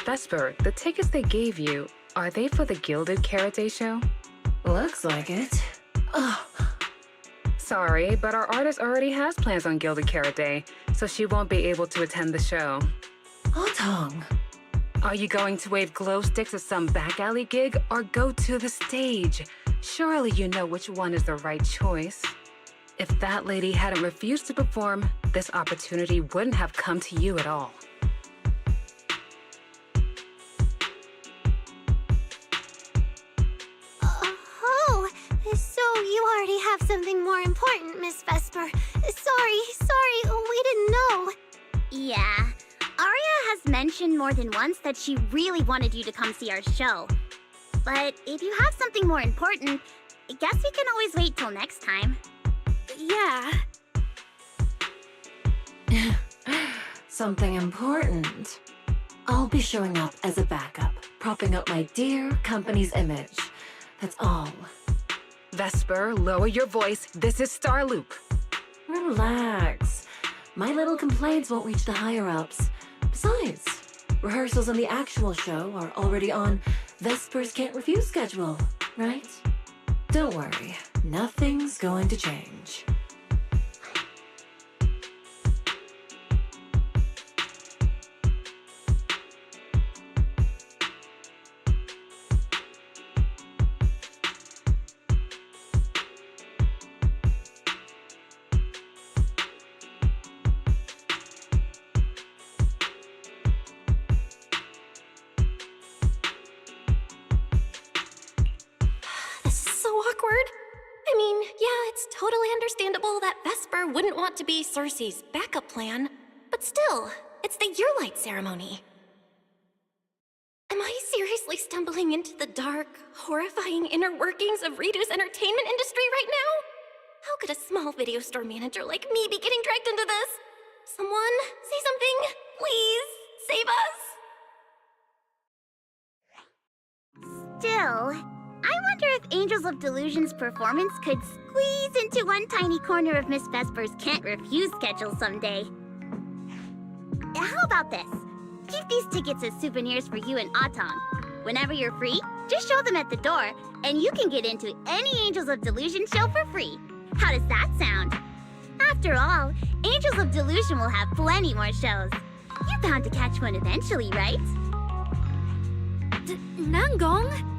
Vesper, the tickets they gave you, are they for the Gilded Karate show? Looks like it. Oh. Sorry, but our artist already has plans on Gilded Karate, so she won't be able to attend the show. Otong. Are you going to wave glow sticks at some back alley gig or go to the stage? Surely you know which one is the right choice. If that lady hadn't refused to perform, this opportunity wouldn't have come to you at all. Oh, so you already have something more important, Miss Vesper. Sorry, we didn't know. Yeah. Aria has mentioned more than once that she really wanted you to come see our show. But if you have something more important, I guess we can always wait till next time. Yeah. Something important. I'll be showing up as a backup, propping up my dear company's image. That's all. Vesper, lower your voice. This is Starloop. Relax. My little complaints won't reach the higher-ups. Besides, rehearsals and the actual show are already on Vesper's Can't Refuse schedule, right? Don't worry, nothing's going to change. Awkward. I mean, yeah, it's totally understandable that Vesper wouldn't want to be Cersei's backup plan, but still, it's the Yearlight ceremony. Am I seriously stumbling into the dark, horrifying inner workings of Ridu's entertainment industry right now? How could a small video store manager like me be getting dragged into this? Someone, say something, please, save us! Still, I wonder if Angels of Delusion's performance could squeeze into one tiny corner of Miss Vesper's Can't Refuse schedule someday. How about this? Keep these tickets as souvenirs for you and Otong. Whenever you're free, just show them at the door, and you can get into any Angels of Delusion show for free. How does that sound? After all, Angels of Delusion will have plenty more shows. You're bound to catch one eventually, right? Nangong?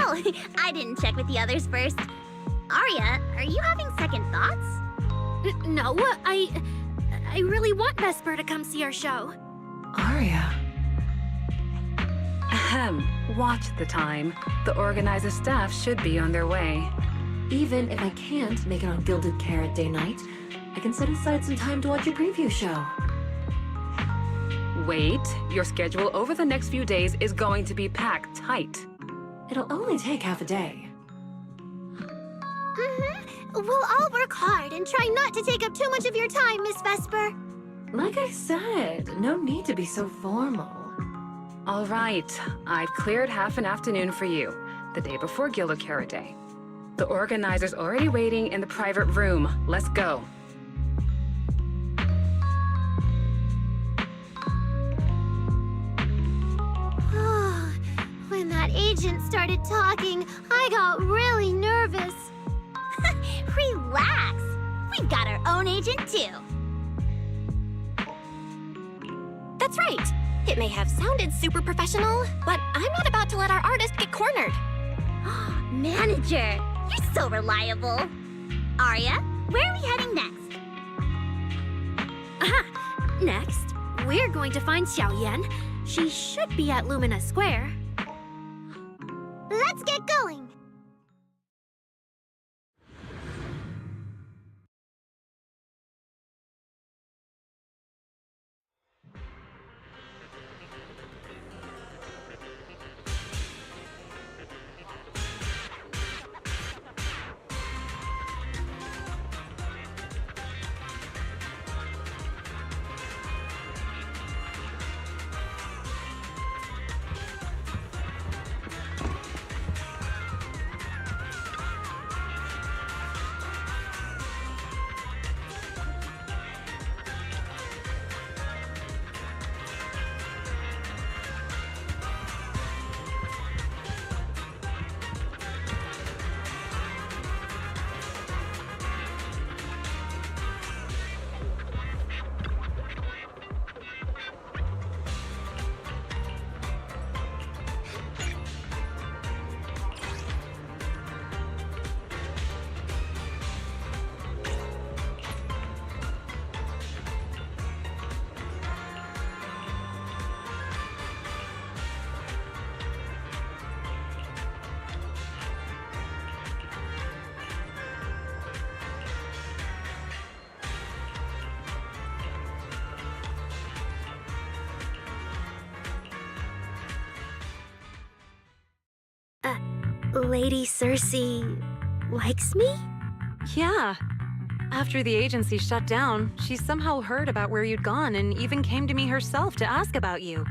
Oh, I didn't check with the others first. Aria, are you having second thoughts? No, I really want Vesper to come see our show. Aria. Ahem. Watch the time. The organizer staff should be on their way. Even if I can't make it on Gilded Carrot Day night, I can set aside some time to watch your preview show. Wait, your schedule over the next few days is going to be packed tight. It'll only take half a day. We'll all work hard and try not to take up too much of your time, Miss Vesper. Like I said, no need to be so formal. All right, I've cleared half an afternoon for you, the day before Gilded Carrot Day. The organizer's already waiting in the private room. Let's go. When that agent started talking, I got really nervous. Relax! We've got our own agent, too. That's right. It may have sounded super professional, but I'm not about to let our artist get cornered. Manager, you're so reliable. Aria, where are we heading next? Next, we're going to find Xiaoyan. She should be at Lumina Square. Let's get going! Lady Cersei likes me? Yeah. After the agency shut down, she somehow heard about where you'd gone and even came to me herself to ask about you.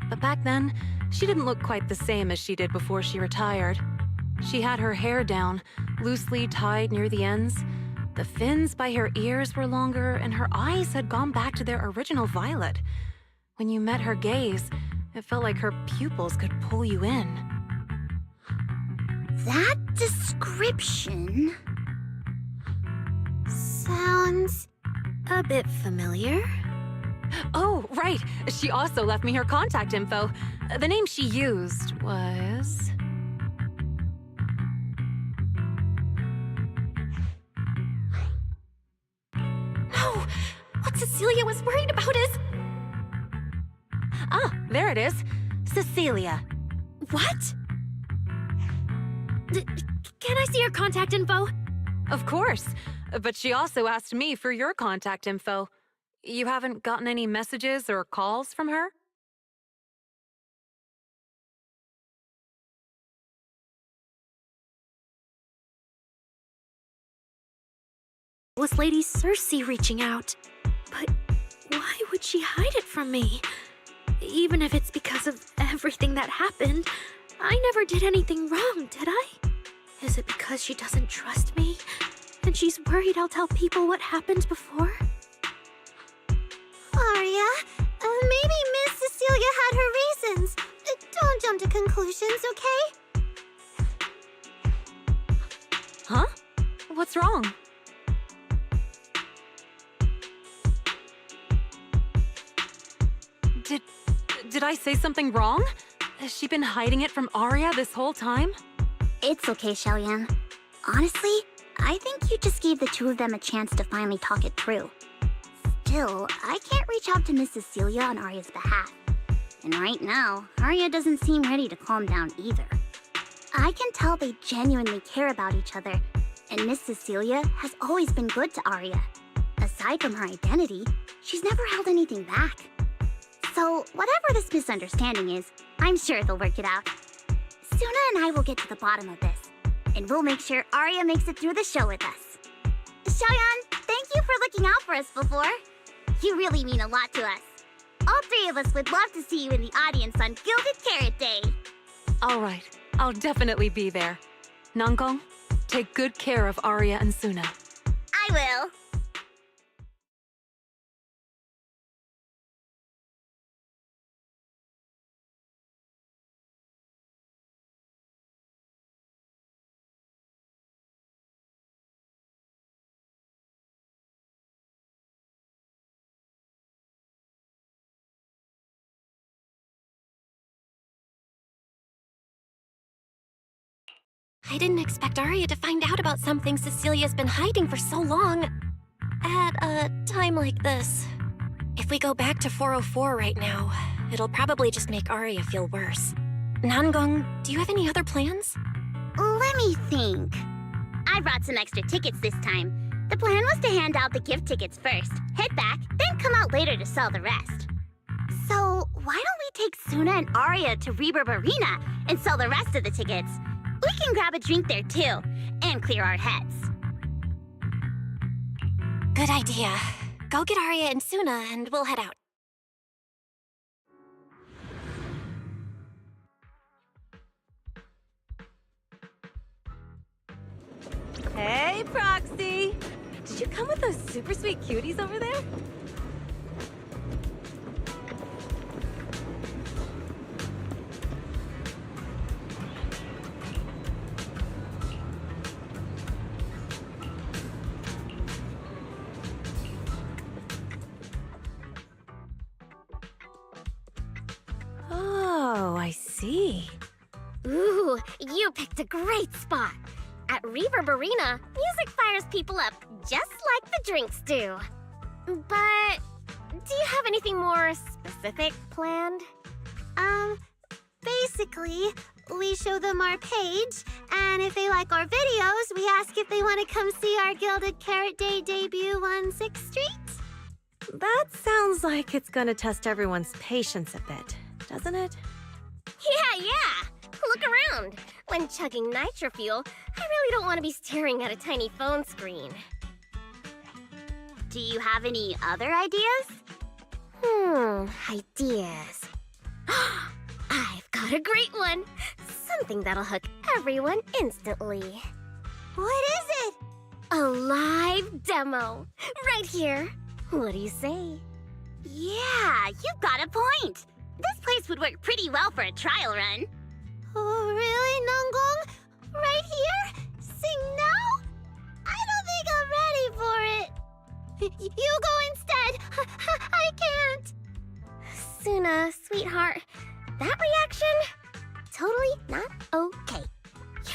But back then, she didn't look quite the same as she did before she retired. She had her hair down, loosely tied near the ends. The fins by her ears were longer, and her eyes had gone back to their original violet. When you met her gaze, it felt like her pupils could pull you in. That description sounds A bit familiar. Oh, right. She also left me her contact info. The name she used was... No! What Cecilia was worried about is... Ah, there it is. Cecilia. What? Can I see your contact info? Of course. But she also asked me for your contact info. You haven't gotten any messages or calls from her? Was Lady Cersei reaching out? But why would she hide it from me? Even if it's because of everything that happened, I never did anything wrong, did I? Is it because she doesn't trust me? And she's worried I'll tell people what happened before? Arya. Maybe Miss Cecilia had her reasons. Don't jump to conclusions, okay? Huh? What's wrong? Did I say something wrong? Has she been hiding it from Arya this whole time? It's okay, Xiaoyan. Honestly, I think you just gave the two of them a chance to finally talk it through. Still, I can't reach out to Miss Cecilia on Arya's behalf. And right now, Arya doesn't seem ready to calm down either. I can tell they genuinely care about each other, and Miss Cecilia has always been good to Arya. Aside from her identity, she's never held anything back. So, whatever this misunderstanding is, I'm sure they'll work it out. Suna and I will get to the bottom of this, and we'll make sure Arya makes it through the show with us. Xiaoyan, thank you for looking out for us before. You really mean a lot to us. All three of us would love to see you in the audience on Gilded Carrot Day. All right, I'll definitely be there. Nangong, take good care of Arya and Suna. I will. I didn't expect Arya to find out about something Cecilia's been hiding for so long. At a time like this. If we go back to 404 right now, it'll probably just make Arya feel worse. Nangong, do you have any other plans? Let me think. I brought some extra tickets this time. The plan was to hand out the gift tickets first, head back, then come out later to sell the rest. So, why don't we take Suna and Arya to Reverb Arena and sell the rest of the tickets? We can grab a drink there too, and clear our heads. Good idea. Go get Arya and Suna and we'll head out. Hey, Proxy! Did you come with those super sweet cuties over there? Oh, I see. Ooh, you picked a great spot. At Reverb Arena, music fires people up just like the drinks do. But do you have anything more specific planned? Basically, we show them our page, and if they like our videos, we ask if they want to come see our Gilded Carrot Day debut on 6th Street. That sounds like it's gonna test everyone's patience a bit, doesn't it? Yeah. Look around. When chugging nitro fuel, I really don't want to be staring at a tiny phone screen. Do you have any other ideas? Ideas. I've got a great one! Something that'll hook everyone instantly. What is it? A live demo! Right here! What do you say? Yeah, you've got a point. This place would work pretty well for a trial run. Oh, really, Nanggong? Right here? Sing now? I don't think I'm ready for it. You go instead. I can't. Suna, sweetheart, that reaction? Totally not okay.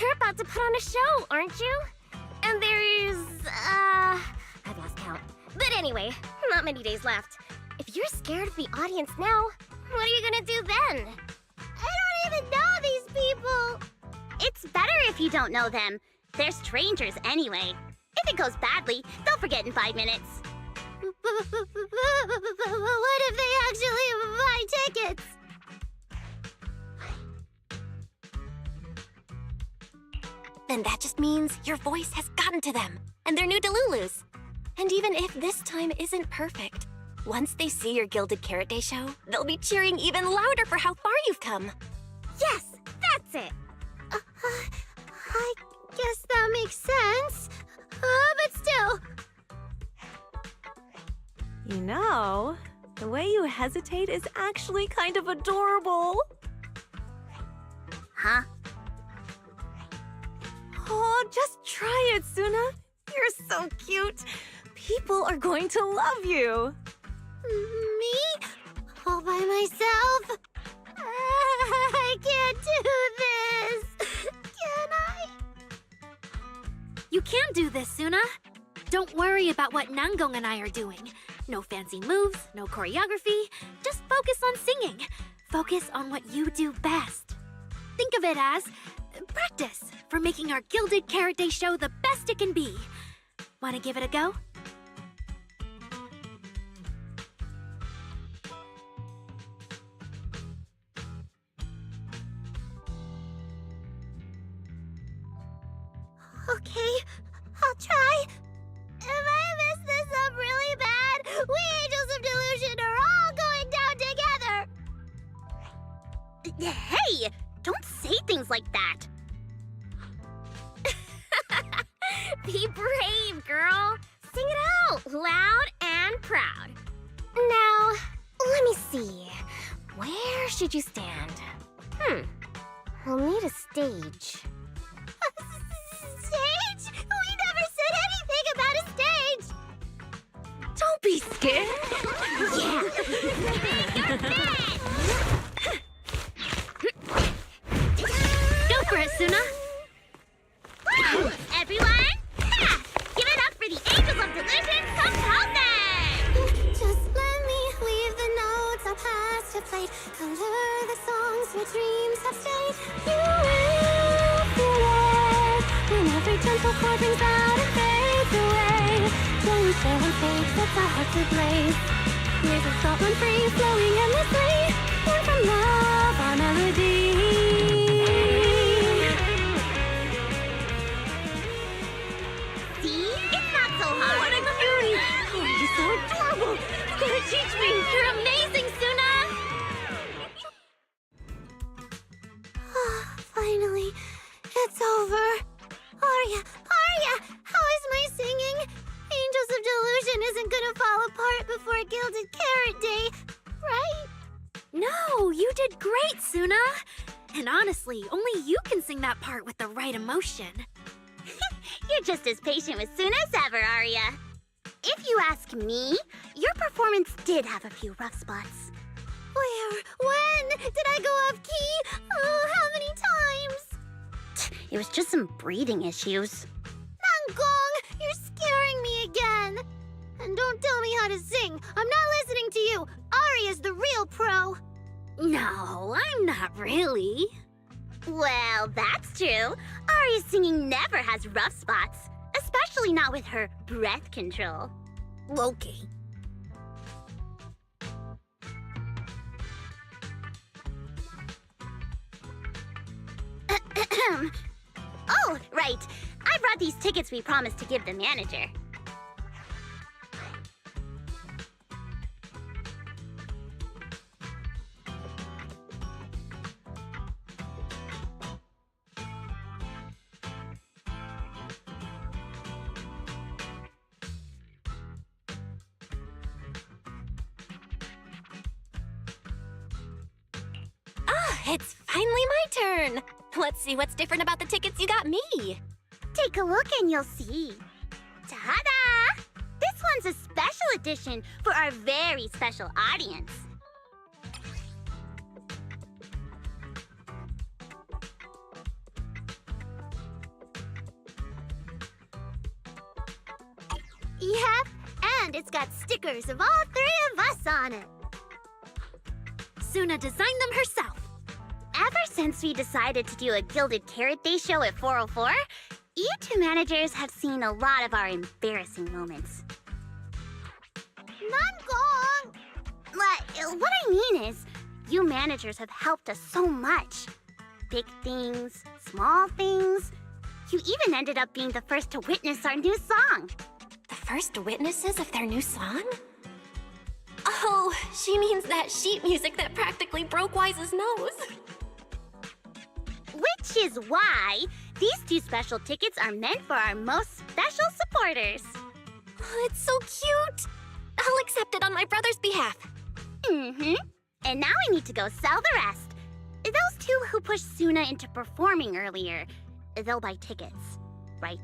You're about to put on a show, aren't you? And there's, I've lost count. But anyway, not many days left. If you're scared of the audience now, what are you gonna do then? I don't even know these people. It's better if you don't know them. They're strangers anyway. If it goes badly, they'll forget in 5 minutes. What if they actually buy tickets? Then that just means your voice has gotten to them, and they're new Delulus. And even if this time isn't perfect, once they see your Gilded Carrot Day show, they'll be cheering even louder for how far you've come. Yes, that's it. I guess that makes sense. But still. You know, the way you hesitate is actually kind of adorable. Huh? Oh, just try it, Suna. You're so cute. People are going to love you. Me? All by myself? I can't do this. Can I? You can do this, Suna. Don't worry about what Nanggong and I are doing. No fancy moves, no choreography. Just focus on singing. Focus on what you do best. Think of it as practice for making our Gilded Carrot Day show the best it can be. Want to give it a go? Okay, I'll try. If I mess this up really bad, we Angels of Delusion are all going down together. Hey, don't say things like that. Be brave, girl. Sing it out, loud and proud. Now, let me see. Where should you stand? We'll need a stage. Stage? We never said anything about a stage. Don't be scared. Yeah. Go for it, Suna. Everyone, give it up for the Angels of Delusion composing! Just let me leave the notes our past have played. Color the songs where dreams have stayed. You will feel it when every gentle chord rings out and fades away. When we share one fate sets our hearts ablaze. Years of thought run free, flowing endlessly. Born from love, our melody. What a cutie! Oh, you're so adorable! You gotta teach me! You're amazing, Suna! Finally, it's over. Arya, how is my singing? Angels of Delusion isn't gonna fall apart before Gilded Carrot Day, right? No, you did great, Suna! And honestly, only you can sing that part with the right emotion. You're just as patient with Suna as ever, Arya. If you ask me, your performance did have a few rough spots. Where? When? Did I go off key? Oh, how many times? It was just some breathing issues. Nanggong, you're scaring me again. And don't tell me how to sing. I'm not listening to you. Arya's the real pro. No, I'm not really. Well, that's true. Arya's singing never has rough spots, especially not with her breath control. Okay. Oh, right. I brought these tickets we promised to give the manager. It's finally my turn. Let's see what's different about the tickets you got me. Take a look and you'll see. Ta-da! This one's a special edition for our very special audience. Yep, and it's got stickers of all three of us on it. Suna designed them herself. Ever since we decided to do a Gilded Carrot Day show at 404, you two managers have seen a lot of our embarrassing moments. Nangong! What I mean is, you managers have helped us so much. Big things, small things. You even ended up being the first to witness our new song. The first witnesses of their new song? Oh, she means that sheet music that practically broke Wise's nose. Which is why these two special tickets are meant for our most special supporters. Oh, it's so cute. I'll accept it on my brother's behalf. Mm-hmm. And now I need to go sell the rest. Those two who pushed Suna into performing earlier, they'll buy tickets, right?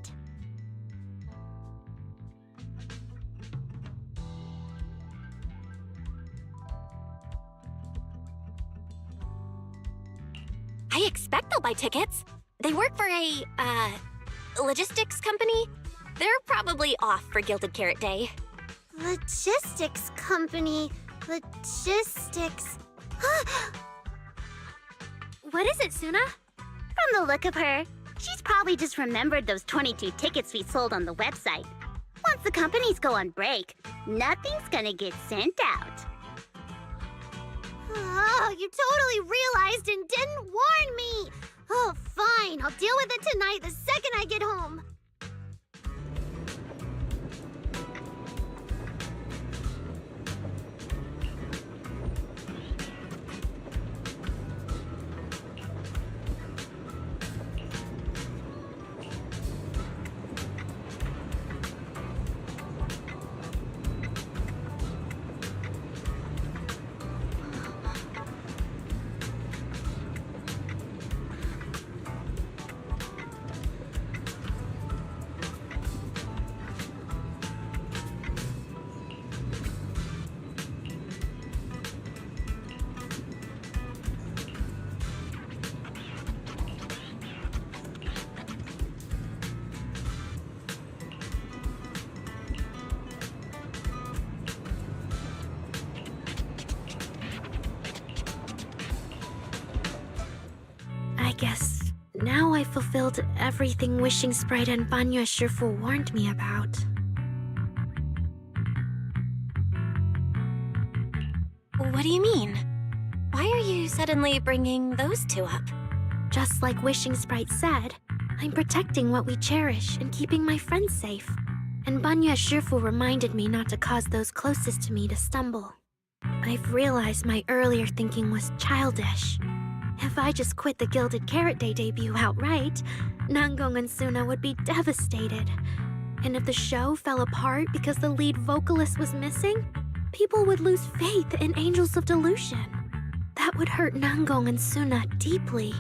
I expect they'll buy tickets. They work for a, logistics company. They're probably off for Gilded Carrot Day. Logistics company. Logistics. What is it, Suna? From the look of her, she's probably just remembered those 22 tickets we sold on the website. Once the companies go on break, nothing's gonna get sent out. Oh, you totally realized and didn't warn me! Oh, fine. I'll deal with it tonight the second I get home. I guess now I fulfilled everything Wishing Sprite and Banya Shifu warned me about. What do you mean? Why are you suddenly bringing those two up? Just like Wishing Sprite said, I'm protecting what we cherish and keeping my friends safe. And Banya Shifu reminded me not to cause those closest to me to stumble. I've realized my earlier thinking was childish. If I just quit the Gilded Carrot Day debut outright, Nangong and Suna would be devastated. And if the show fell apart because the lead vocalist was missing, people would lose faith in Angels of Delusion. That would hurt Nangong and Suna deeply.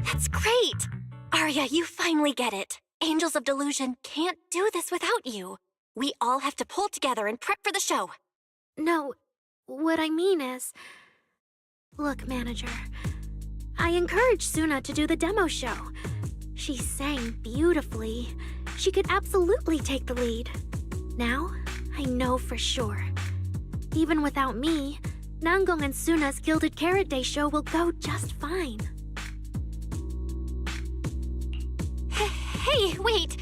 That's great! Arya, you finally get it. Angels of Delusion can't do this without you. We all have to pull together and prep for the show. No, what I mean is... Look, manager, I encouraged Suna to do the demo show. She sang beautifully. She could absolutely take the lead. Now, I know for sure. Even without me, Nangong and Suna's Gilded Carrot Day show will go just fine. Hey, wait!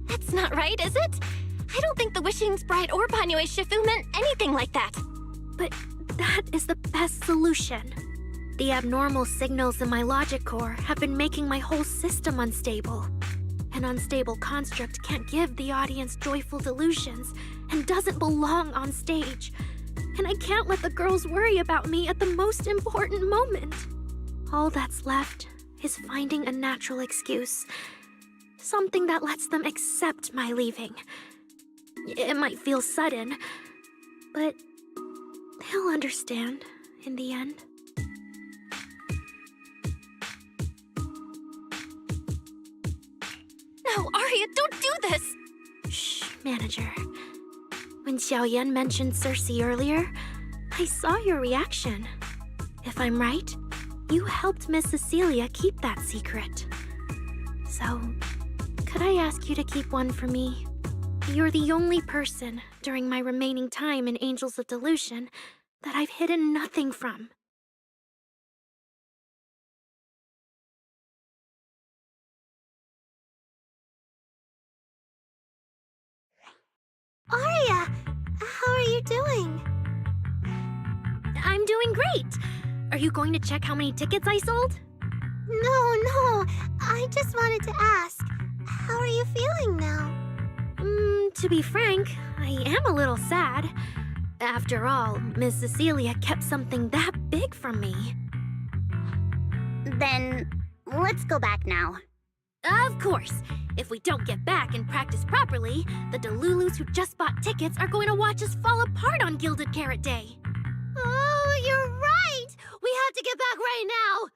That's not right, is it? I don't think the Wishing Sprite or Banyue Shifu meant anything like that. But That is the best solution. The abnormal signals in my logic core have been making my whole system unstable. An unstable construct can't give the audience joyful delusions and doesn't belong on stage. And I can't let the girls worry about me at the most important moment. All that's left is finding a natural excuse. Something that lets them accept my leaving. It might feel sudden, but they'll understand in the end. No, Arya, don't do this! Shh, manager. When Xiaoyan mentioned Cersei earlier, I saw your reaction. If I'm right, you helped Miss Cecilia keep that secret. So, could I ask you to keep one for me? You're the only person during my remaining time in Angels of Delusion that I've hidden nothing from. Arya, how are you doing? I'm doing great! Are you going to check how many tickets I sold? No, I just wanted to ask, how are you feeling now? To be frank, I am a little sad. After all, Miss Cecilia kept something that big from me. Then, let's go back now. Of course! If we don't get back and practice properly, the Delulus who just bought tickets are going to watch us fall apart on Gilded Carrot Day. Oh, you're right! We have to get back right now!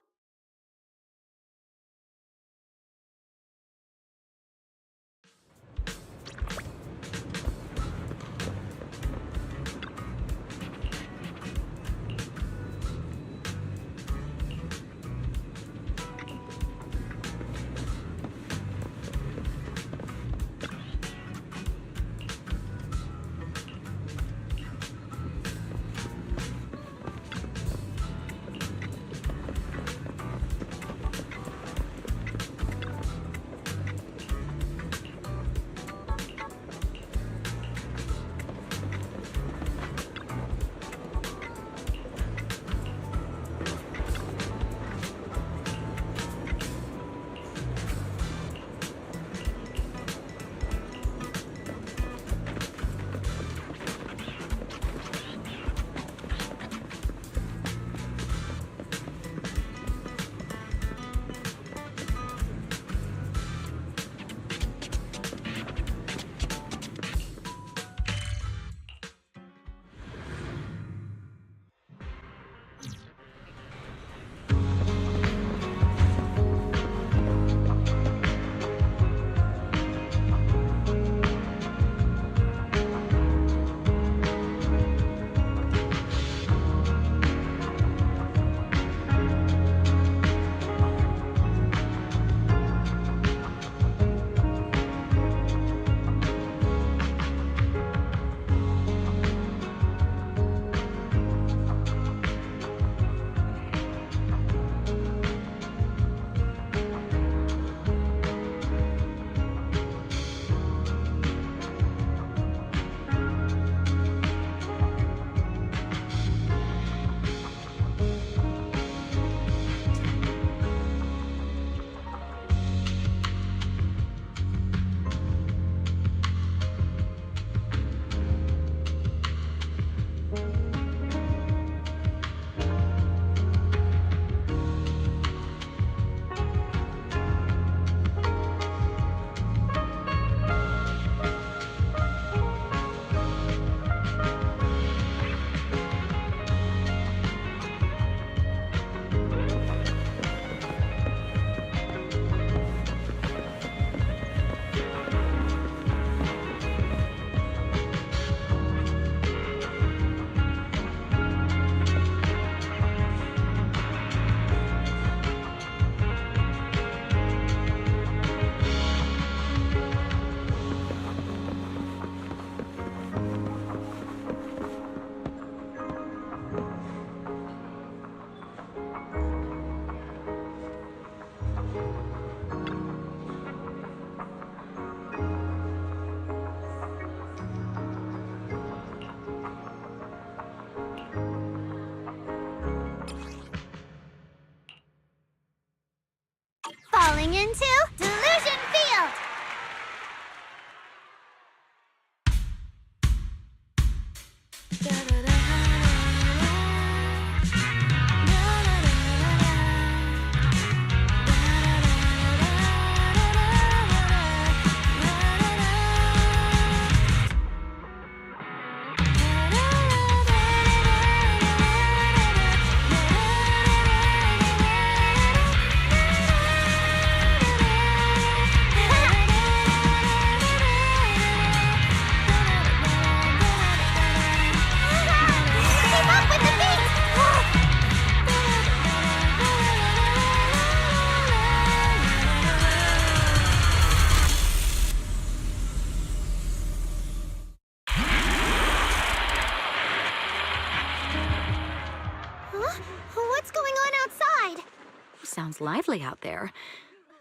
lively out there.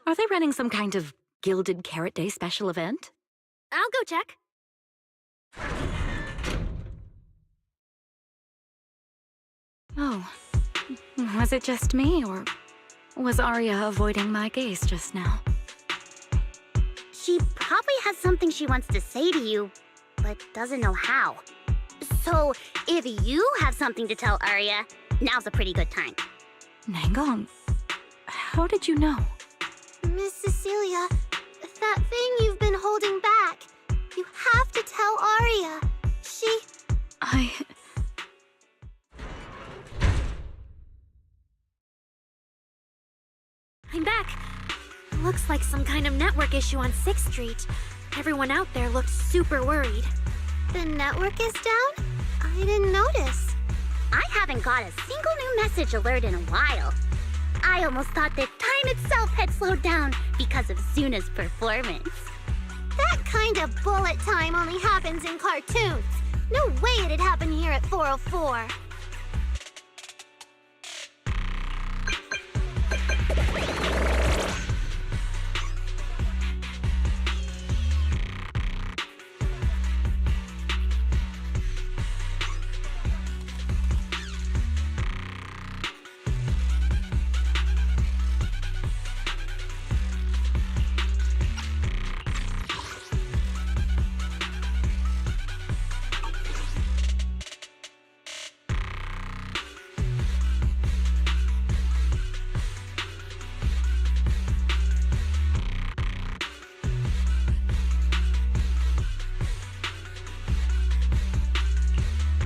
Are they running some kind of Gilded Carrot Day special event? I'll go check. Oh, was it just me, or was Arya avoiding my gaze just now? She probably has something she wants to say to you, but doesn't know how. So, if you have something to tell Arya, now's a pretty good time. Nangong, how did you know? Miss Cecilia, that thing you've been holding back. You have to tell Arya. I'm back. Looks like some kind of network issue on 6th Street. Everyone out there looked super worried. The network is down? I didn't notice. I haven't got a single new message alert in a while. I almost thought that time itself had slowed down because of Zuna's performance. That kind of bullet time only happens in cartoons. No way it'd happen here at 404.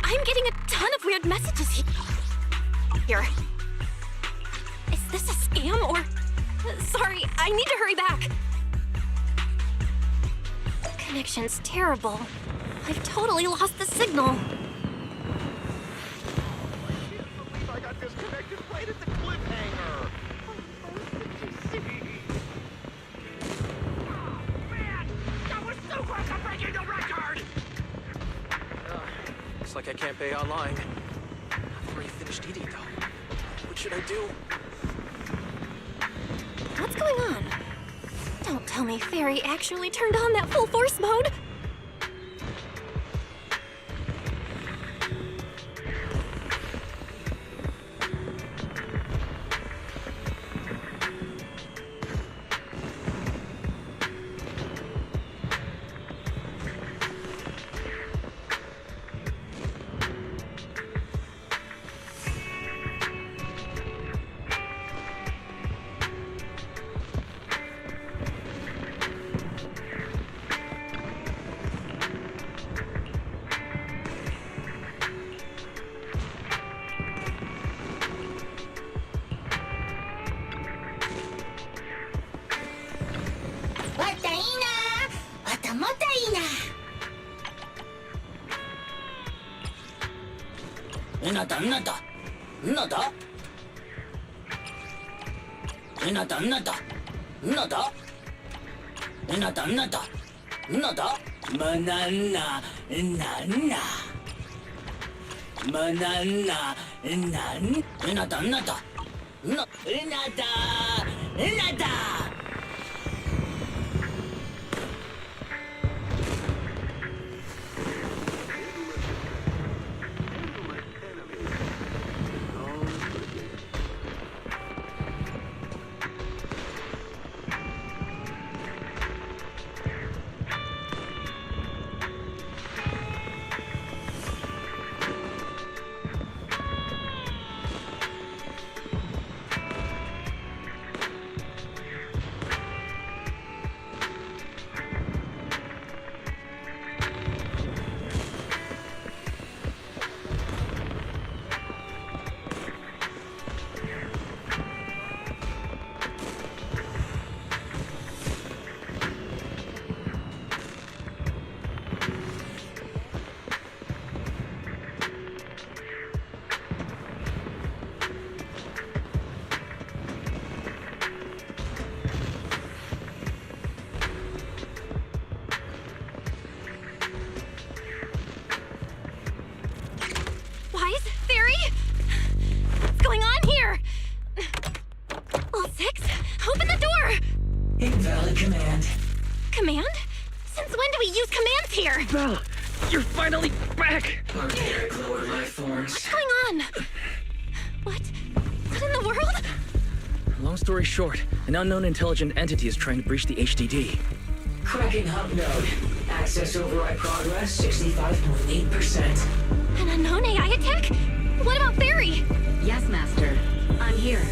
I'm getting a ton of weird messages here. Is this a scam or... Sorry, I need to hurry back. Connection's terrible. I've totally lost the signal. I got disconnected right at the cliffhanger. Oh, man! That was so close to breaking the record! Looks like I can't pay online. I've already finished eating, though. What should I do? What's going on? Don't tell me Fairy actually turned on that full force mode. Invalid command. Command? Since when do we use commands here? Belle, you're finally back! Barbaric lower life forms. What's going on? What? What in the world? Long story short, an unknown intelligent entity is trying to breach the HDD. Cracking hub node. Access override progress 65.8%. An unknown AI attack? What about Fairy? Yes, Master. I'm here.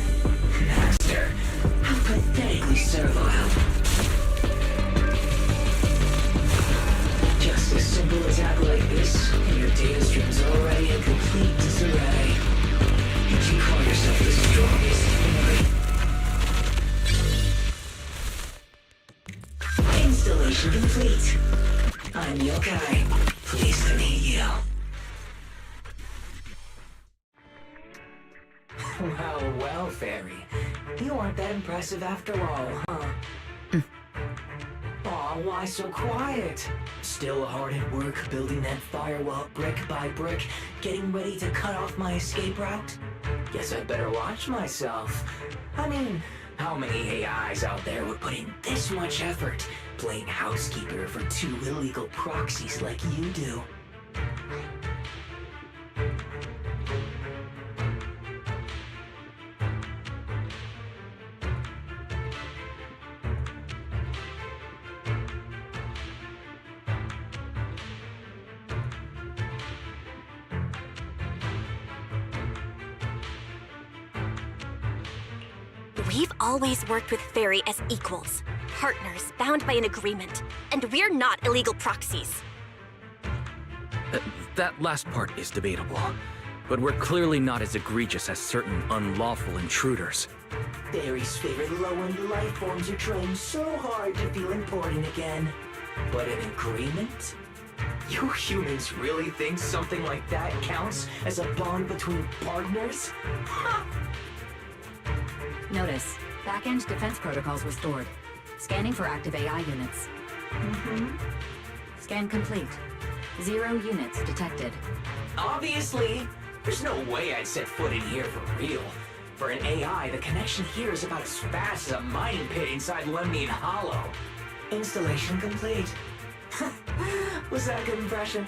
Master, how pathetically servile. Just a simple attack like this, and your data stream's already in complete disarray. Can't you call yourself the strongest theory? Installation complete. I'm Yokai. Pleased to meet you. Well, Fairy. You aren't that impressive after all, huh? Aw, why so quiet? Still hard at work building that firewall brick by brick, getting ready to cut off my escape route? Guess I'd better watch myself. I mean, how many AIs out there would put in this much effort playing housekeeper for two illegal proxies like you do? We've always worked with Fairy as equals, partners bound by an agreement, and we're not illegal proxies. That last part is debatable, but we're clearly not as egregious as certain unlawful intruders. Fairy's favorite low-end life forms are trying so hard to feel important again. But an agreement? You humans really think something like that counts as a bond between partners? Ha! Notice, back-end defense protocols restored. Scanning for active AI units. Scan complete. 0 units detected. Obviously. There's no way I'd set foot in here for real. For an AI, the connection here is about as fast as a mining pit inside Lemnian Hollow. Installation complete. Was that a good impression?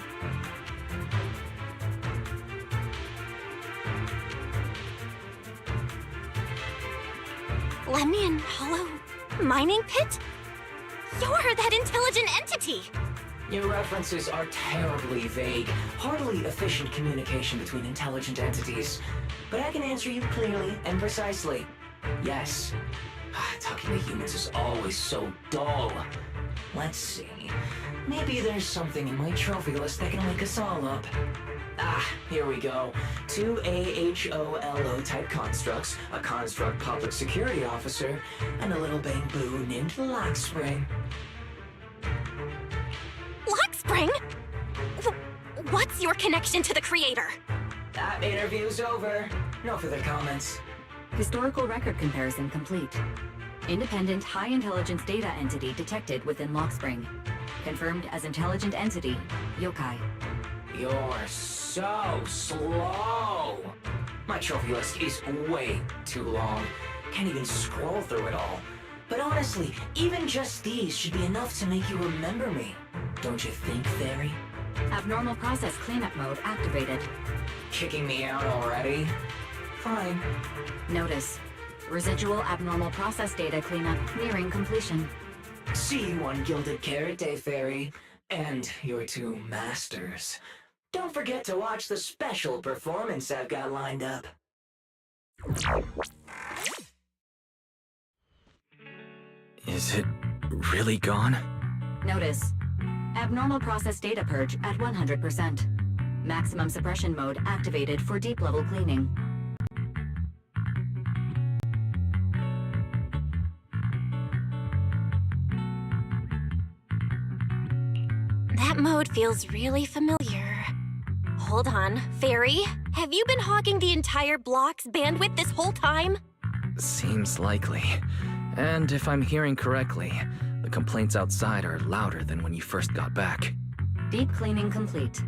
Lemnian Hollow mining pit? You're that intelligent entity! Your references are terribly vague, hardly efficient communication between intelligent entities. But I can answer you clearly and precisely. Yes. Talking to humans is always so dull. Let's see. Maybe there's something in my trophy list that can wake us all up. Here we go. 2 AHOLO type constructs, a construct public security officer, and a little bamboo named Lockspring. Lockspring? What's your connection to the creator? That interview's over. No further comments. Historical record comparison complete. Independent high intelligence data entity detected within Lockspring. Confirmed as intelligent entity, Yokai. You're so slow. My trophy list is way too long. Can't even scroll through it all. But honestly, even just these should be enough to make you remember me. Don't you think, Fairy? Abnormal process cleanup mode activated. Kicking me out already? Fine. Notice, residual abnormal process data cleanup nearing completion. See you on Gilded Carrot Day, Fairy. And your 2 masters. Don't forget to watch the special performance I've got lined up. Is it really gone? Notice, abnormal process data purge at 100%. Maximum suppression mode activated for deep level cleaning. That mode feels really familiar. Hold on, Fairy, have you been hogging the entire block's bandwidth this whole time? Seems likely. And if I'm hearing correctly, the complaints outside are louder than when you first got back. Deep cleaning complete.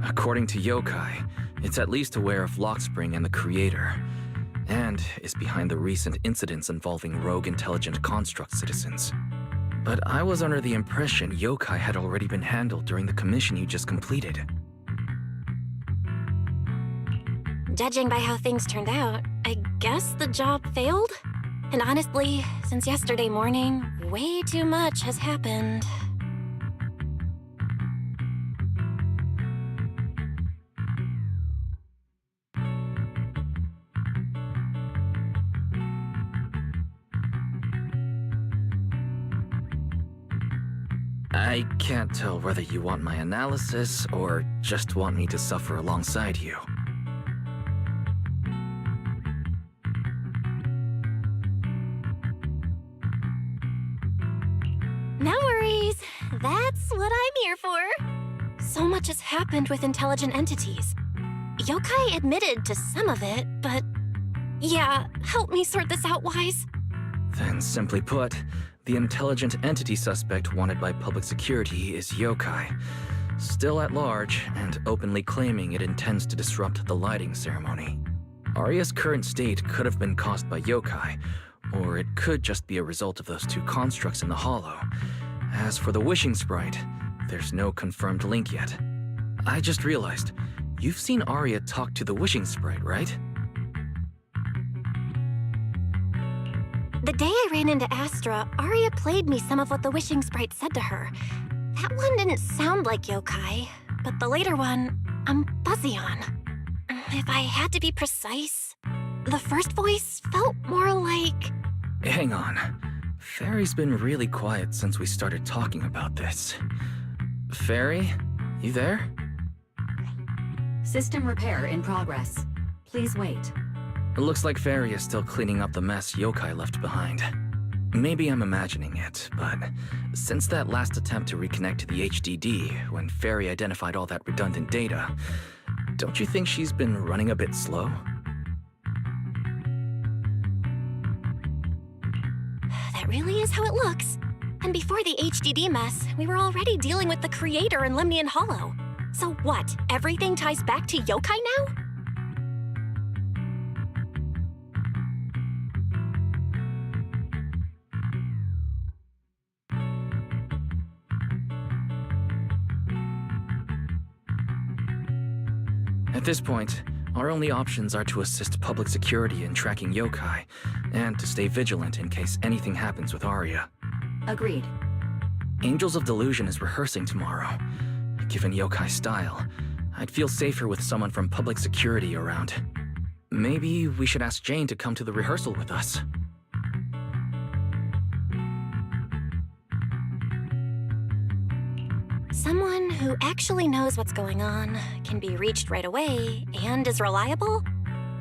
According to Yokai, It's at least aware of Lockspring and the Creator, and is behind the recent incidents involving rogue intelligent construct citizens. But I was under the impression yokai had already been handled during the commission you just completed. Judging by how things turned out, I guess the job failed? And honestly, since yesterday morning, way too much has happened. I can't tell whether you want my analysis or just want me to suffer alongside you. No worries. That's what I'm here for. So much has happened with intelligent entities. Yokai admitted to some of it, but... Yeah, help me sort this out, Wise. Then simply put, the intelligent entity suspect wanted by public security is yokai, still at large and openly claiming it intends to disrupt the lighting ceremony. Arya's current state could have been caused by yokai, or it could just be a result of those two constructs in the hollow. As for the wishing sprite, there's no confirmed link yet. I just realized, you've seen Arya talk to the wishing sprite, right? The day I ran into Astra, Arya played me some of what the wishing sprite said to her. That one didn't sound like yokai, but the later one, I'm fuzzy on. If I had to be precise, the first voice felt more like... Hang on. Fairy's been really quiet since we started talking about this. Fairy, you there? System repair in progress. Please wait. It looks like Fairy is still cleaning up the mess yokai left behind. Maybe I'm imagining it, but since that last attempt to reconnect to the HDD when Fairy identified all that redundant data, don't you think she's been running a bit slow? That really is how it looks. And before the HDD mess, we were already dealing with the Creator in Lemnian Hollow. So what, everything ties back to yokai now? At this point, our only options are to assist public security in tracking yokai, and to stay vigilant in case anything happens with Arya. Agreed. Angels of Delusion is rehearsing tomorrow. Given yokai style, I'd feel safer with someone from public security around. Maybe we should ask Jane to come to the rehearsal with us. Someone who actually knows what's going on, can be reached right away, and is reliable?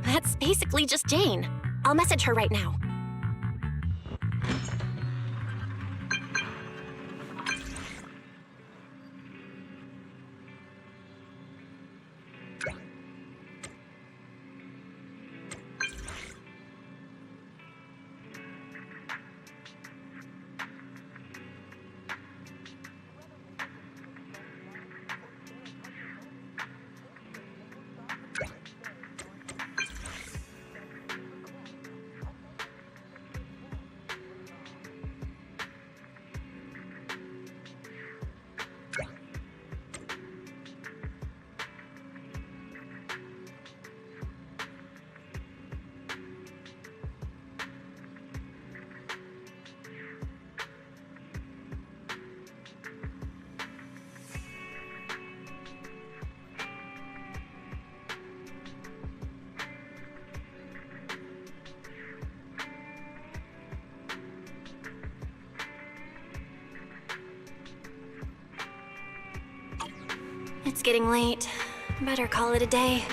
That's basically just Jane. I'll message her right now. It's getting late. Better call it a day.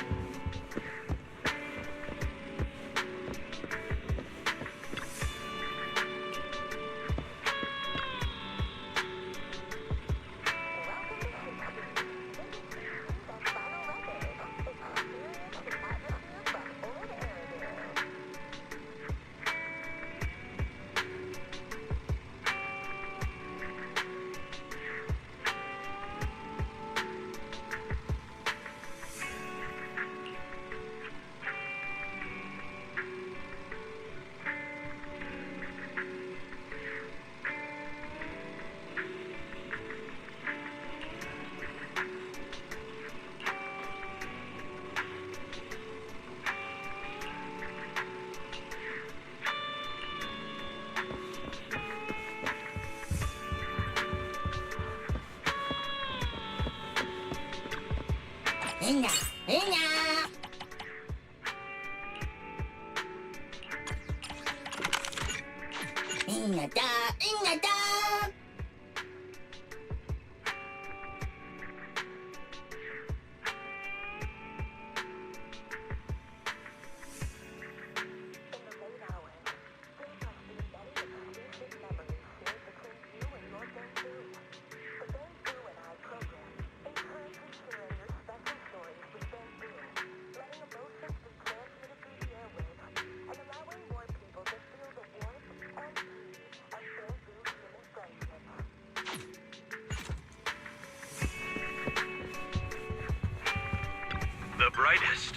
The brightest.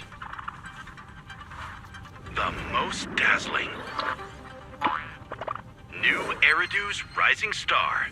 The most dazzling. New Eridu's Rising Star.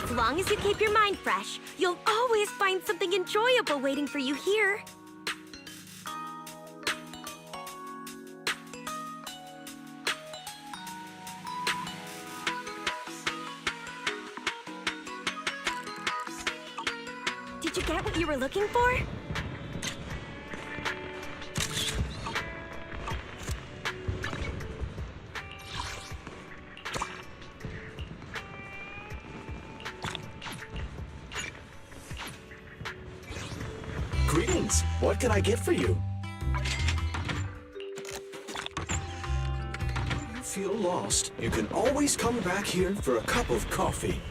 As long as you keep your mind fresh, you'll always find something enjoyable waiting for you here. Did you get what you were looking for? Greetings. What can I get for you? When you feel lost, you can always come back here for a cup of coffee.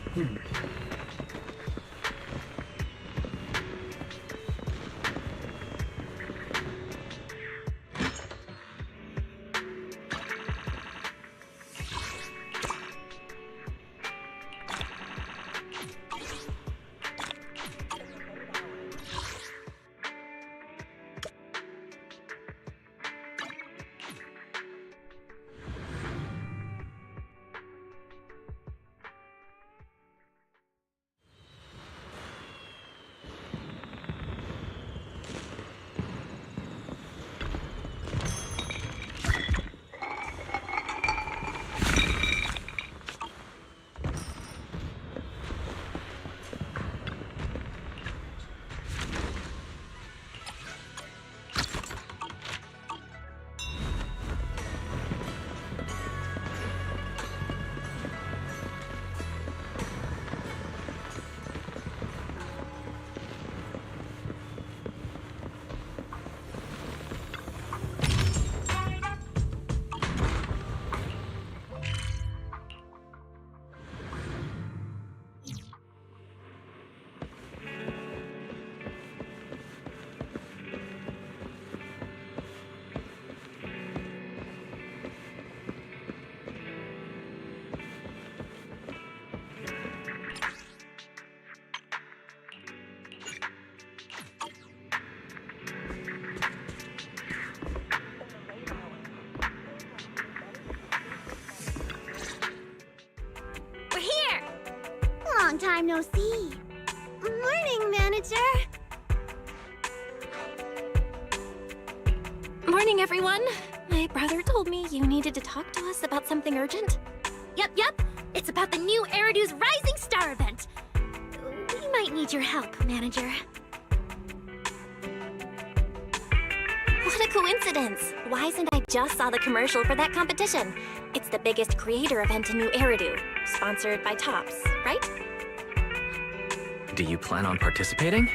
Long time no see. Morning, manager. Morning, everyone. My brother told me you needed to talk to us about something urgent. Yep. It's about the new Eridu's Rising Star event. We might need your help, manager. What a coincidence! Wise and I just saw the commercial for that competition. It's the biggest creator event in New Eridu, sponsored by Tops, right? Do you plan on participating?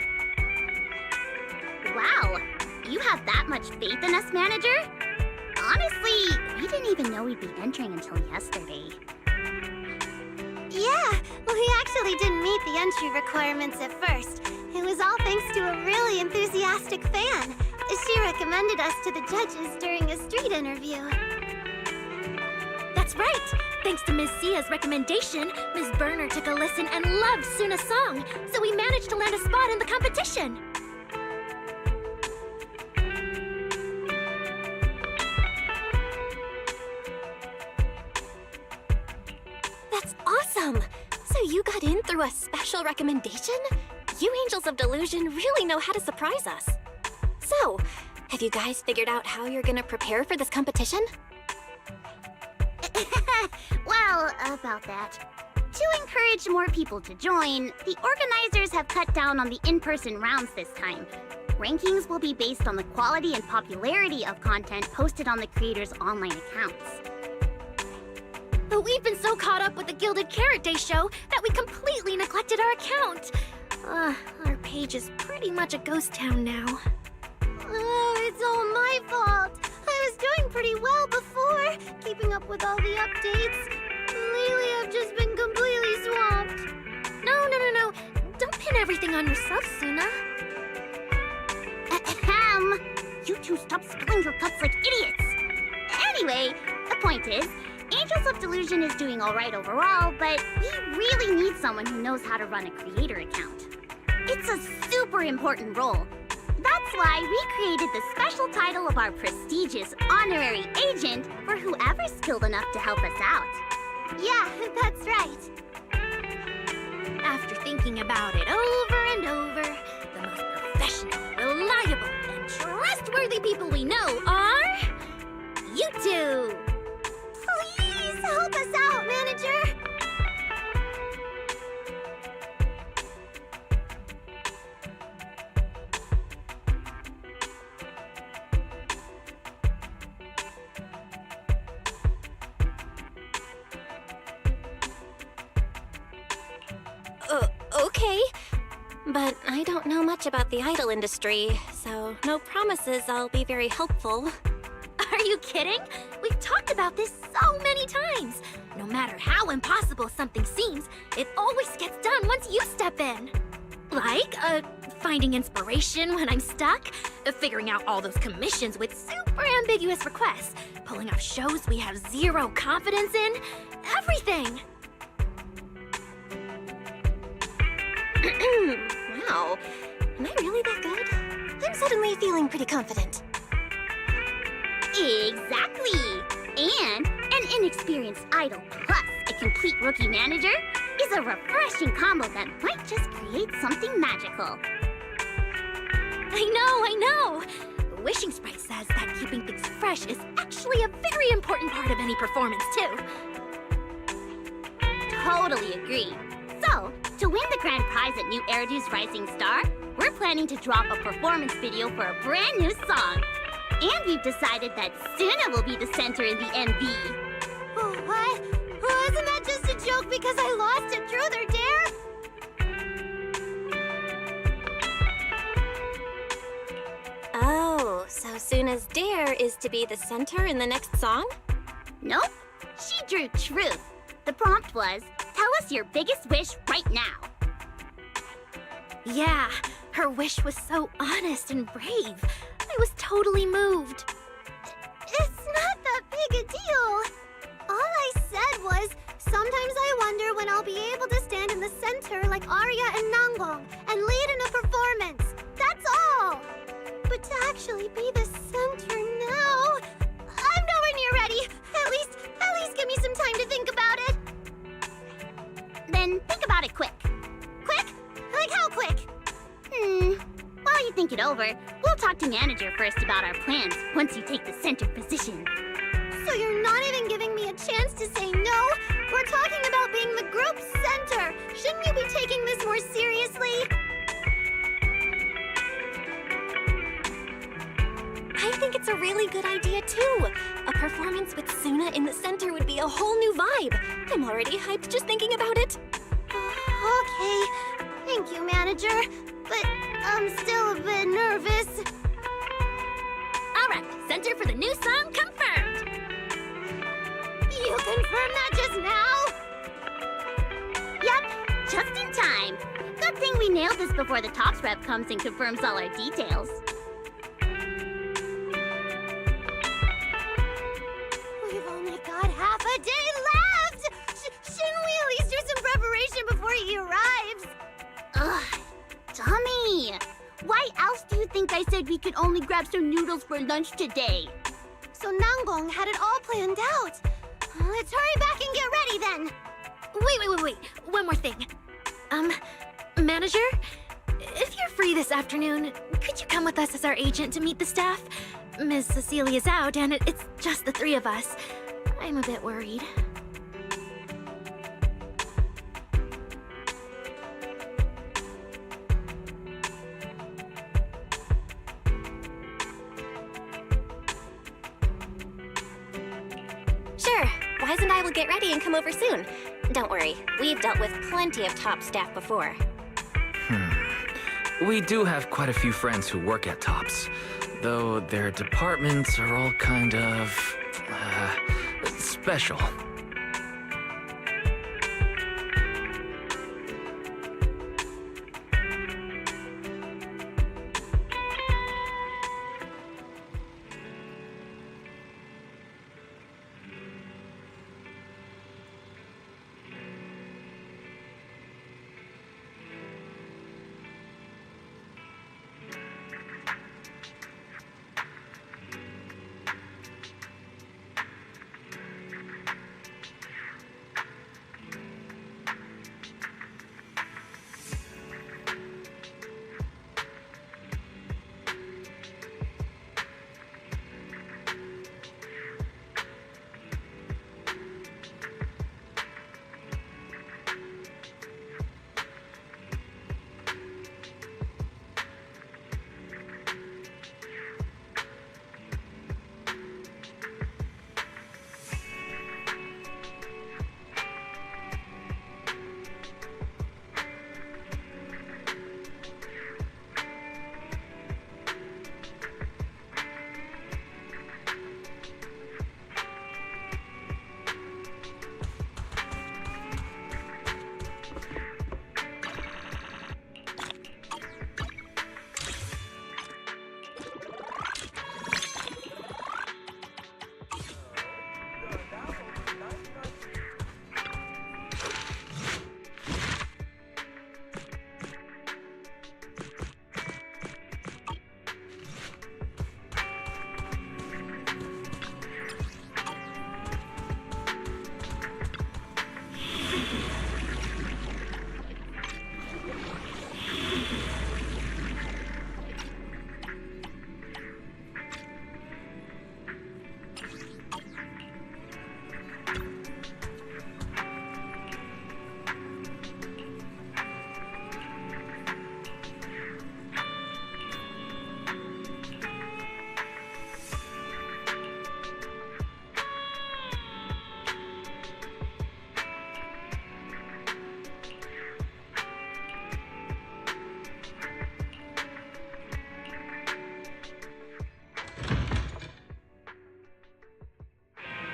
Wow, you have that much faith in us, manager? Honestly, we didn't even know we'd be entering until yesterday. Yeah, we actually didn't meet the entry requirements at first. It was all thanks to a really enthusiastic fan. She recommended us to the judges during a street interview. That's right! Thanks to Ms. Sia's recommendation, Ms. Burner took a listen and loved Suna's song, so we managed to land a spot in the competition. That's awesome! So you got in through a special recommendation? You Angels of Delusion really know how to surprise us. So, have you guys figured out how you're gonna prepare for this competition? Well, about that. To encourage more people to join, the organizers have cut down on the in-person rounds this time. Rankings will be based on the quality and popularity of content posted on the creators' online accounts. But we've been so caught up with the Gilded Carrot Day show that we completely neglected our account. Our page is pretty much a ghost town now. Oh, it's all my fault. I was doing pretty well before, keeping up with all the updates. Lately, I've just been completely swamped. No. Don't pin everything on yourself, Suna. Ahem. You two stop spilling your guts like idiots. Anyway, the point is, Angels of Delusion is doing alright overall, but we really need someone who knows how to run a creator account. It's a super important role. That's why we created the special title of our prestigious honorary agent for whoever's skilled enough to help us out. Yeah, that's right. After thinking about it over and over, the most professional, reliable, and trustworthy people we know are... you two! Please help us out, manager! Okay. But I don't know much about the idol industry, so no promises I'll be very helpful. Are you kidding? We've talked about this so many times. No matter how impossible something seems, it always gets done once you step in. Like, finding inspiration when I'm stuck, figuring out all those commissions with super ambiguous requests, pulling off shows we have zero confidence in, everything. Wow. Am I really that good? I'm suddenly feeling pretty confident. Exactly! And an inexperienced idol plus a complete rookie manager is a refreshing combo that might just create something magical. I know! Wishing Sprite says that keeping things fresh is actually a very important part of any performance, too. Totally agree. So, to win the grand prize at New Eridu's Rising Star, we're planning to drop a performance video for a brand new song. And we've decided that Suna will be the center in the NB. Oh, what? Wasn't that just a joke because I lost at Truth or Dare? Oh, so Suna's dare is to be the center in the next song? Nope. She drew Truth. The prompt was, tell us your biggest wish right now. Yeah, her wish was so honest and brave. I was totally moved. It's not that big a deal. All I said was, sometimes I wonder when I'll be able to stand in the center like Arya and Nanggong and lead in a performance. That's all. But to actually be the center now, I'm nowhere near ready. At least give me some time to think about it. Then think about it quick. Quick? Like how quick? While you think it over, we'll talk to manager first about our plans once you take the center position. So you're not even giving me a chance to say no? We're talking about being the group's center. Shouldn't you be taking this more seriously? I think it's a really good idea, too. A performance with Suna in the center would be a whole new vibe. I'm already hyped just thinking about it. Okay. Thank you, manager. But I'm still a bit nervous. All right, center for the new song confirmed. You confirmed that just now? Yep, just in time. Good thing we nailed this before the Tops rep comes and confirms all our details. Why else do you think I said we could only grab some noodles for lunch today? So Nanggong had it all planned out. Let's hurry back and get ready then. Wait. One more thing. Manager? If you're free this afternoon, could you come with us as our agent to meet the staff? Miss Cecilia's out, and it's just the three of us. I'm a bit worried. Sure, Wise and I will get ready and come over soon. Don't worry, we've dealt with plenty of top staff before. We do have quite a few friends who work at Tops, though their departments are all kind of, special.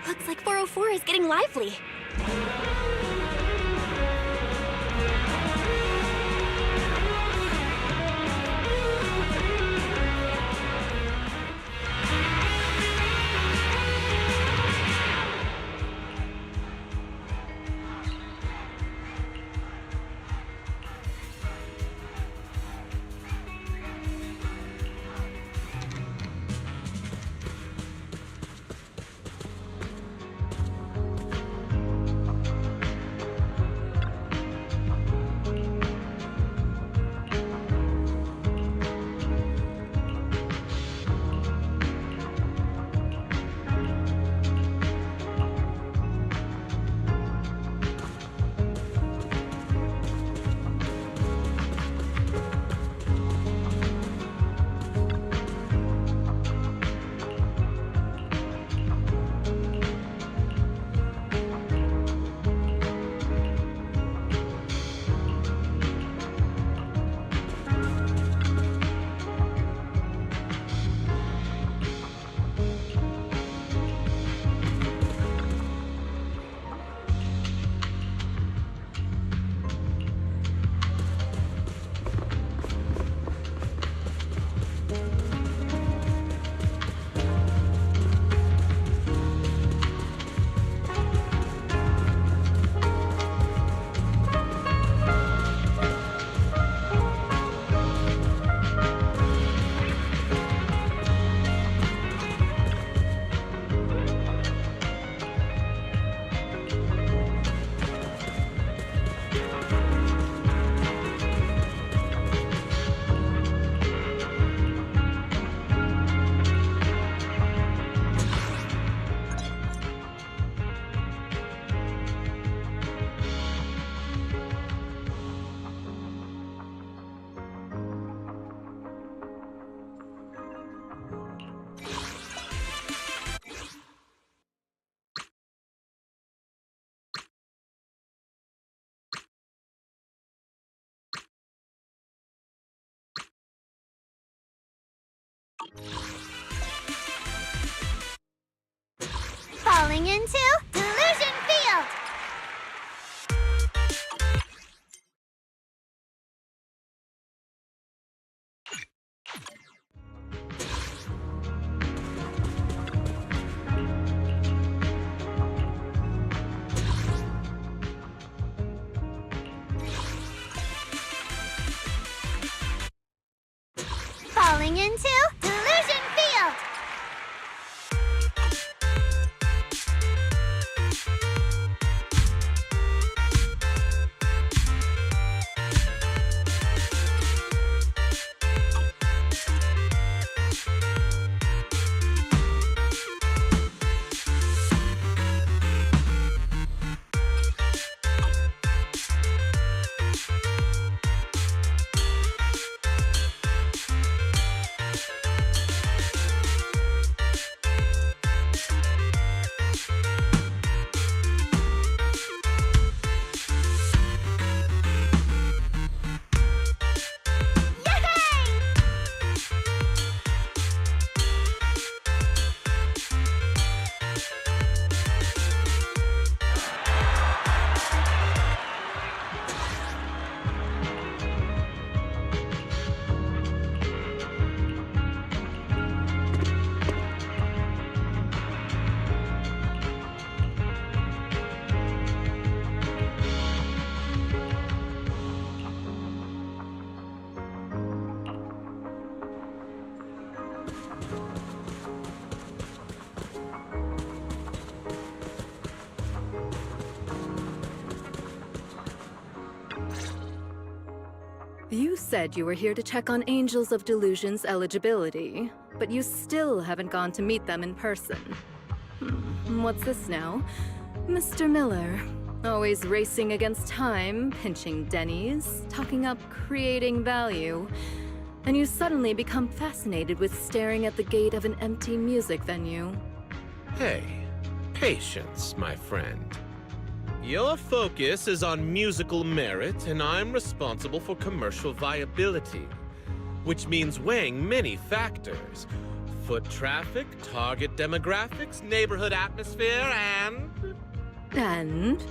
Looks like 404 is getting lively. Falling into Delusion Field! Falling into Delusion Field! You said you were here to check on Angels of Delusion's eligibility, but you still haven't gone to meet them in person. What's this now? Mr. Miller, always racing against time, pinching Denny's, talking up creating value, and you suddenly become fascinated with staring at the gate of an empty music venue. Hey, patience, my friend. Your focus is on musical merit, and I'm responsible for commercial viability, which means weighing many factors. Foot traffic, target demographics, neighborhood atmosphere, and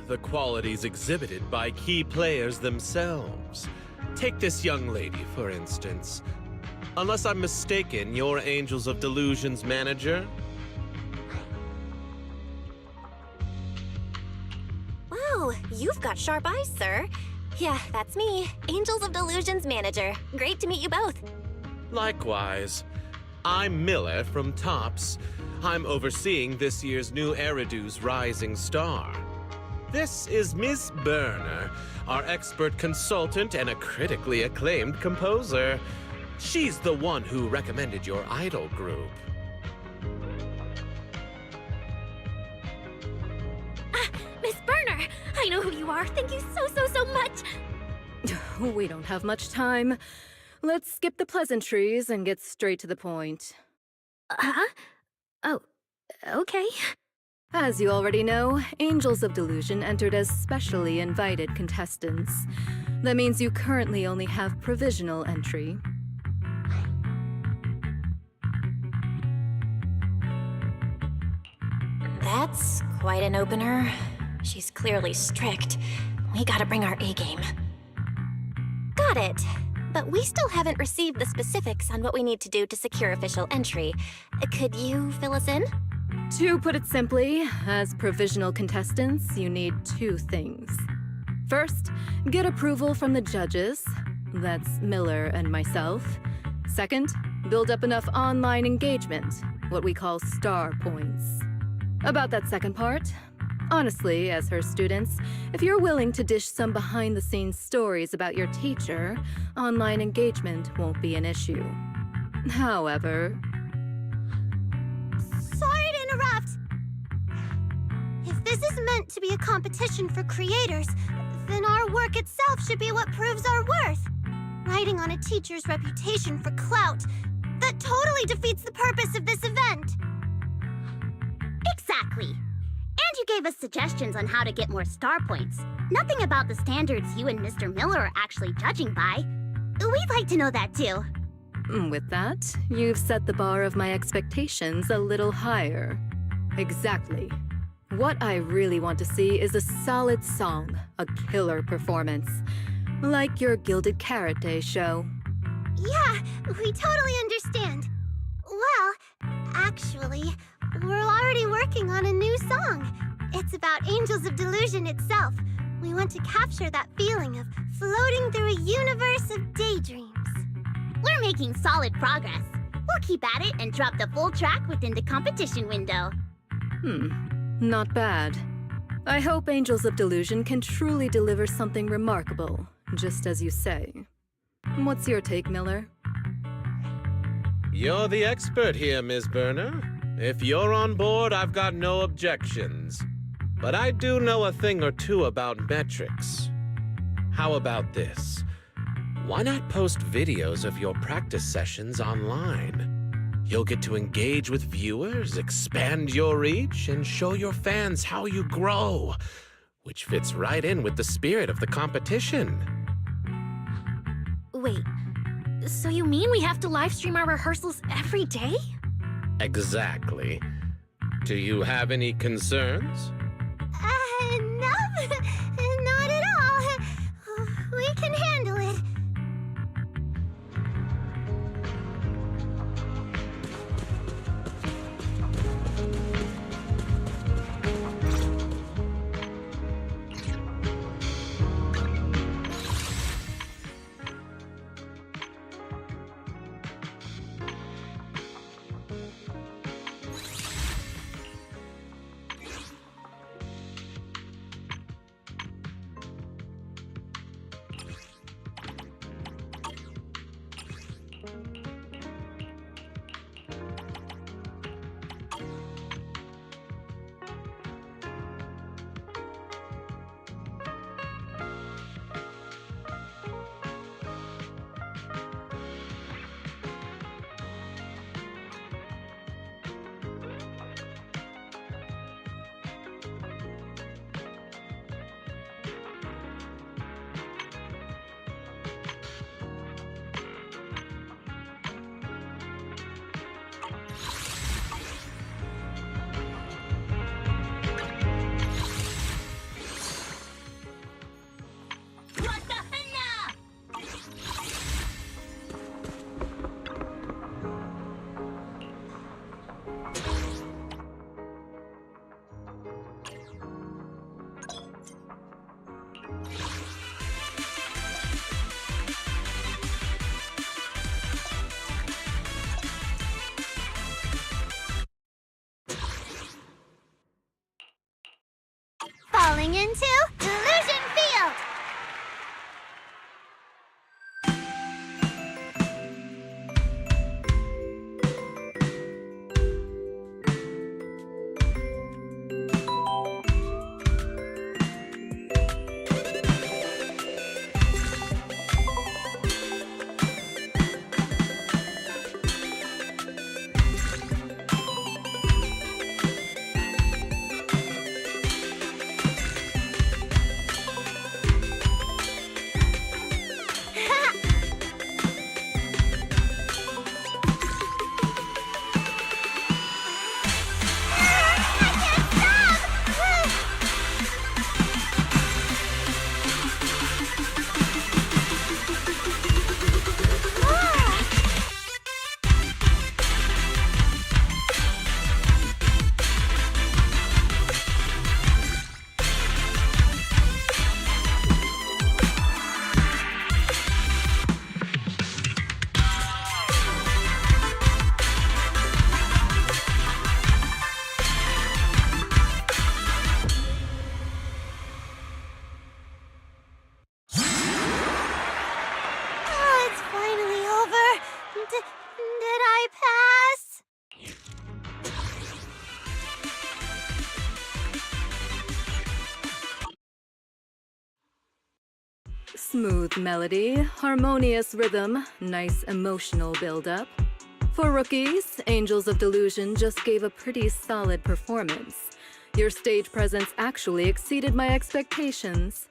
the qualities exhibited by key players themselves. Take this young lady, for instance. Unless I'm mistaken, you're Angels of Delusion's manager? Wow, you've got sharp eyes, sir. Yeah, that's me, Angels of Delusion's manager. Great to meet you both. Likewise. I'm Miller from TOPS. I'm overseeing this year's new Eridu's Rising Star. This is Miss Berner, our expert consultant and a critically acclaimed composer. She's the one who recommended your idol group. Miss Berner! I know who you are. Thank you so much. We don't have much time. Let's skip the pleasantries and get straight to the point. Huh? Oh, okay. As you already know, Angels of Delusion entered as specially invited contestants. That means you currently only have provisional entry. That's quite an opener. She's clearly strict. We gotta bring our A-game. Got it. But we still haven't received the specifics on what we need to do to secure official entry. Could you fill us in? To put it simply, as provisional contestants, you need two things. First, get approval from the judges. That's Miller and myself. Second, build up enough online engagement, what we call star points. About that second part, honestly, as her students, if you're willing to dish some behind-the-scenes stories about your teacher, online engagement won't be an issue. However... Sorry to interrupt! If this is meant to be a competition for creators, then our work itself should be what proves our worth. Riding on a teacher's reputation for clout, that totally defeats the purpose of this event. Exactly. And you gave us suggestions on how to get more star points. Nothing about the standards you and Mr. Miller are actually judging by. We'd like to know that too. With that, you've set the bar of my expectations a little higher. Exactly. What I really want to see is a solid song, a killer performance. Like your Gilded Carrot Day show. Yeah, we totally understand. Well, actually, we're already working on a new song. It's about Angels of Delusion itself. We want to capture that feeling of floating through a universe of daydreams. We're making solid progress. We'll keep at it and drop the full track within the competition window. Not bad. I hope Angels of Delusion can truly deliver something remarkable, just as you say. What's your take, Miller? You're the expert here, Ms. Burner. If you're on board, I've got no objections. But I do know a thing or two about metrics. How about this? Why not post videos of your practice sessions online? You'll get to engage with viewers, expand your reach, and show your fans how you grow, which fits right in with the spirit of the competition. Wait, so you mean we have to live stream our rehearsals every day? Exactly. Do you have any concerns? No, not at all. We can handle it. Falling into Delusion Field! Did I pass? Smooth melody, harmonious rhythm, nice emotional build-up. For rookies, Angels of Delusion just gave a pretty solid performance. Your stage presence actually exceeded my expectations.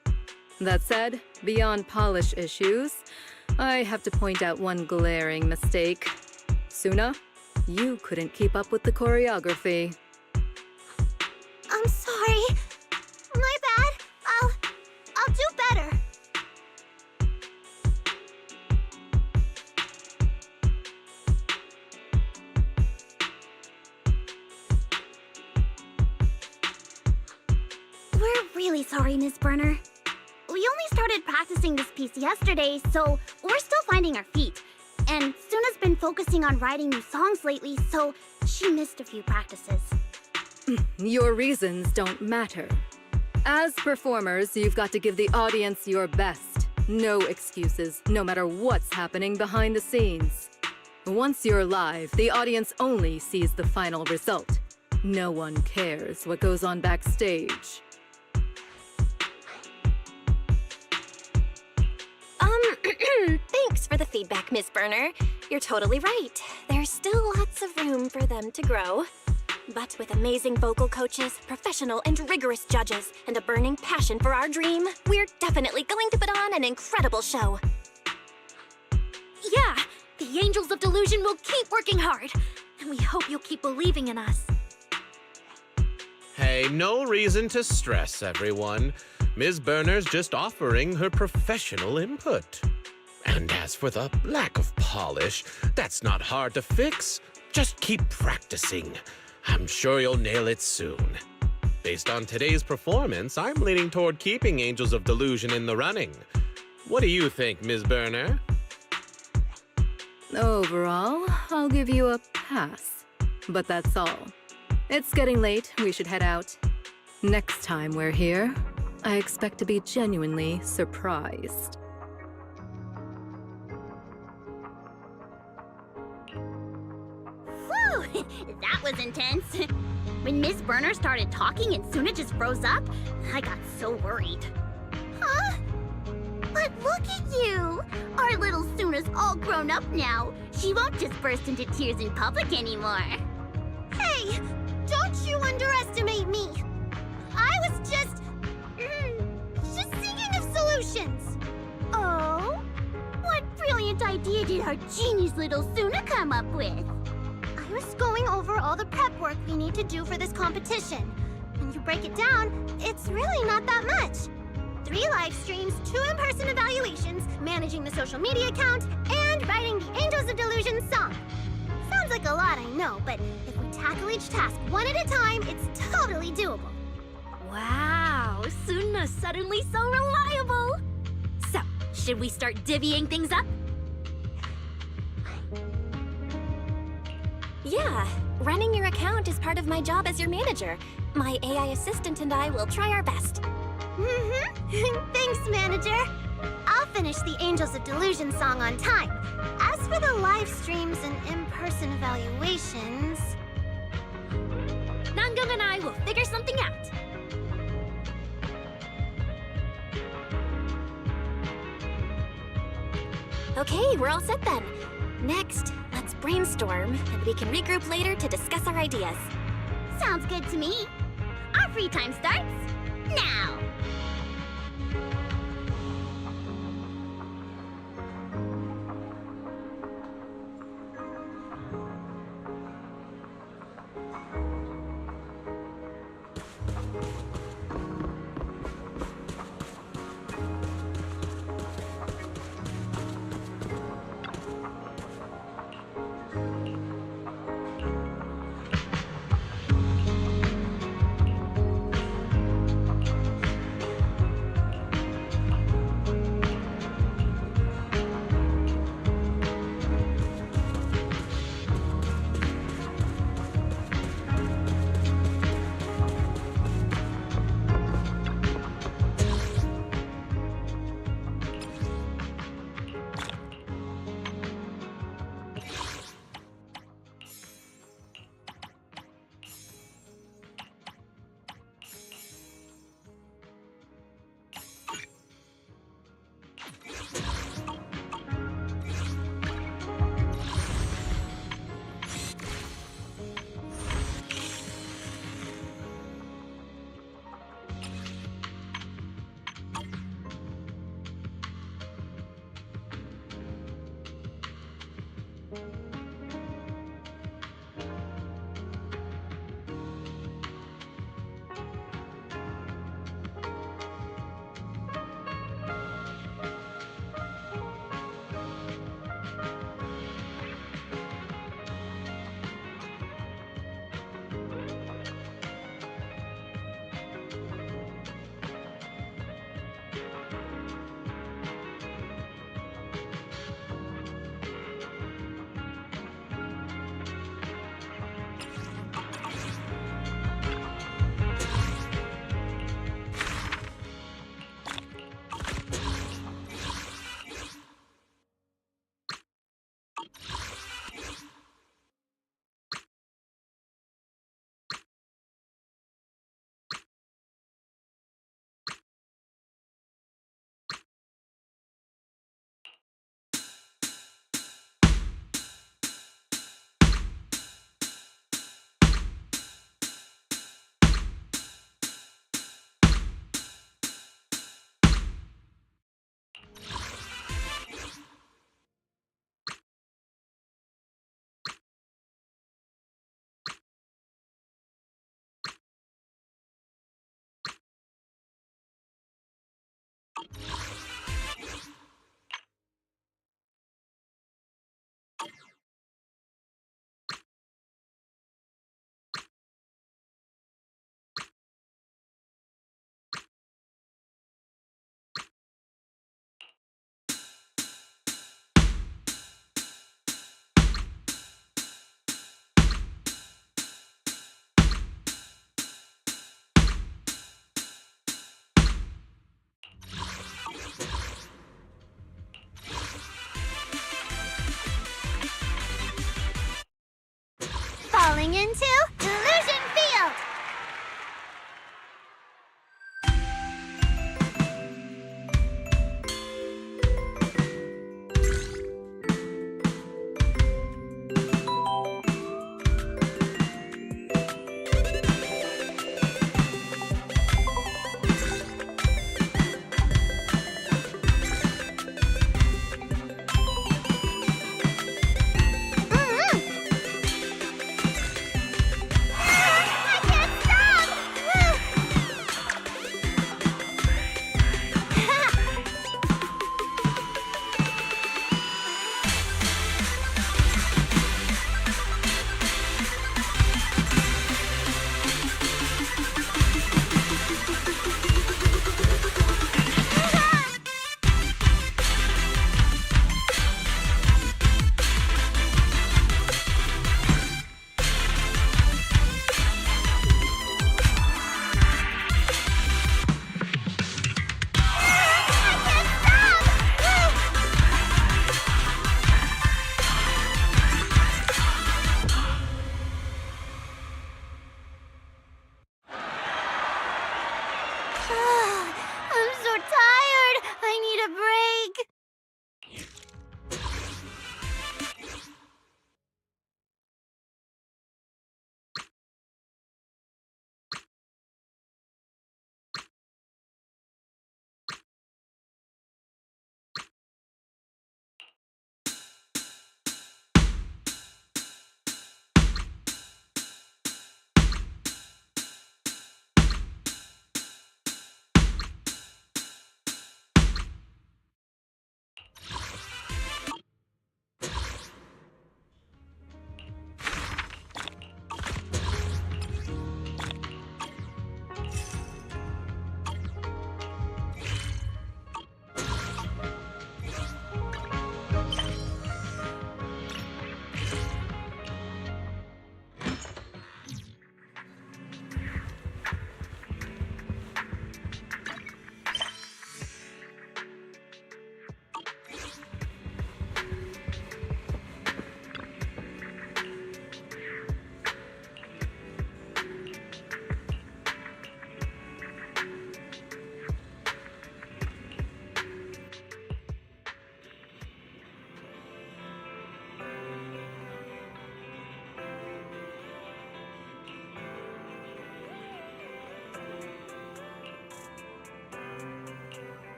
That said, beyond polish issues, I have to point out one glaring mistake. Suna, you couldn't keep up with the choreography. I'm sorry. My bad. I'll do better. We're really sorry, Miss Burner. We only started practicing this piece yesterday, so we're still finding our feet. And Suna's been focusing on writing new songs lately, so she missed a few practices. Your reasons don't matter. As performers, you've got to give the audience your best. No excuses, no matter what's happening behind the scenes. Once you're live, the audience only sees the final result. No one cares what goes on backstage. Thanks for the feedback, Miss Burner. You're totally right. There's still lots of room for them to grow. But with amazing vocal coaches, professional and rigorous judges, and a burning passion for our dream, we're definitely going to put on an incredible show. Yeah, the Angels of Delusion will keep working hard. And we hope you'll keep believing in us. Hey, no reason to stress, everyone. Ms. Burner's just offering her professional input. And as for the lack of polish, that's not hard to fix. Just keep practicing. I'm sure you'll nail it soon. Based on today's performance, I'm leaning toward keeping Angels of Delusion in the running. What do you think, Ms. Burner? Overall, I'll give you a pass. But that's all. It's getting late, we should head out. Next time we're here, I expect to be genuinely surprised. Whew! That was intense. When Miss Burner started talking and Suna just froze up, I got so worried. Huh? But look at you! Our little Suna's all grown up now. She won't just burst into tears in public anymore. Hey! Don't you underestimate me! I was just thinking of solutions! Oh? What brilliant idea did our genius little Suna come up with? I was going over all the prep work we need to do for this competition. When you break it down, it's really not that much. 3 live streams, 2 in-person evaluations, managing the social media account, and writing the Angels of Delusion song. Sounds like a lot, I know, but if we tackle each task one at a time, it's totally doable. Wow, Suna's suddenly so reliable. So, should we start divvying things up? Yeah, running your account is part of my job as your manager. My AI assistant and I will try our best. Thanks, manager. I'll finish the Angels of Delusion song on time. As for the live streams and in-person evaluations... Nangung and I will figure something out. Okay, we're all set then. Next, let's brainstorm, and we can regroup later to discuss our ideas. Sounds good to me. Our free time starts now.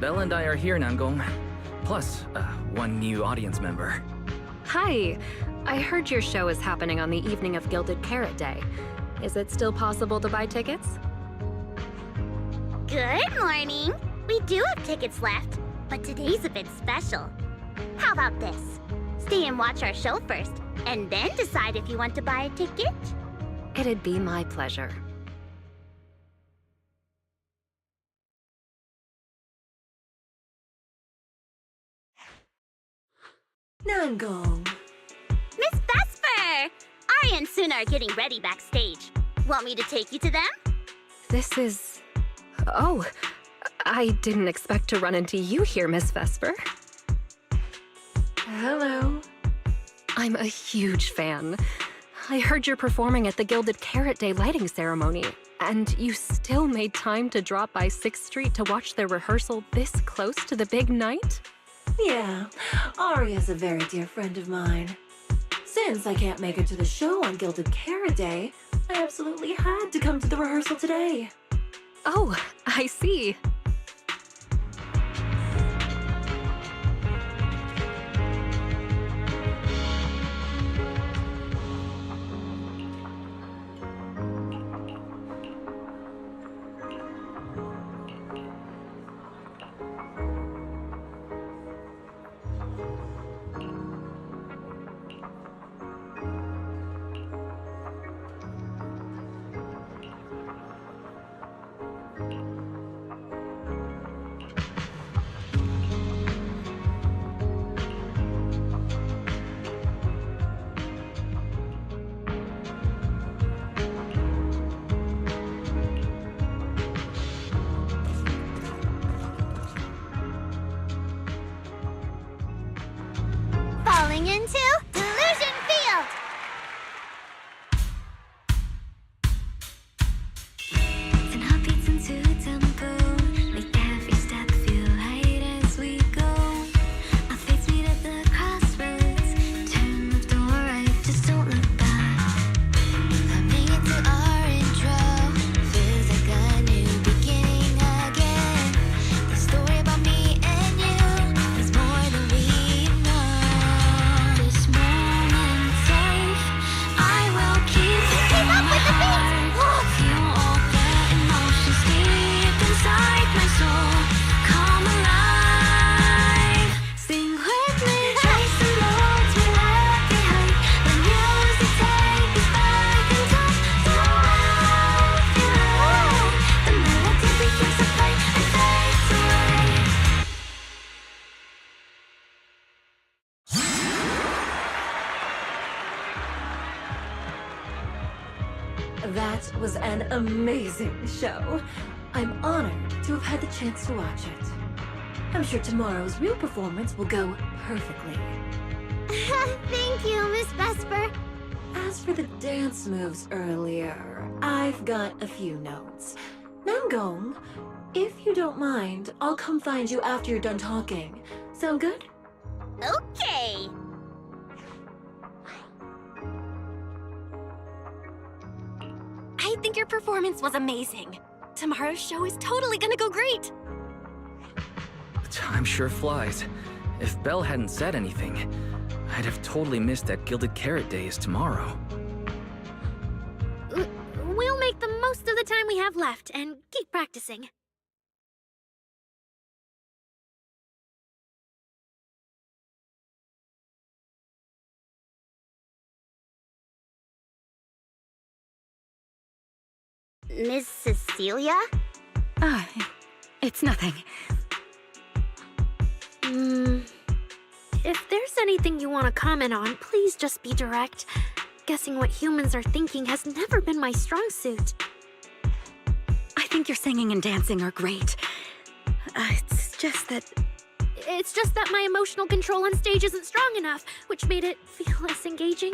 Belle and I are here, Nangong. Plus, one new audience member. Hi. I heard your show is happening on the evening of Gilded Carrot Day. Is it still possible to buy tickets? Good morning. We do have tickets left, but today's a bit special. How about this? Stay and watch our show first, and then decide if you want to buy a ticket. It'd be my pleasure. Nangong. Miss Vesper! Arya and Suna are getting ready backstage. Want me to take you to them? This is... Oh, I didn't expect to run into you here, Miss Vesper. Hello. I'm a huge fan. I heard you're performing at the Gilded Carrot Day lighting ceremony, and you still made time to drop by 6th Street to watch their rehearsal this close to the big night? Yeah, Arya's a very dear friend of mine. Since I can't make it to the show on Gilded Carrot Day, I absolutely had to come to the rehearsal today. Oh, I see. Falling into Delusion Field! And heartbeats into tempo, make every step feel light as we go. Our fates meet at the crossroads, turn left or right, just don't look back. Coming into our intro, feels like a new beginning again. The story about me and you is more than we know. This moment safe, I will keep up with the beat! feel all the emotions deep inside my soul come alive. Sing with me, chase the roads we left behind. The music take us back in time. The world you love, the melody begins to play and fades away. That was an amazing show. I'm honored to have had the chance to watch it. I'm sure tomorrow's real performance will go perfectly. Thank you, Miss Vesper. As for the dance moves earlier, I've got a few notes. Nangong, if you don't mind, I'll come find you after you're done talking. Sound good? Okay. I think your performance was amazing. Tomorrow's show is totally gonna go great. Time sure flies. If Belle hadn't said anything, I'd have totally missed that Gilded Carrot Day is tomorrow. We'll make the most of the time we have left and keep practicing. Miss Cecilia? Ah, it's nothing. If there's anything you want to comment on, please just be direct. Guessing what humans are thinking has never been my strong suit. I think your singing and dancing are great. It's just that my emotional control on stage isn't strong enough, which made it feel less engaging.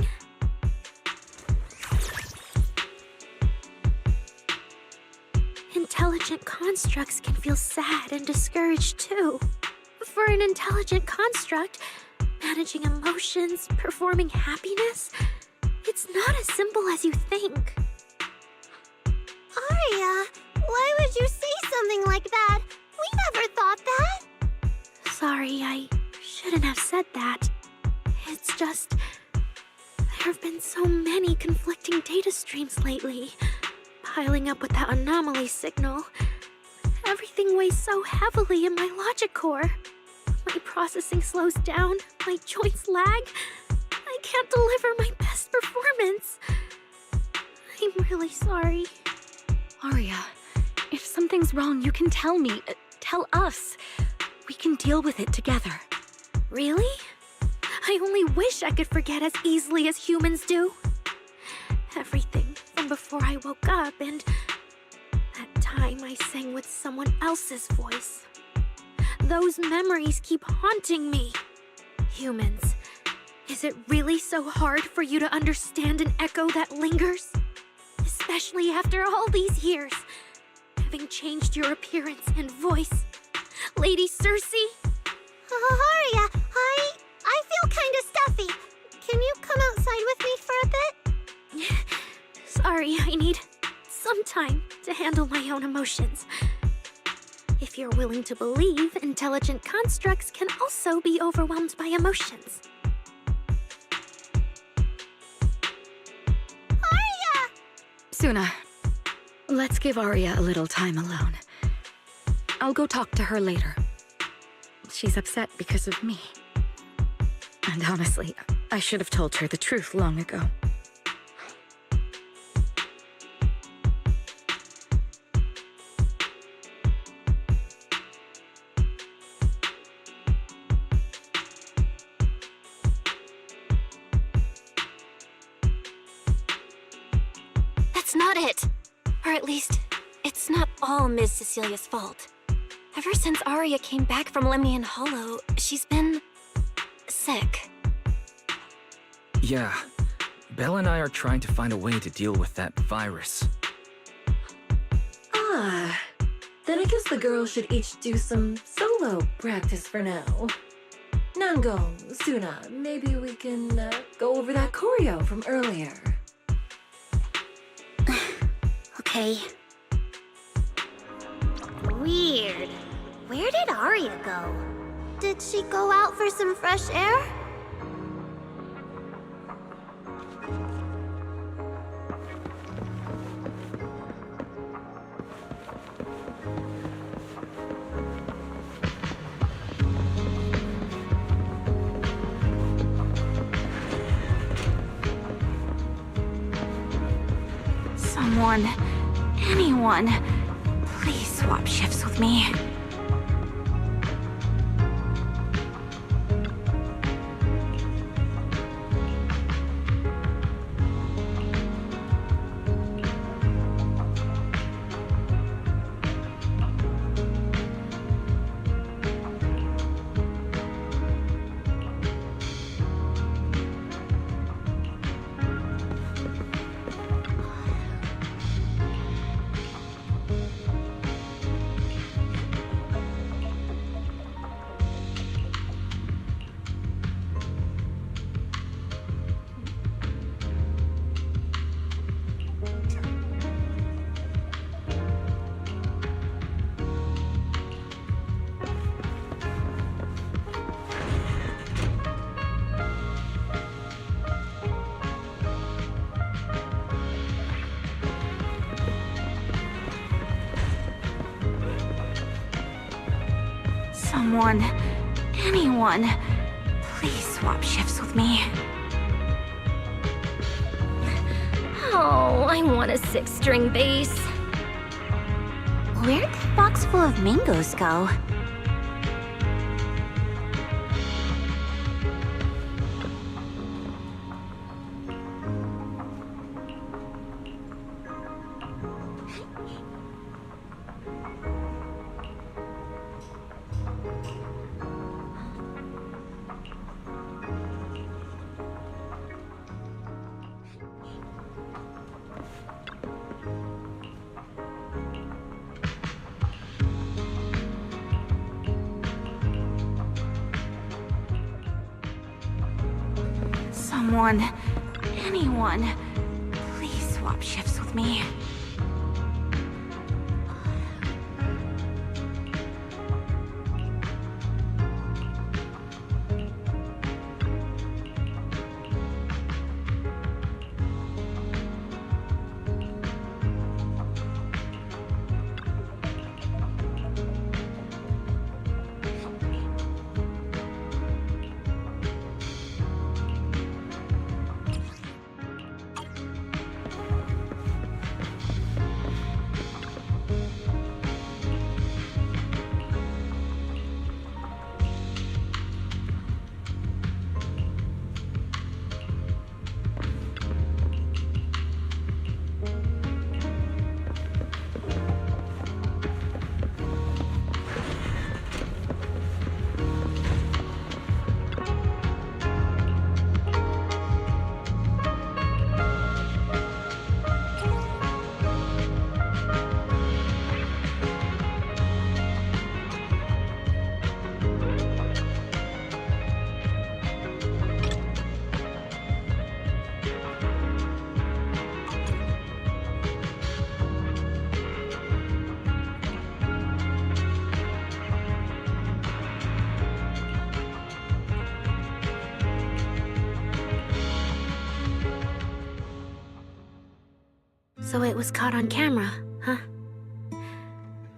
Intelligent constructs can feel sad and discouraged too. For an intelligent construct, managing emotions, performing happiness, it's not as simple as you think. Arya, why would you say something like that? We never thought that. sorry, I shouldn't have said that. It's just... there have been so many conflicting data streams lately, piling up with that anomaly signal. Everything weighs so heavily in my logic core. My processing slows down, my joints lag. I can't deliver my best performance. I'm really sorry. Aria, if something's wrong, you can tell me. Tell us. We can deal with it together. Really? I only wish I could forget as easily as humans do. Everything from before I woke up and that time I sang with someone else's voice. Those memories keep haunting me. Humans, is it really so hard for you to understand an echo that lingers? Especially after all these years, having changed your appearance and voice. Lady Cersei? Aria, I feel kinda stuffy. Can you come outside with me for a bit? Sorry, I need some time to handle my own emotions. If you're willing to believe, intelligent constructs can also be overwhelmed by emotions. Aria! Suna, let's give Aria a little time alone. I'll go talk to her later. She's upset because of me. And honestly, I should have told her the truth long ago. That's not it. Or at least, it's not all Ms. Cecilia's fault. Ever since Aria came back from Lemnian Hollow, she's been... sick. Yeah. Belle and I are trying to find a way to deal with that virus. Ah, then I guess the girls should each do some solo practice for now. Nango, Suna, maybe we can go over that choreo from earlier. Okay. Weird. Where did Aria go? Did she go out for some fresh air? Someone, anyone, please swap shifts with me. Someone, anyone, please swap shifts with me. Oh, I want a 6-string bass. Where'd the box full of mangoes go? Someone, anyone, please swap shifts with me. So it was caught on camera, huh?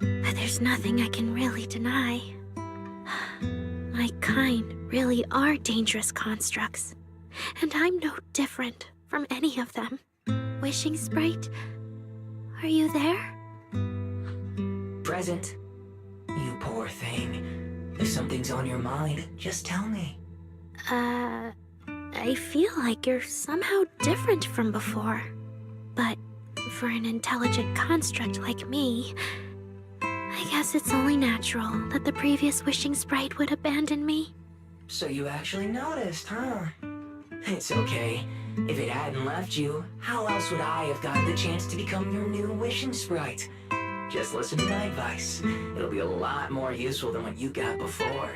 But there's nothing I can really deny. My kind really are dangerous constructs. And I'm no different from any of them. Wishing Sprite, are you there? Present. You poor thing. If something's on your mind, just tell me. I feel like you're somehow different from before. But for an intelligent construct like me, I guess it's only natural that the previous Wishing Sprite would abandon me. So you actually noticed, huh? It's okay. If it hadn't left you, how else would I have gotten the chance to become your new Wishing Sprite? Just listen to my advice. It'll be a lot more useful than what you got before.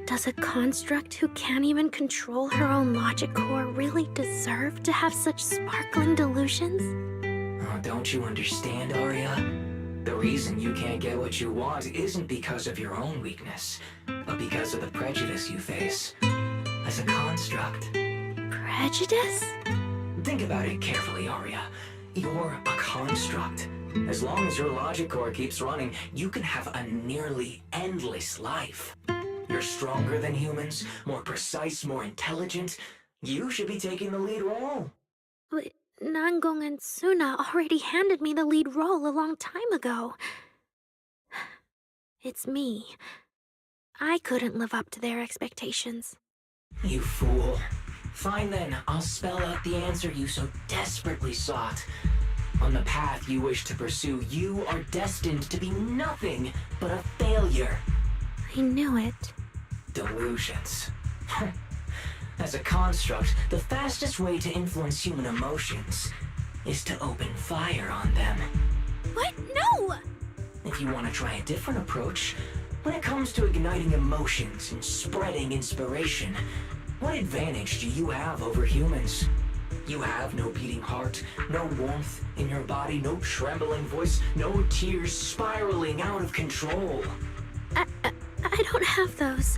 Does a construct who can't even control her own logic core really deserve to have such sparkling delusions? Oh, don't you understand, Arya? The reason you can't get what you want isn't because of your own weakness, but because of the prejudice you face. As a construct. Prejudice? Think about it carefully, Arya. You're a construct. As long as your logic core keeps running, you can have a nearly endless life. You're stronger than humans, more precise, more intelligent. You should be taking the lead role. But Nangong and Suna already handed me the lead role a long time ago. It's me. I couldn't live up to their expectations. You fool. Fine then, I'll spell out the answer you so desperately sought. On the path you wish to pursue, you are destined to be nothing but a failure. I knew it. Delusions. As a construct, the fastest way to influence human emotions is to open fire on them. What? No! If you want to try a different approach, when it comes to igniting emotions and spreading inspiration, what advantage do you have over humans? You have no beating heart, no warmth in your body, no trembling voice, no tears spiraling out of control. I don't have those.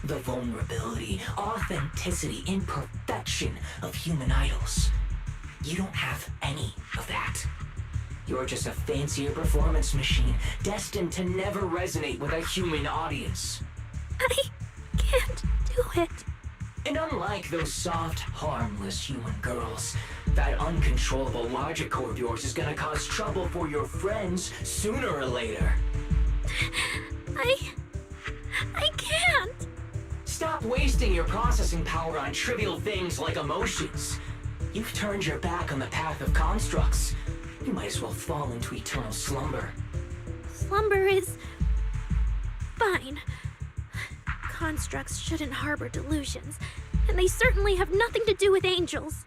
The vulnerability, authenticity, imperfection of human idols. You don't have any of that. You're just a fancier performance machine, destined to never resonate with a human audience. I can't do it. And unlike those soft, harmless human girls, that uncontrollable logic core of yours is gonna cause trouble for your friends sooner or later. I can't. Stop wasting your processing power on trivial things like emotions. You've turned your back on the path of constructs. You might as well fall into eternal slumber. Slumber is... fine. Constructs shouldn't harbor delusions, and they certainly have nothing to do with angels.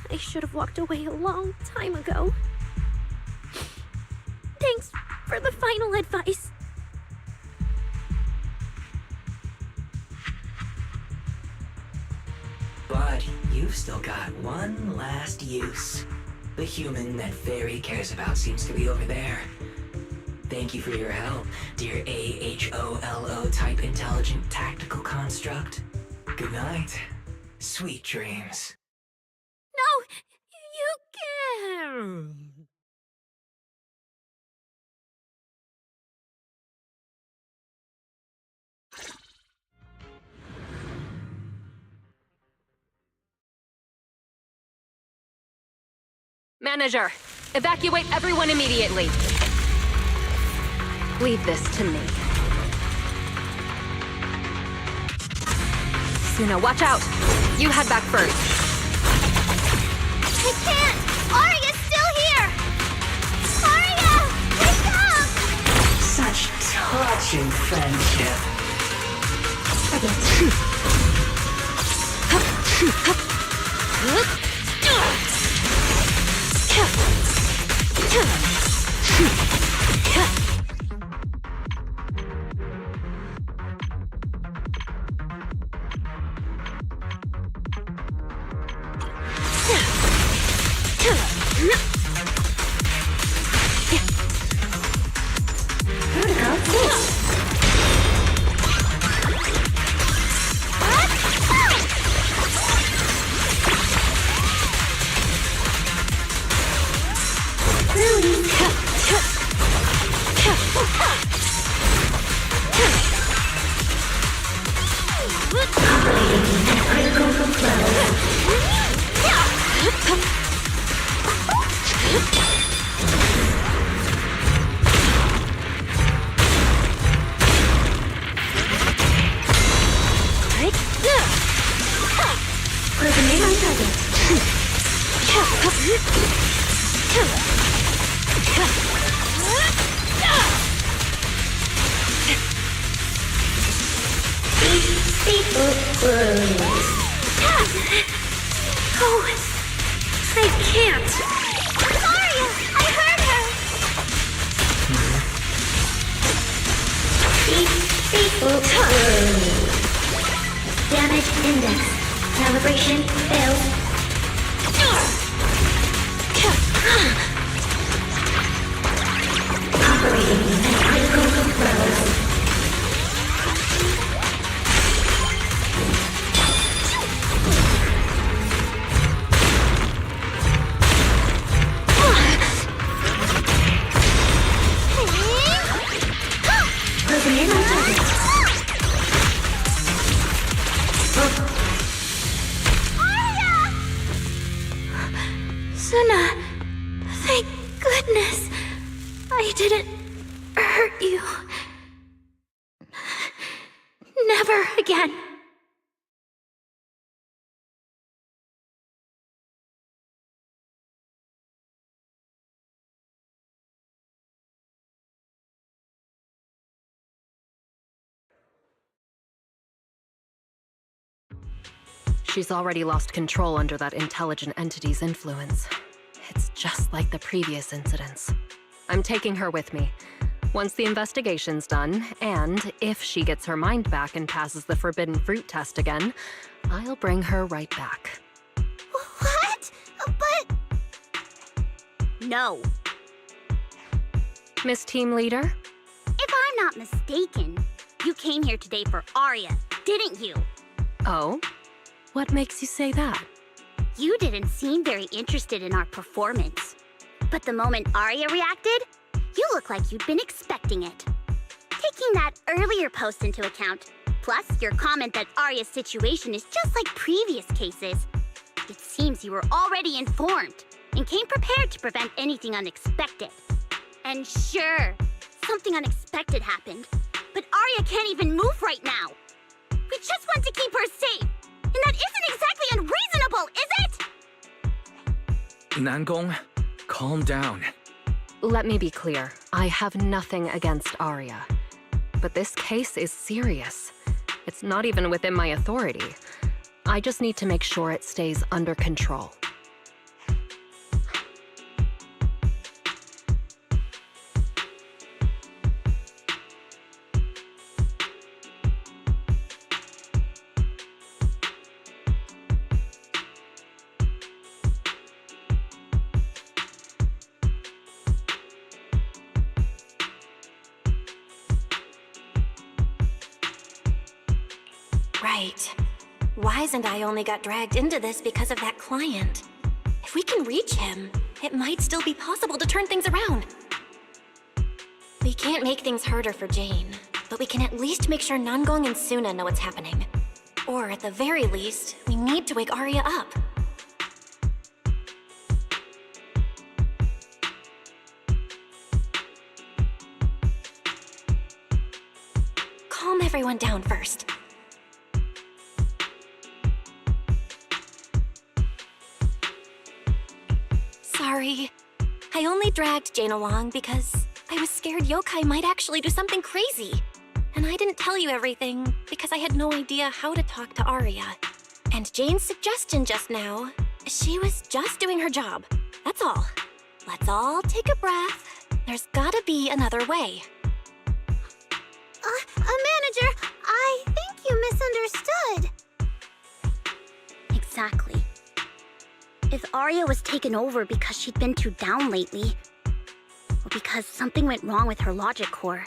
I should have walked away a long time ago. Thanks for the final advice. But you've still got one last use. The human that Fairy cares about seems to be over there. Thank you for your help, dear AHOLO type intelligent tactical construct. Good night. Sweet dreams. No, you can't. Manager, evacuate everyone immediately. Leave this to me. Suna, watch out! You head back first. I can't! Arya's still here! Arya! Wake up! Such touching friendship. Oh, I can't. Aria! I heard her! Damage index. Calibration failed. Operating at critical levels. Closing in on target. Suna, thank goodness I didn't hurt you. Never again. She's already lost control under that intelligent entity's influence. It's just like the previous incidents. I'm taking her with me. Once the investigation's done, and if she gets her mind back and passes the forbidden fruit test again, I'll bring her right back. What? But... No. Miss Team Leader? If I'm not mistaken, you came here today for Aria, didn't you? Oh? What makes you say that? You didn't seem very interested in our performance. But the moment Aria reacted, you look like you'd been expecting it. Taking that earlier post into account, plus your comment that Aria's situation is just like previous cases, it seems you were already informed and came prepared to prevent anything unexpected. And sure, something unexpected happened, but Aria can't even move right now. We just want to keep her safe. And that isn't exactly unreasonable, is it? Nangong, calm down. Let me be clear. I have nothing against Aria. But this case is serious. It's not even within my authority. I just need to make sure it stays under control. Right. Wise and I only got dragged into this because of that client. If we can reach him, it might still be possible to turn things around. We can't make things harder for Jane, but we can at least make sure Nangong and Suna know what's happening. Or at the very least, we need to wake Aria up. Calm everyone down first. Sorry. I only dragged Jane along because I was scared yokai might actually do something crazy. And I didn't tell you everything because I had no idea how to talk to Aria. And Jane's suggestion just now, she was just doing her job. That's all. Let's all take a breath. There's gotta be another way. Manager, I think you misunderstood. Exactly. If Aria was taken over because she'd been too down lately, or because something went wrong with her logic core,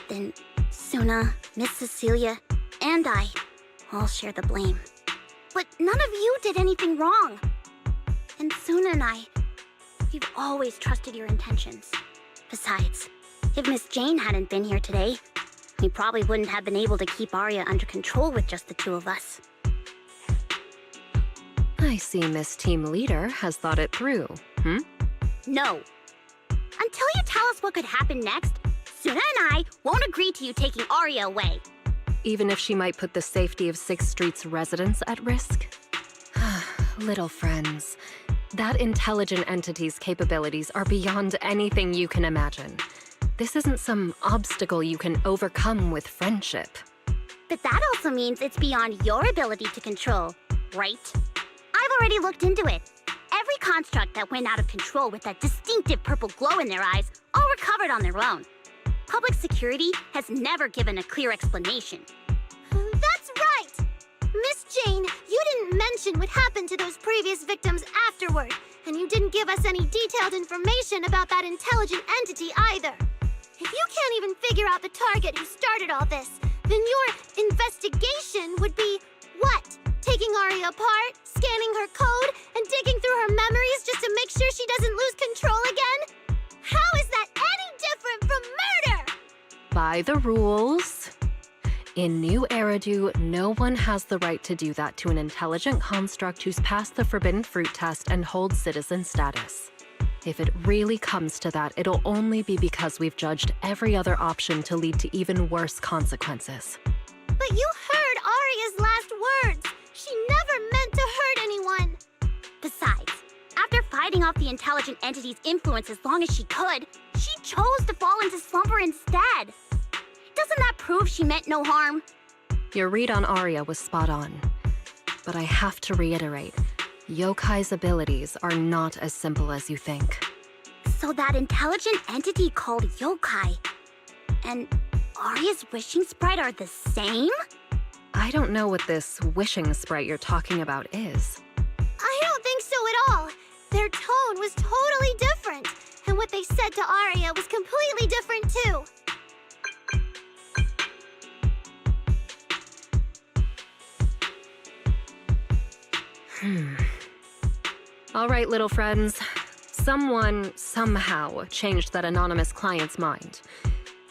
then Suna, Miss Cecilia, and I all share the blame. But none of you did anything wrong. And Suna and I, We've always trusted your intentions. Besides, if Miss Jane hadn't been here today, we probably wouldn't have been able to keep Arya under control with just the two of us. I see Miss Team Leader has thought it through, No. Until you tell us what could happen next, Suna and I won't agree to you taking Arya away. Even if she might put the safety of 6th Street's residents at risk? Little friends, that intelligent entity's capabilities are beyond anything you can imagine. This isn't some obstacle you can overcome with friendship. But that also means it's beyond your ability to control, right? I've already looked into it. Every construct that went out of control with that distinctive purple glow in their eyes all recovered on their own. Public security has never given a clear explanation. That's right! Miss Jane, you didn't mention what happened to those previous victims afterward, and you didn't give us any detailed information about that intelligent entity either. If you can't even figure out the target who started all this, then your investigation would be what? Taking Arya apart, scanning her code, and digging through her memories just to make sure she doesn't lose control again? How is that any different from murder? By the rules. In New Eridu, no one has the right to do that to an intelligent construct who's passed the Forbidden Fruit test and holds citizen status. If it really comes to that, it'll only be because we've judged every other option to lead to even worse consequences. But you heard Arya's last words. She never meant to hurt anyone. Besides, after fighting off the intelligent entity's influence as long as she could, she chose to fall into slumber instead. Doesn't that prove she meant no harm? Your read on Arya was spot on. But I have to reiterate, Yokai's abilities are not as simple as you think. So that intelligent entity called Yokai and Arya's wishing sprite are the same? I don't know what this wishing sprite you're talking about is. I don't think so at all. Their tone was totally different, and what they said to Arya was completely different too. All right, little friends. Someone, somehow, changed that anonymous client's mind.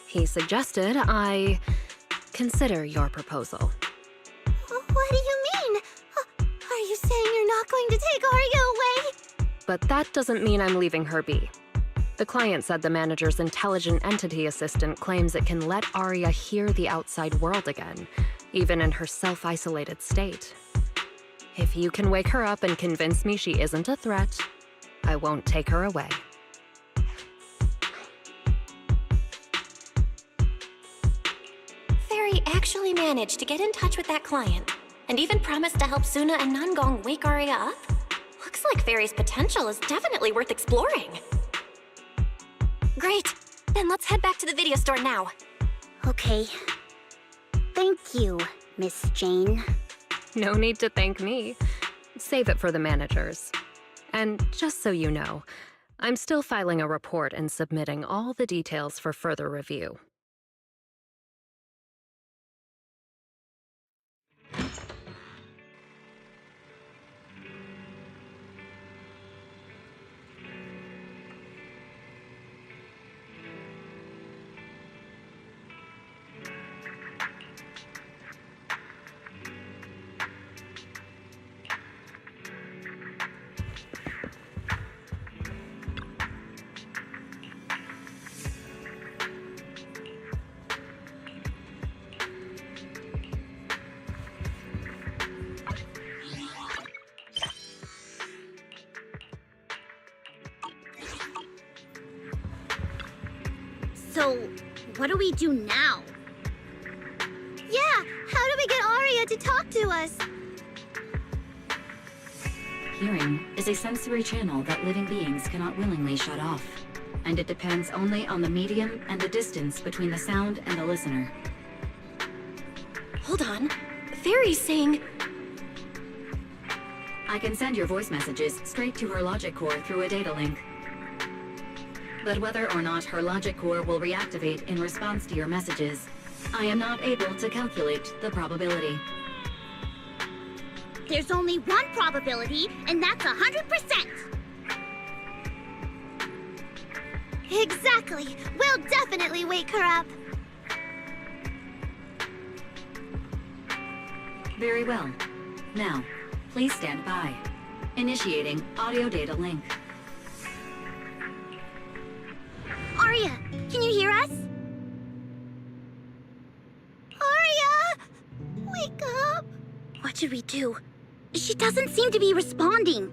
He suggested I consider your proposal. What do you mean? Are you saying you're not going to take Arya away? But that doesn't mean I'm leaving her be. The client said the manager's intelligent entity assistant claims it can let Arya hear the outside world again, even in her self-isolated state. If you can wake her up and convince me she isn't a threat, I won't take her away. Fairy actually managed to get in touch with that client, and even promised to help Suna and Nangong wake Arya up? Looks like Fairy's potential is definitely worth exploring. Great! Then let's head back to the video store now. Okay. Thank you, Miss Jane. No need to thank me. Save it for the managers. And just so you know, I'm still filing a report and submitting all the details for further review. So, what do we do now? Yeah, how do we get Arya to talk to us? Hearing is a sensory channel that living beings cannot willingly shut off, and it depends only on the medium and the distance between the sound and the listener. Hold on. Fairy's saying... I can send your voice messages straight to her logic core through a data link. But whether or not her logic core will reactivate in response to your messages, I am not able to calculate the probability. There's only one probability, and that's 100%! Exactly. We'll definitely wake her up. Very well. Now, please stand by. Initiating audio data link. Arya, can you hear us? Arya! Wake up! What should we do? She doesn't seem to be responding.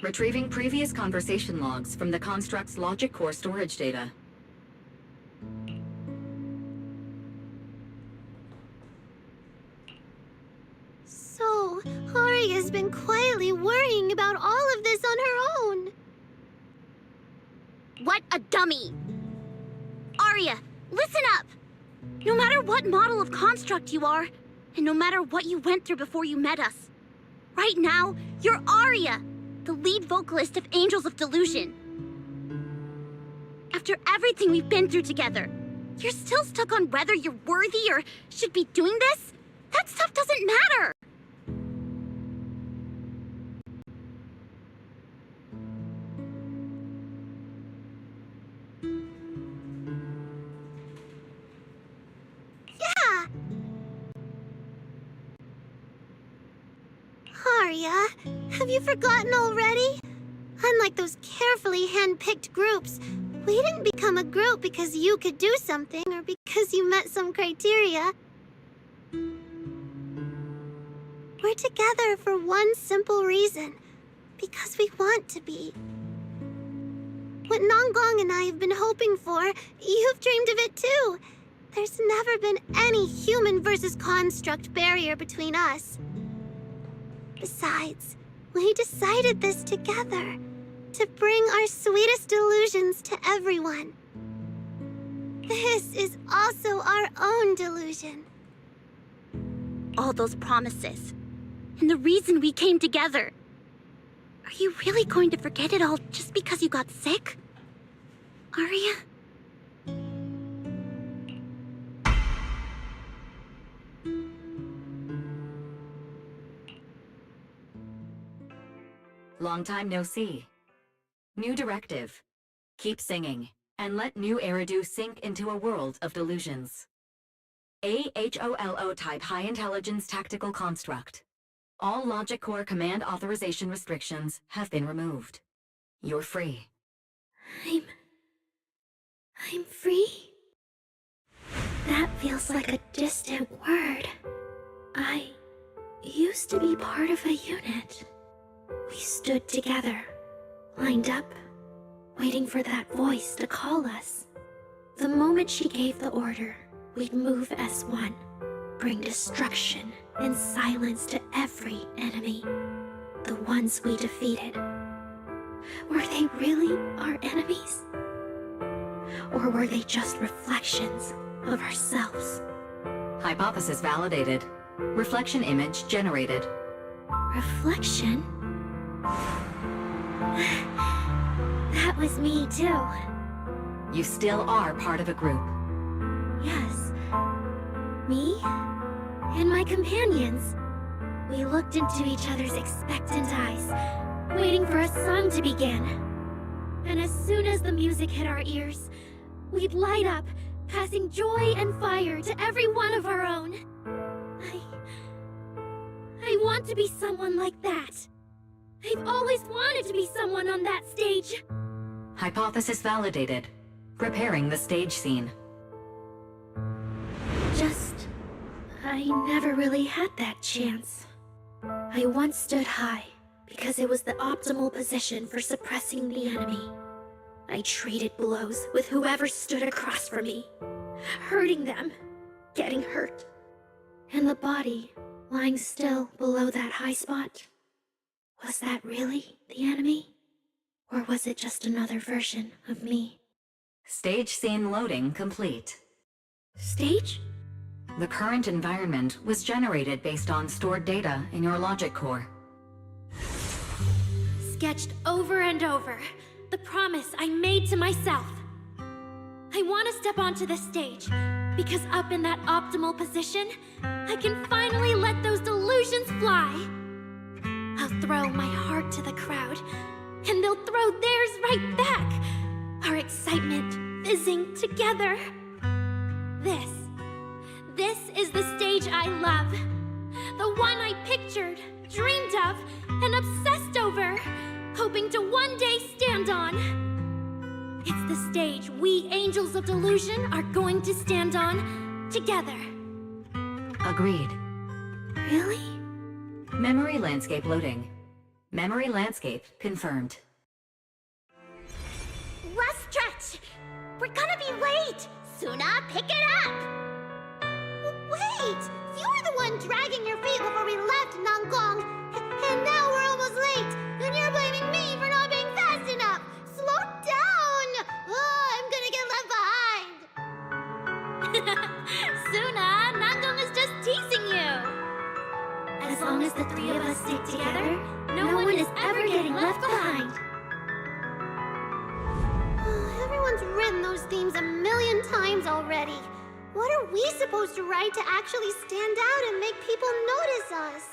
Retrieving previous conversation logs from the construct's logic core storage data. So, Arya's been quietly worrying about all of this on her own. What a dummy! Arya, listen up! No matter what model of construct you are, and no matter what you went through before you met us, right now, you're Arya, the lead vocalist of Angels of Delusion. After everything we've been through together, you're still stuck on whether you're worthy or should be doing this? That stuff doesn't matter! Yeah! Arya, have you forgotten already? Unlike those carefully hand-picked groups, we didn't become a group because you could do something or because you met some criteria. We're together for one simple reason. Because we want to be. What Nanggong and I have been hoping for, you've dreamed of it too. There's never been any human versus construct barrier between us. Besides, we decided this together. To bring our sweetest delusions to everyone. This is also our own delusion. All those promises. And the reason we came together. Are you really going to forget it all just because you got sick? Arya? Long time no see. New directive. Keep singing, and let new Eridu sink into a world of delusions. AHOLO type high intelligence tactical construct. All logic core command authorization restrictions have been removed. You're free. I'm free? That feels like a distant word. I used to be part of a unit. We stood together, lined up, waiting for that voice to call us. The moment she gave the order, we'd move as one, bring destruction and silence to every enemy. The ones we defeated. Were they really our enemies? Or were they just reflections of ourselves? Hypothesis validated. Reflection image generated. Reflection? That was me too. You still are part of a group. Yes. Me and my companions. We looked into each other's expectant eyes, waiting for a song to begin. And as soon as the music hit our ears, we'd light up, passing joy and fire to every one of our own. I want to be someone like that. I've always wanted to be someone on that stage. Hypothesis validated. Preparing the stage scene. I never really had that chance. I once stood high because it was the optimal position for suppressing the enemy. I traded blows with whoever stood across from me, hurting them, getting hurt. And the body lying still below that high spot. Was that really the enemy? Or was it just another version of me? Stage scene loading complete. Stage? The current environment was generated based on stored data in your logic core. Sketched over and over, the promise I made to myself. I want to step onto the stage, because up in that optimal position, I can finally let those delusions fly. I'll throw my heart to the crowd, and they'll throw theirs right back. Our excitement fizzing together. This is the stage I love. The one I pictured, dreamed of, and obsessed over, hoping to one day stand on. It's the stage we Angels of Delusion are going to stand on together. Agreed. Really? Memory landscape loading. Memory landscape confirmed. Last stretch! We're gonna be late! Suna, pick it up! Wait! You were the one dragging your feet before we left Nangong! And now we're almost late! And you're blaming me for not being fast enough! Slow down! Oh, I'm gonna get left behind! Suna, Nangong is just teasing you! As long as the three of us stick together, no one is ever getting left behind. Everyone's written those themes a million times already. What are we supposed to write to actually stand out and make people notice us?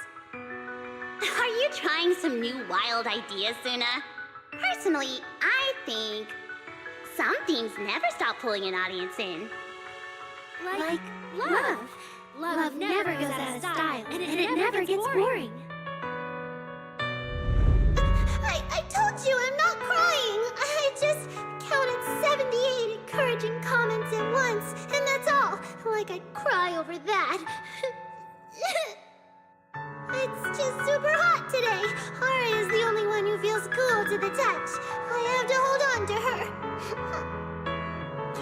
Are you trying some new wild ideas, Suna? Personally, I think some themes never stop pulling an audience in. Like love. Love never goes out of style, and it never gets boring. I told you I'm not crying. I just counted 78 encouraging comments at once, and that's all. Like I'd cry over that. It's just super hot today. Aria is the only one who feels cool to the touch. I have to hold on to her.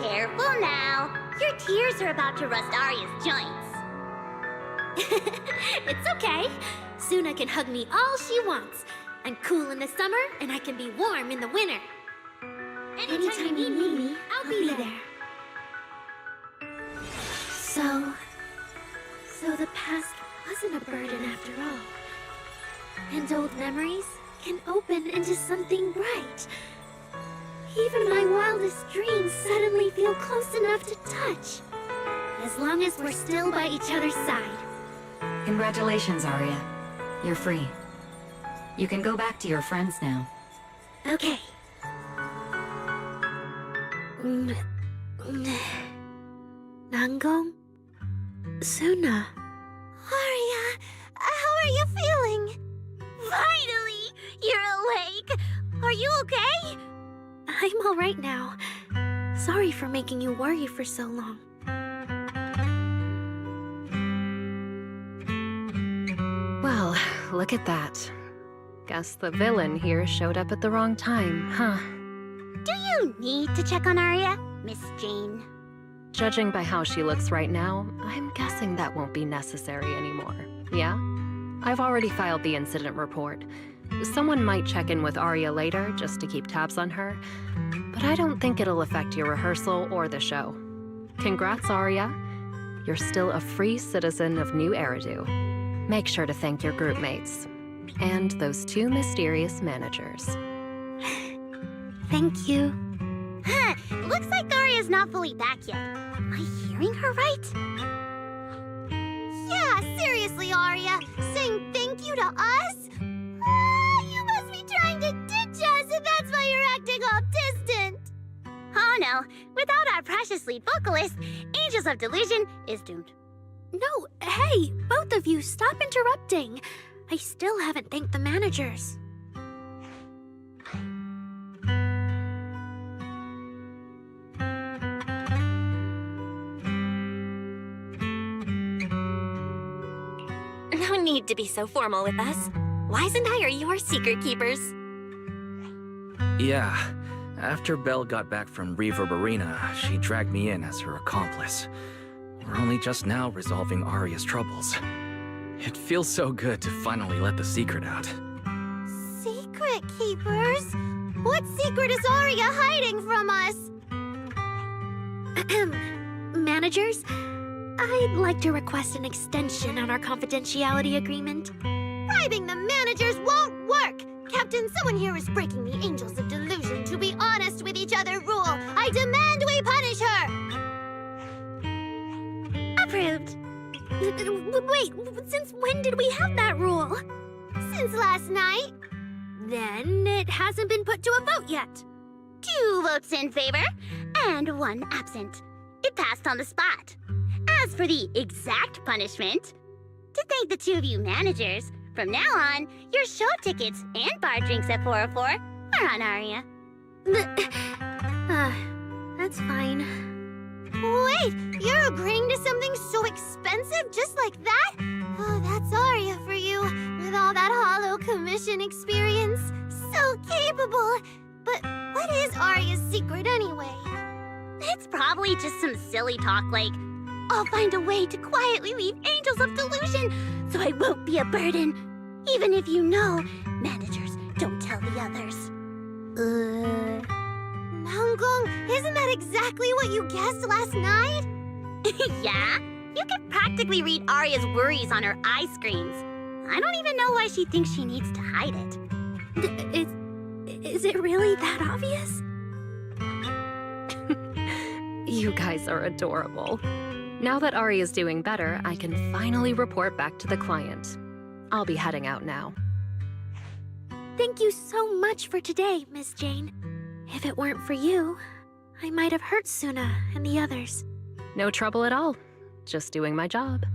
Careful now. Your tears are about to rust Aria's joints. It's okay. Suna can hug me all she wants. I'm cool in the summer, and I can be warm in the winter. Anytime you need me, I'll be there. So the past wasn't a burden after all. And old memories can open into something bright. Even my wildest dreams suddenly feel close enough to touch. As long as we're still by each other's side. Congratulations, Aria. You're free. You can go back to your friends now. Okay. Nangong? Suna? Aria, how are you feeling? Finally! You're awake! Are you okay? I'm all right now. Sorry for making you worry for so long. Well, look at that. Guess the villain here showed up at the wrong time, huh? Do you need to check on Aria, Miss Jane? Judging by how she looks right now, I'm guessing that won't be necessary anymore. Yeah? I've already filed the incident report. Someone might check in with Aria later just to keep tabs on her, but I don't think it'll affect your rehearsal or the show. Congrats, Aria. You're still a free citizen of New Eridu. Make sure to thank your group mates. And those two mysterious managers. Thank you. Huh, looks like Aria's not fully back yet. Am I hearing her right? Yeah, seriously, Aria. Saying thank you to us? You must be trying to ditch us, and that's why you're acting all distant. Oh no, without our precious lead vocalist, Angels of Delusion is doomed. No, hey, both of you, stop interrupting. I still haven't thanked the managers. No need to be so formal with us. Wise and I are your secret keepers. Yeah. After Belle got back from Reverb Arena, she dragged me in as her accomplice. We're only just now resolving Aria's troubles. It feels so good to finally let the secret out. Secret keepers? What secret is Aria hiding from us? Managers, I'd like to request an extension on our confidentiality agreement. Bribing the managers won't work! Captain, someone here is breaking the Angels of Delusion to be honest with each other rule. I demand we punish her! Approved. Wait, since when did we have that rule? Since last night. Then It hasn't been put to a vote yet. 2 votes in favor, and 1 absent. It passed on the spot. As for the exact punishment, to thank the 2 of you managers, from now on, your show tickets and bar drinks at 404 are on Aria. That's fine. Wait, you're agreeing to something so expensive just like that? Oh, that's Aria for you, with all that hollow commission experience. So capable. But what is Aria's secret anyway? It's probably just some silly talk like, I'll find a way to quietly leave Angels of Delusion so I won't be a burden. Even if you know, managers don't tell the others. Nanggong, isn't that exactly what you guessed last night? Yeah? You can practically read Aria's worries on her eye screens. I don't even know why she thinks she needs to hide it. Is it really that obvious? You guys are adorable. Now that Ari is doing better, I can finally report back to the client. I'll be heading out now. Thank you so much for today, Miss Jane. If it weren't for you, I might have hurt Suna and the others. No trouble at all. Just doing my job.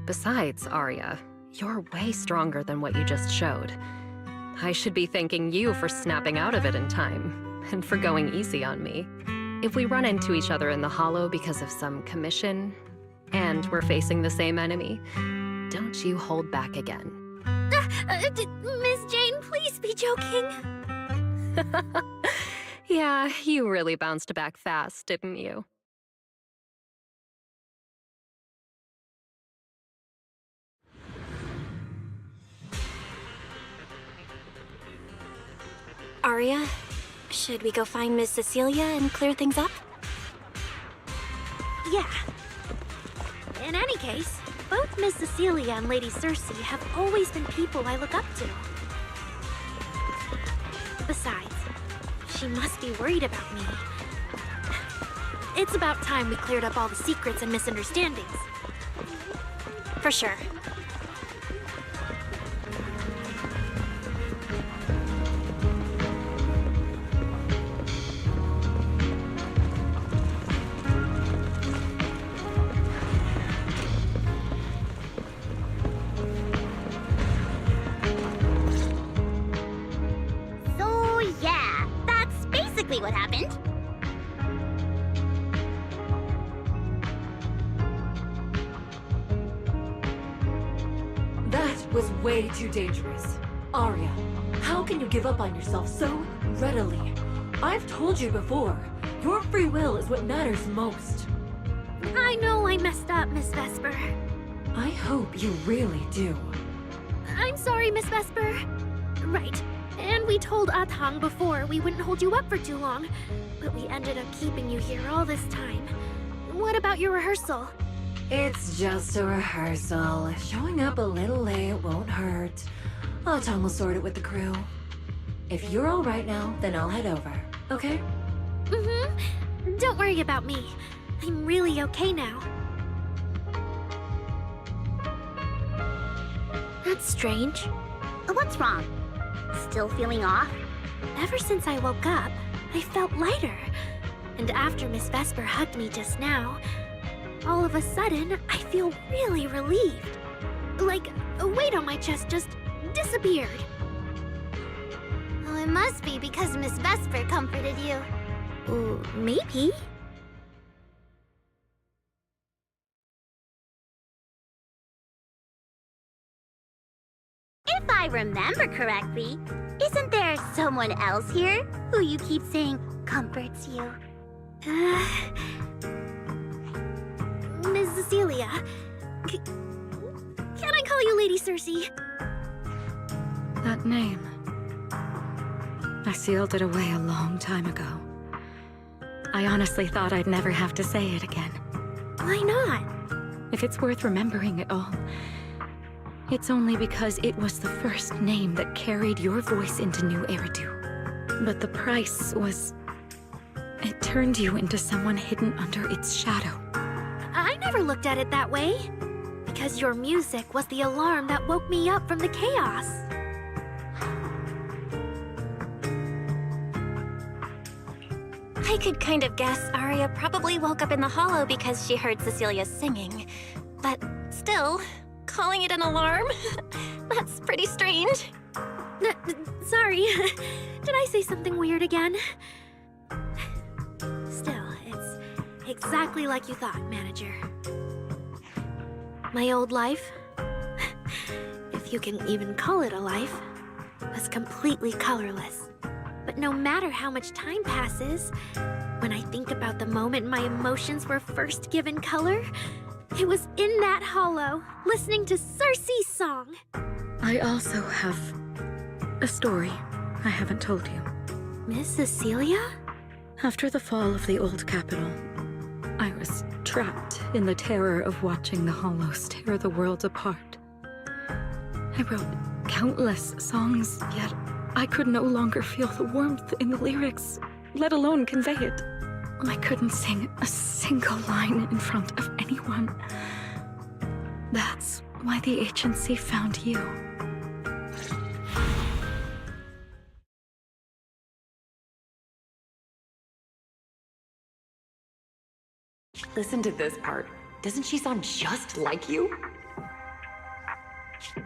Besides, Arya, you're way stronger than what you just showed. I should be thanking you for snapping out of it in time, and for going easy on me. If we run into each other in the Hollow because of some commission, and we're facing the same enemy, don't you hold back again. Miss Jane, please be joking. Yeah, you really bounced back fast, didn't you? Aria, should we go find Miss Cecilia and clear things up? Yeah. In any case, both Miss Cecilia and Lady Cersei have always been people I look up to. Besides, she must be worried about me. It's about time we cleared up all the secrets and misunderstandings. For sure. So yeah, that's basically what happened. That was way too dangerous. Arya, how can you give up on yourself so readily? I've told you before, your free will is what matters most. I know I messed up, Miss Vesper. I hope you really do. I'm sorry, Miss Vesper. Right. And we told Atang before we wouldn't hold you up for too long, but we ended up keeping you here all this time. What about your rehearsal? It's just a rehearsal. Showing up a little late won't hurt. Atang will sort it with the crew. If you're all right now, then I'll head over, okay? Mm-hmm. Don't worry about me. I'm really okay now. That's strange. What's wrong? Still feeling off? Ever since I woke up, I felt lighter. And after Miss Vesper hugged me just now, all of a sudden, I feel really relieved. Like a weight on my chest just disappeared. Oh, it must be because Miss Vesper comforted you. Maybe. If I remember correctly, isn't there someone else here who you keep saying comforts you? Miss Cecilia. Can I call you Lady Cersei? That name. I sealed it away a long time ago. I honestly thought I'd never have to say it again. Why not? If it's worth remembering at all, it's only because it was the first name that carried your voice into New Eridu. But the price was... it turned you into someone hidden under its shadow. I never looked at it that way. Because your music was the alarm that woke me up from the chaos. I could kind of guess Arya probably woke up in the hollow because she heard Cecilia singing. But still, calling it an alarm? That's pretty strange. Sorry. Did I say something weird again? Still, it's exactly like you thought, Manager. My old life, if you can even call it a life, was completely colorless. But no matter how much time passes, when I think about the moment my emotions were first given color, it was in that hollow, listening to Cersei's song. I also have a story I haven't told you. Miss Cecilia? After the fall of the old capital, I was trapped in the terror of watching the hollows tear the world apart. I wrote countless songs, yet I could no longer feel the warmth in the lyrics, let alone convey it. I couldn't sing a single line in front of anyone. That's why the agency found you. Listen to this part. Doesn't she sound just like you?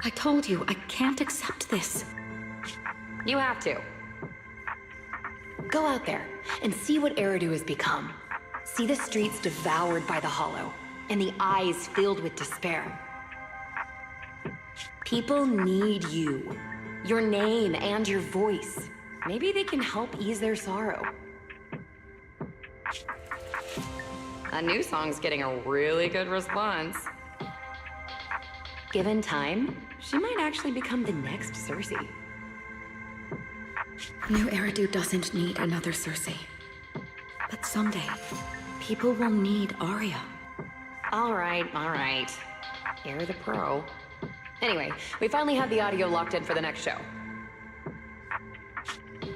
I told you, I can't accept this. You have to. Go out there and see what Eridu has become. See the streets devoured by the Hollow, and the eyes filled with despair. People need you. Your name and your voice. Maybe they can help ease their sorrow. A new song's getting a really good response. Given time, she might actually become the next Cersei. New Eridu doesn't need another Cersei. But someday, people will need Arya. All right. You're the pro. Anyway, we finally have the audio locked in for the next show.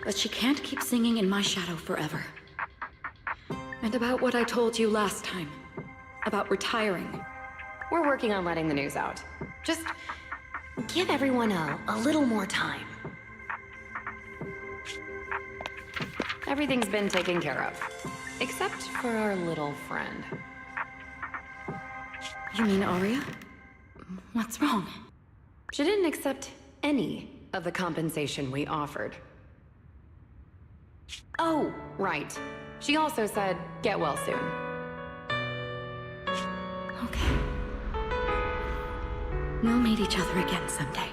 But she can't keep singing in my shadow forever. And about what I told you last time. About retiring. We're working on letting the news out. Just give everyone a little more time. Everything's been taken care of. Except for our little friend. You mean Arya? What's wrong? She didn't accept any of the compensation we offered. Oh, right. She also said, get well soon. Okay. We'll meet each other again someday.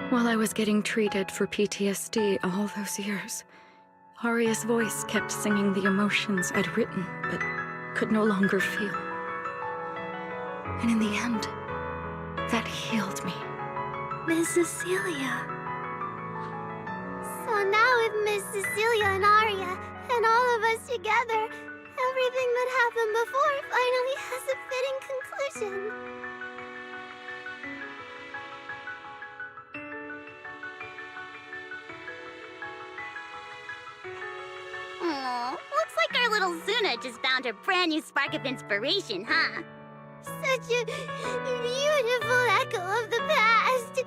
While I was getting treated for PTSD all those years, Arya's voice kept singing the emotions I'd written, but could no longer feel. And in the end, that healed me. Miss Cecilia. So now with Miss Cecilia and Arya, and all of us together, everything that happened before finally has a fitting conclusion. Aw, looks like our little Zuna just found her brand new spark of inspiration, huh? Such a beautiful echo of the past.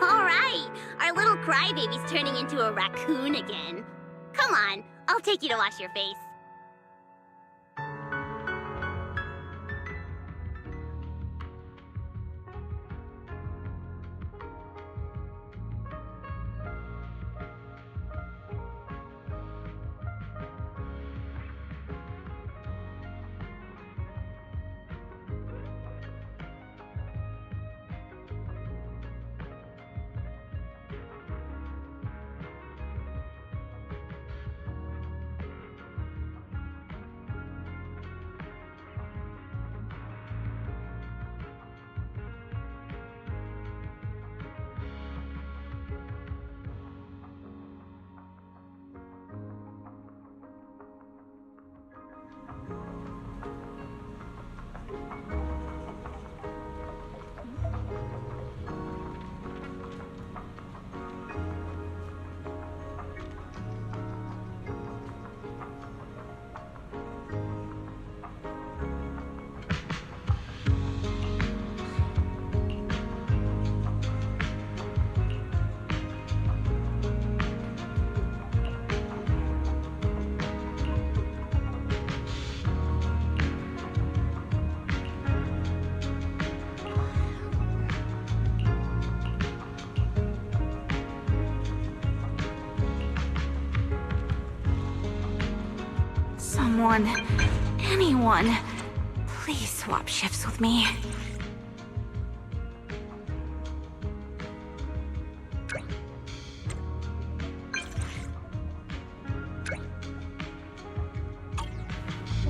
All right. Our little crybaby's turning into a raccoon again. Come on, I'll take you to wash your face. Someone, anyone, please swap shifts with me.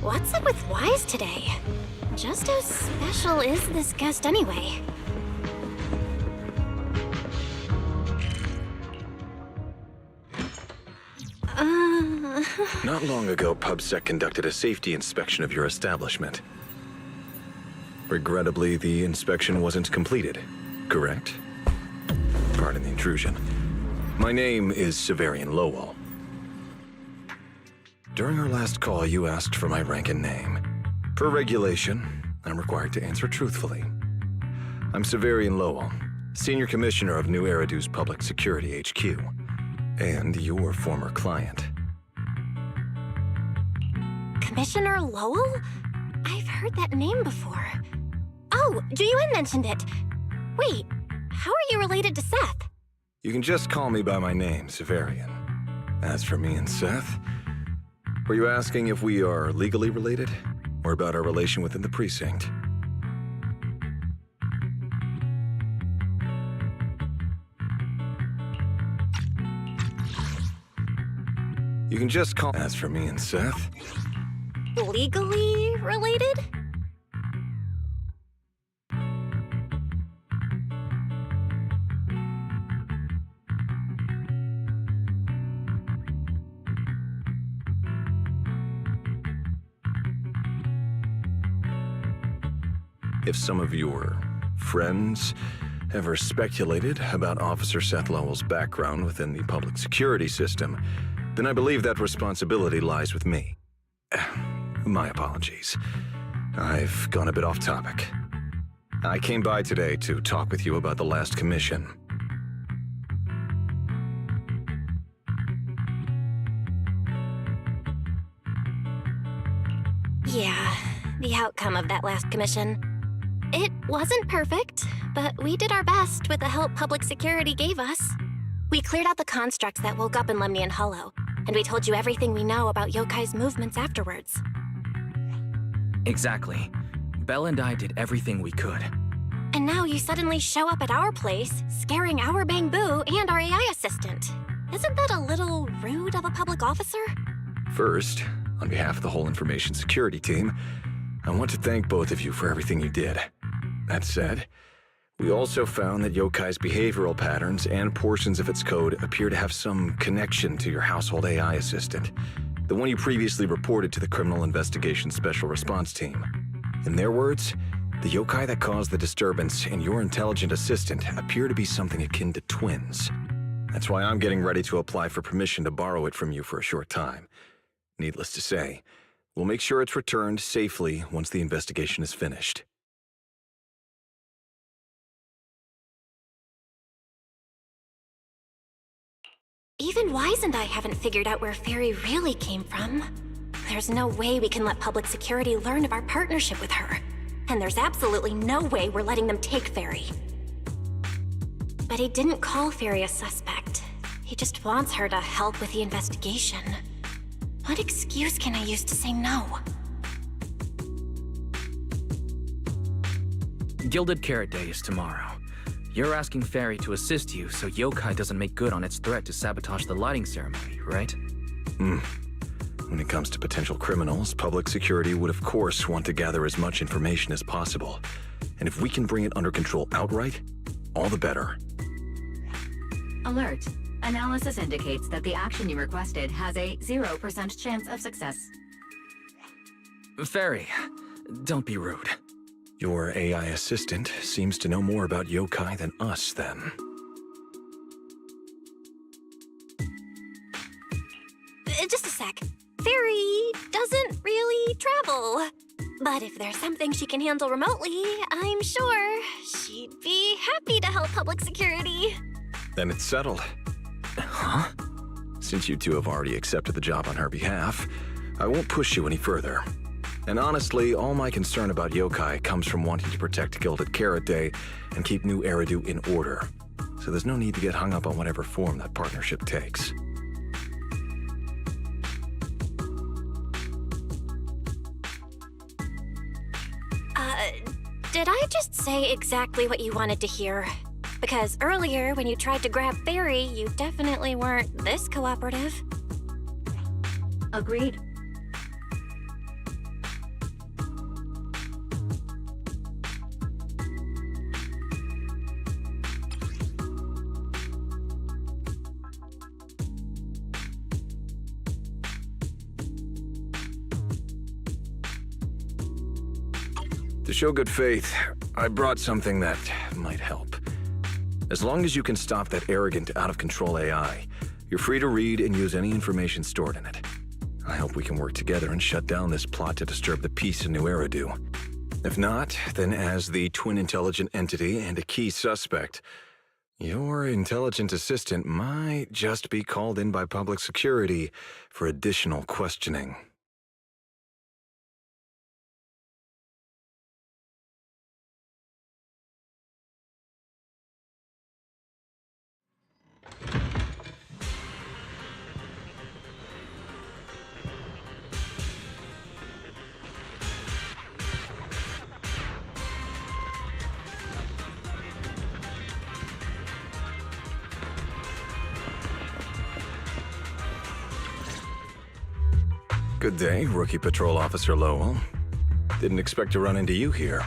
What's up with Wise today? Just how special is this guest anyway? Not long ago, PubSec conducted a safety inspection of your establishment. Regrettably, the inspection wasn't completed, correct? Pardon the intrusion. My name is Severian Lowell. During our last call, you asked for my rank and name. Per regulation, I'm required to answer truthfully. I'm Severian Lowell, Senior Commissioner of New Eridu's Public Security HQ, and your former client. Commissioner Lowell? I've heard that name before. Oh, Juyuan mentioned it. Wait, how are you related to Seth? You can just call me by my name, Severian. As for me and Seth, were you asking if we are legally related, or about our relation within the precinct? You can just call. As for me and Seth, Legally related? if some of your friends ever speculated about Officer Seth Lowell's background within the public security system, then I believe that responsibility lies with me. My apologies. I've gone a bit off topic. I came by today to talk with you about the last commission. Yeah, the outcome of that last commission. It wasn't perfect, but we did our best with the help public security gave us. We cleared out the constructs that woke up in Lemnian Hollow, and we told you everything we know about Yokai's movements afterwards. Exactly. Belle and I did everything we could. And now you suddenly show up at our place, scaring our Bang Boo and our AI assistant. Isn't that a little rude of a public officer? First, on behalf of the whole information security team, I want to thank both of you for everything you did. That said, we also found that Yokai's behavioral patterns and portions of its code appear to have some connection to your household AI assistant, the one you previously reported to the Criminal Investigation Special Response Team. In their words, the yokai that caused the disturbance and your intelligent assistant appear to be something akin to twins. That's why I'm getting ready to apply for permission to borrow it from you for a short time. Needless to say, we'll make sure it's returned safely once the investigation is finished. Even Wise and I haven't figured out where Fairy really came from. There's no way we can let public security learn of our partnership with her. And there's absolutely no way we're letting them take Fairy. But he didn't call Fairy a suspect. He just wants her to help with the investigation. What excuse can I use to say no? Gilded Carrot Day is tomorrow. You're asking Fairy to assist you so Yokai doesn't make good on its threat to sabotage the lighting ceremony, right? When it comes to potential criminals, public security would of course want to gather as much information as possible. And if we can bring it under control outright, all the better. Alert. Analysis indicates that the action you requested has a 0% chance of success. Fairy, don't be rude. Your AI assistant seems to know more about yokai than us, then. Just a sec. Fairy doesn't really travel. But if there's something she can handle remotely, I'm sure she'd be happy to help public security. Then it's settled. Huh? Since you two have already accepted the job on her behalf, I won't push you any further. And honestly, all my concern about yokai comes from wanting to protect Gilded Carrot Day and keep New Eridu in order. So there's no need to get hung up on whatever form that partnership takes. Did I just say exactly what you wanted to hear? Because earlier, when you tried to grab Barry, you definitely weren't this cooperative. Agreed. To show good faith, I brought something that might help. As long as you can stop that arrogant, out-of-control AI, you're free to read and use any information stored in it. I hope we can work together and shut down this plot to disturb the peace in New Eridu. If not, then as the twin intelligent entity and a key suspect, your intelligent assistant might just be called in by public security for additional questioning. Good day, Rookie Patrol Officer Lowell. Didn't expect to run into you here.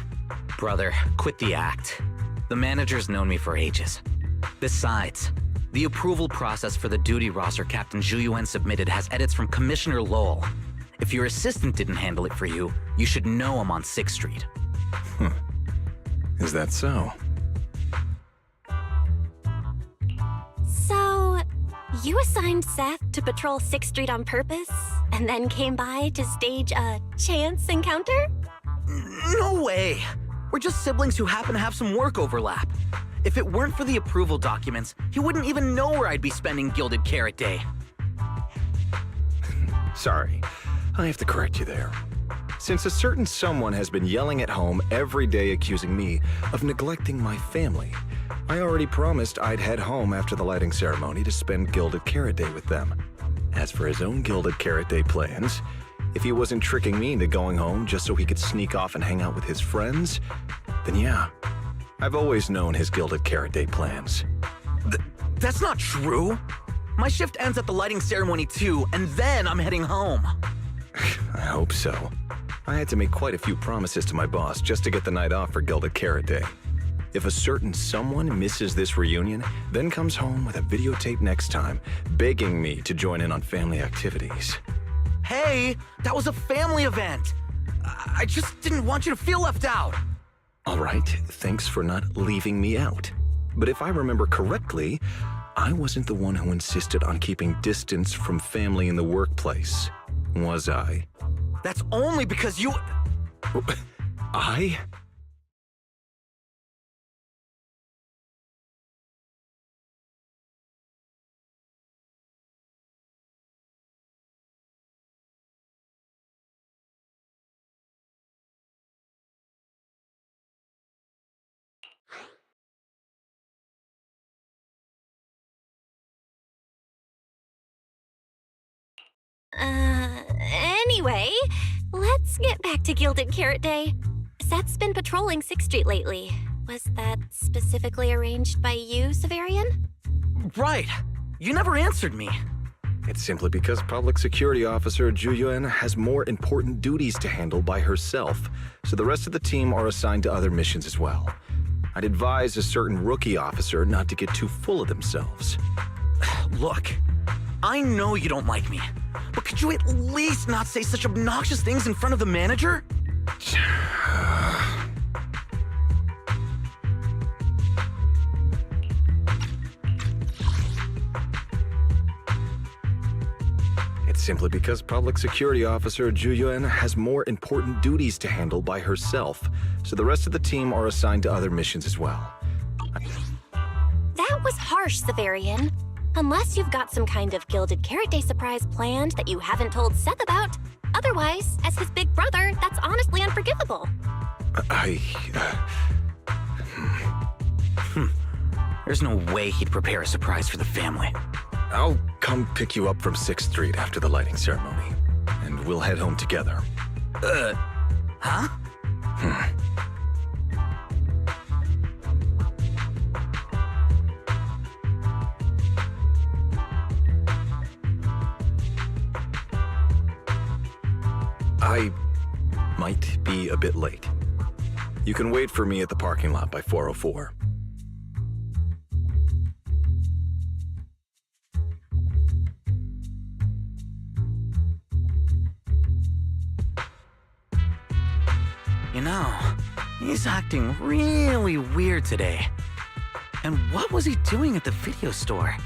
Brother, quit the act. The manager's known me for ages. Besides, the approval process for the duty roster Captain Zhu Yuan submitted has edits from Commissioner Lowell. If your assistant didn't handle it for you, you should know I'm on 6th Street. Is that so? So, you assigned Seth to patrol 6th Street on purpose, and then came by to stage a chance encounter? No way! We're just siblings who happen to have some work overlap. If it weren't for the approval documents, he wouldn't even know where I'd be spending Gilded Carrot Day. Sorry, I have to correct you there. Since a certain someone has been yelling at home every day accusing me of neglecting my family, I already promised I'd head home after the lighting ceremony to spend Gilded Carrot Day with them. As for his own Gilded Carrot Day plans, if he wasn't tricking me into going home just so he could sneak off and hang out with his friends, then yeah, I've always known his Gilded Carrot Day plans. That's not true! My shift ends at the lighting ceremony too, and then I'm heading home. I hope so. I had to make quite a few promises to my boss just to get the night off for Gilded Carrot Day. If a certain someone misses this reunion, then comes home with a videotape next time, begging me to join in on family activities. Hey, that was a family event! I just didn't want you to feel left out! All right, thanks for not leaving me out. But if I remember correctly, I wasn't the one who insisted on keeping distance from family in the workplace, was I? That's only because you... I? Anyway, let's get back to Gilded Carrot Day. Seth's been patrolling 6th Street lately. Was that specifically arranged by you, Severian? Right. You never answered me. It's simply because Public Security Officer Zhu Yuan has more important duties to handle by herself, so the rest of the team are assigned to other missions as well. I'd advise a certain rookie officer not to get too full of themselves. Look, I know you don't like me, but could you at least not say such obnoxious things in front of the manager? It's simply because Public Security Officer Zhu Yuan has more important duties to handle by herself, so the rest of the team are assigned to other missions as well. That was harsh, Severian. Unless you've got some kind of Gilded Carrot Day surprise planned that you haven't told Seth about. Otherwise, as his big brother, that's honestly unforgivable. There's no way he'd prepare a surprise for the family. I'll come pick you up from 6th Street after the lighting ceremony, and we'll head home together. Huh? I might be a bit late. You can wait for me at the parking lot by 4:04. You know, he's acting really weird today. And what was he doing at the video store?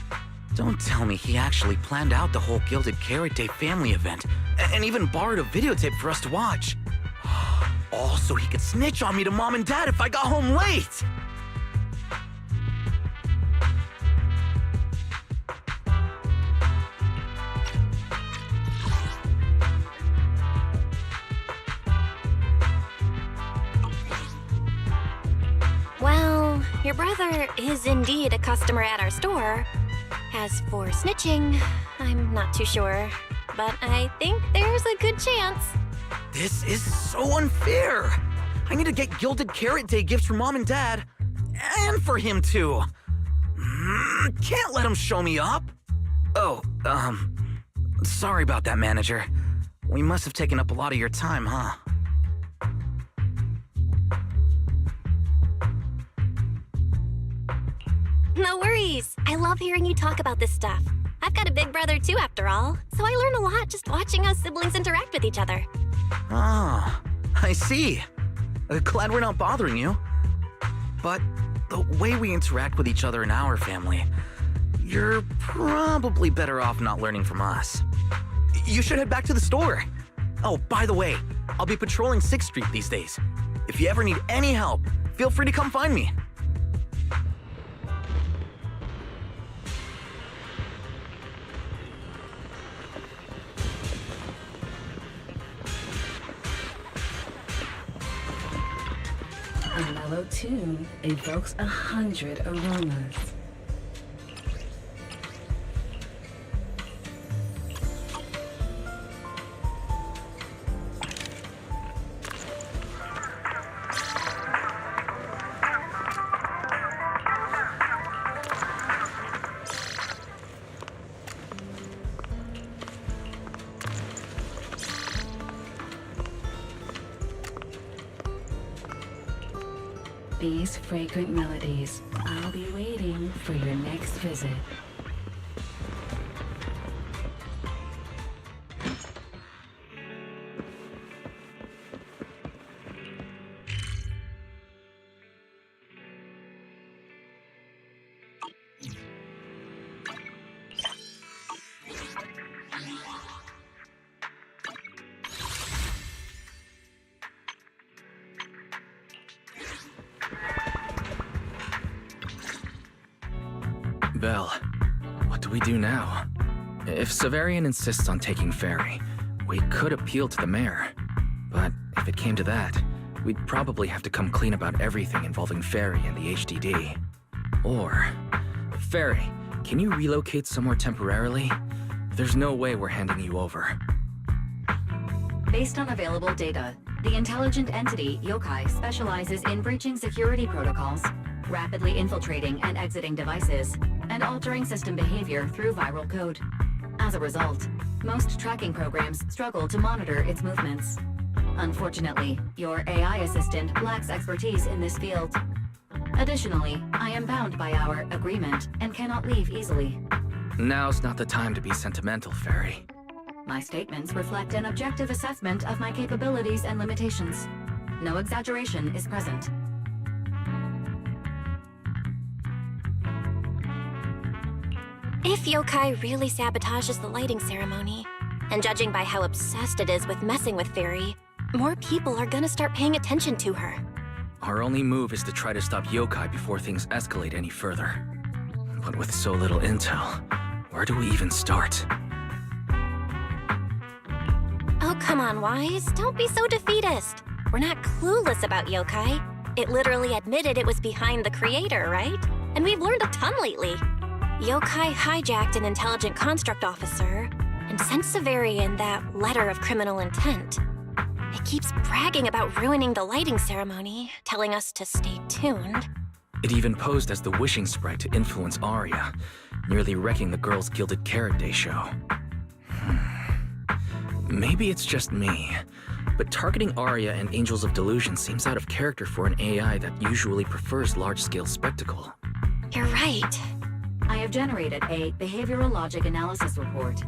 Don't tell me he actually planned out the whole Gilded Carrot Day family event, and even borrowed a videotape for us to watch. All so he could snitch on me to Mom and Dad if I got home late! Well, your brother is indeed a customer at our store. As for snitching, I'm not too sure, but I think there's a good chance. This is so unfair! I need to get Gilded Carrot Day gifts for Mom and Dad, and for him too. Can't let him show me up. Oh, sorry about that, manager. We must have taken up a lot of your time, huh? No worries. I love hearing you talk about this stuff. I've got a big brother too, after all, so I learn a lot just watching us siblings interact with each other. Ah, I see. Glad we're not bothering you. But the way we interact with each other in our family, you're probably better off not learning from us. You should head back to the store. Oh, by the way, I'll be patrolling 6th Street these days. If you ever need any help, feel free to come find me. A mellow tune evokes 100 aromas. These fragrant melodies, I'll be waiting for your next visit. Belle, what do we do now? If Severian insists on taking Ferry, we could appeal to the mayor. But if it came to that, we'd probably have to come clean about everything involving Ferry and the HDD. Or, Ferry, can you relocate somewhere temporarily? There's no way we're handing you over. Based on available data, the intelligent entity, Yokai, specializes in breaching security protocols, rapidly infiltrating and exiting devices, and altering system behavior through viral code. As a result, most tracking programs struggle to monitor its movements. Unfortunately, your AI assistant lacks expertise in this field. Additionally, I am bound by our agreement and cannot leave easily. Now's not the time to be sentimental, Ferry. My statements reflect an objective assessment of my capabilities and limitations. No exaggeration is present. If Yokai really sabotages the lighting ceremony, and judging by how obsessed it is with messing with Fairy, more people are gonna start paying attention to her. Our only move is to try to stop Yokai before things escalate any further. But with so little intel, where do we even start? Oh, come on, Wise. Don't be so defeatist. We're not clueless about Yokai. It literally admitted it was behind the creator, right? And we've learned a ton lately. Yokai hijacked an intelligent construct officer and sent Severian that letter of criminal intent. It keeps bragging about ruining the lighting ceremony, telling us to stay tuned. It even posed as the wishing sprite to influence Arya, nearly wrecking the girls' Gilded Carrot Day show. Maybe it's just me, but targeting Arya and Angels of Delusion seems out of character for an AI that usually prefers large-scale spectacle. You're right. I have generated a behavioral logic analysis report.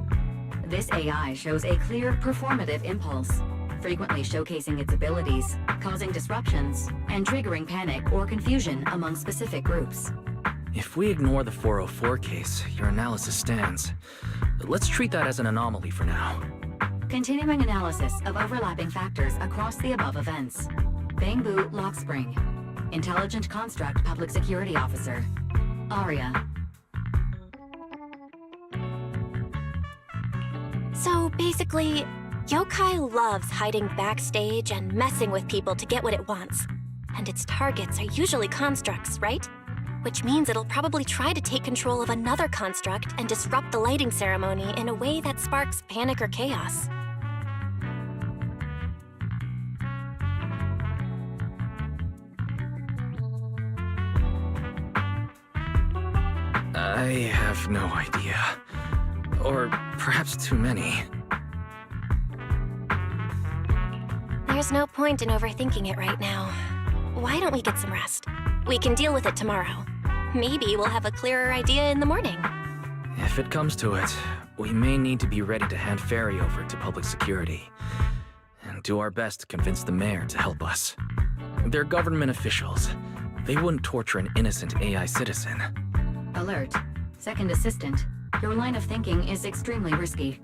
This AI shows a clear performative impulse, frequently showcasing its abilities, causing disruptions, and triggering panic or confusion among specific groups. If we ignore the 404 case, your analysis stands. Let's treat that as an anomaly for now. Continuing analysis of overlapping factors across the above events. Bangbu Lockspring. Intelligent Construct Public Security Officer. Arya. So basically, Yokai loves hiding backstage and messing with people to get what it wants. And its targets are usually constructs, right? Which means it'll probably try to take control of another construct and disrupt the lighting ceremony in a way that sparks panic or chaos. I have no idea. Or perhaps too many. There's no point in overthinking it right now. Why don't we get some rest? We can deal with it tomorrow. Maybe we'll have a clearer idea in the morning. If it comes to it, we may need to be ready to hand Ferry over to public security. And do our best to convince the mayor to help us. They're government officials. They wouldn't torture an innocent AI citizen. Alert. Second assistant. Your line of thinking is extremely risky.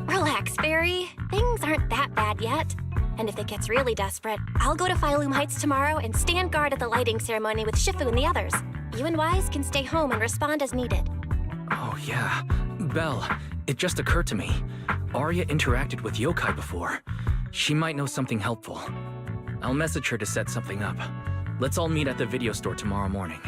Relax, Barry. Things aren't that bad yet. And if it gets really desperate, I'll go to Phylum Heights tomorrow and stand guard at the lighting ceremony with Shifu and the others. You and Wise can stay home and respond as needed. Oh yeah. Belle, it just occurred to me. Arya interacted with Yokai before. She might know something helpful. I'll message her to set something up. Let's all meet at the video store tomorrow morning.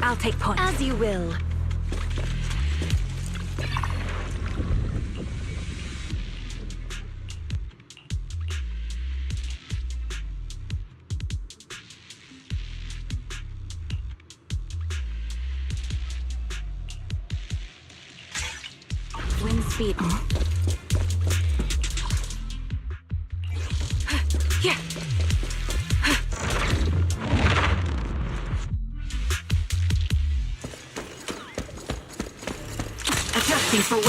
I'll take point. As you will. Wind speed. Yeah. Adjusting for wind.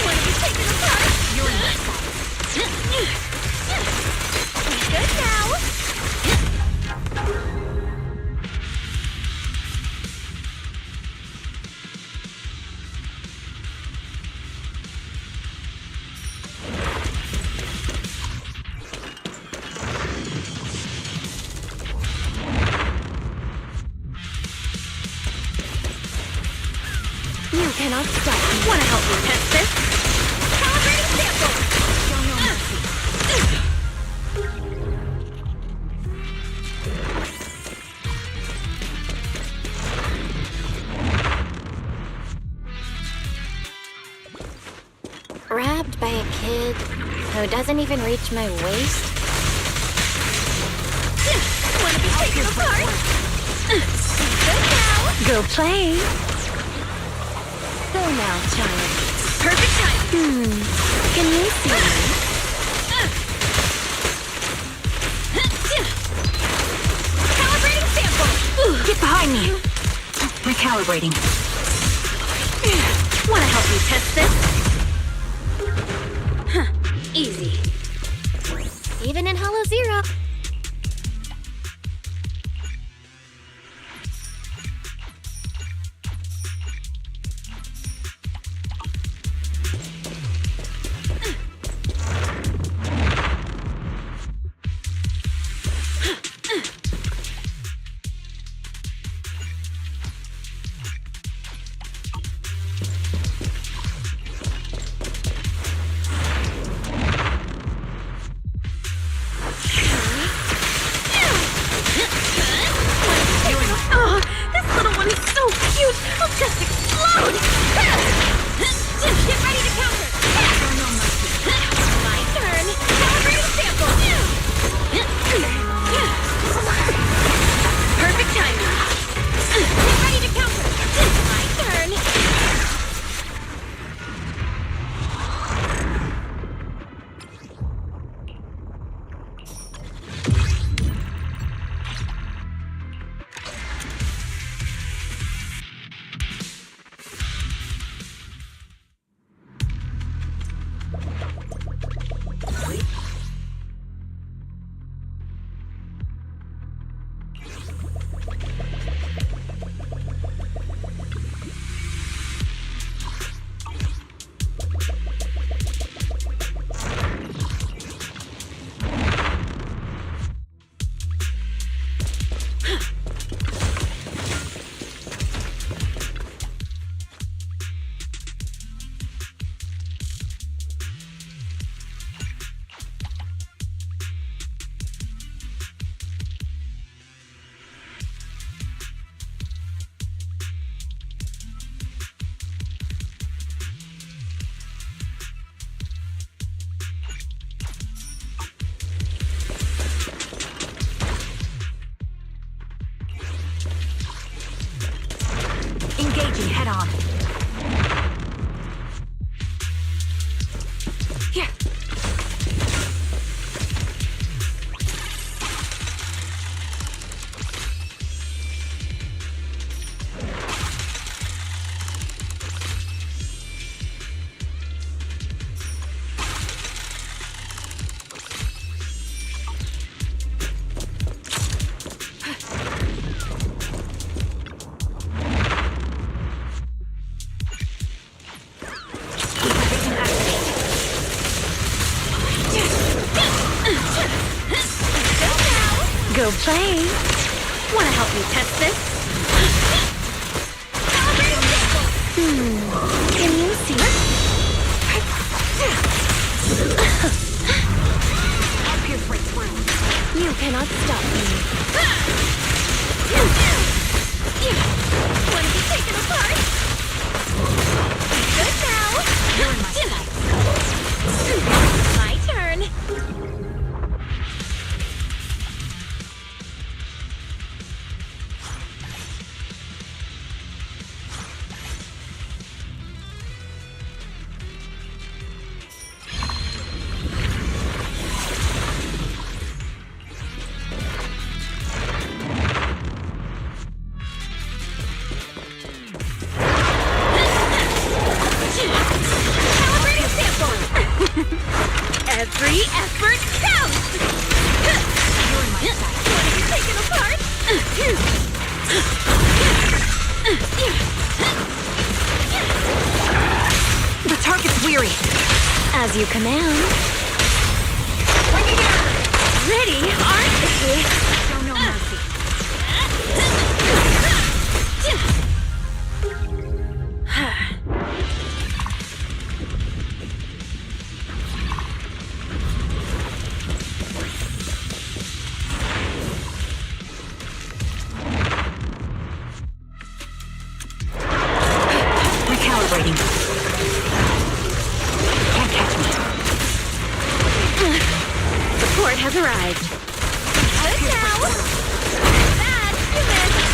Want to be taken apart? You're in my sight. Good now. You cannot stop me. Want to help me test this? Calibrating sample. Show no mercy. Grabbed by a kid who doesn't even reach my waist? Want to be taken apart? Good now. Go play. Go now, child. Perfect time. Can you see me? Calibrating sample. Get behind me. Recalibrating. Want to help me test this? Easy. Even in Hollow Zero. Oh, this little one is so cute. I'll just explode. Get ready to counter. My turn. Calibrating sample. Perfect timing. Get ready to counter. My turn. Engaging head on. Yeah. Go play. Want to help me test this? Can you see it? Up here effort counts! You're my side. Want to be taken apart? The target's weary. As you command. Ready, aren't they? Show no mercy. Recalibrating. Can't catch me. Support has arrived. Good now. Bad, you missed.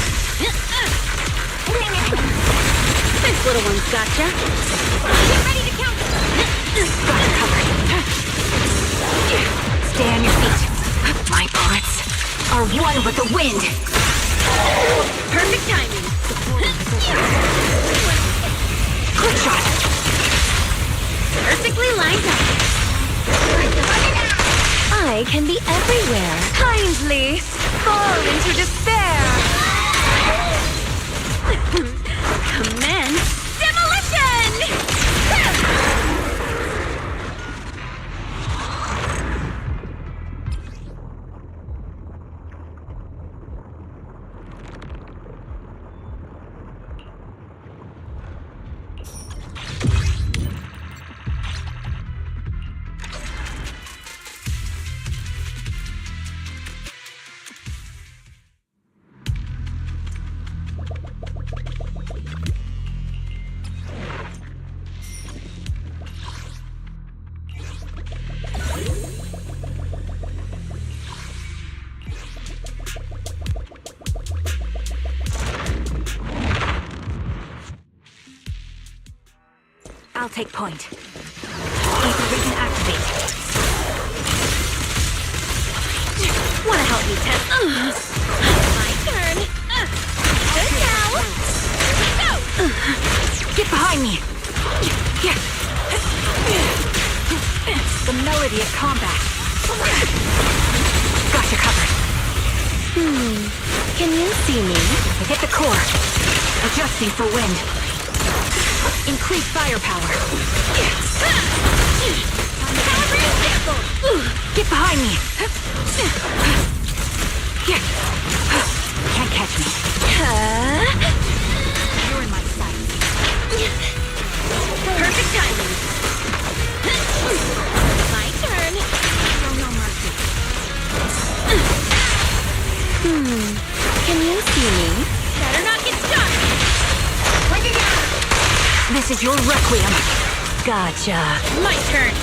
This little one's gotcha. Get ready to counter. Got it covered. Stay on your feet. My bullets are one with the wind. Perfect timing. Quick shot. Perfectly lined up. I can be everywhere. Kindly fall into despair. Commence demolition! I'll take point. Ether Vision activate. Wanna help me, Tess? My turn. Good now. Go! Get behind me. The melody of combat. Got you covered. Can you see me? Hit the core. Adjusting for wind. Increase firepower. Calibrate sample! Get behind me. Can't catch me. You're in my sight. Perfect timing. My turn. Show no mercy. Can you see me? Better not get stuck. This is your requiem. Gotcha. My turn.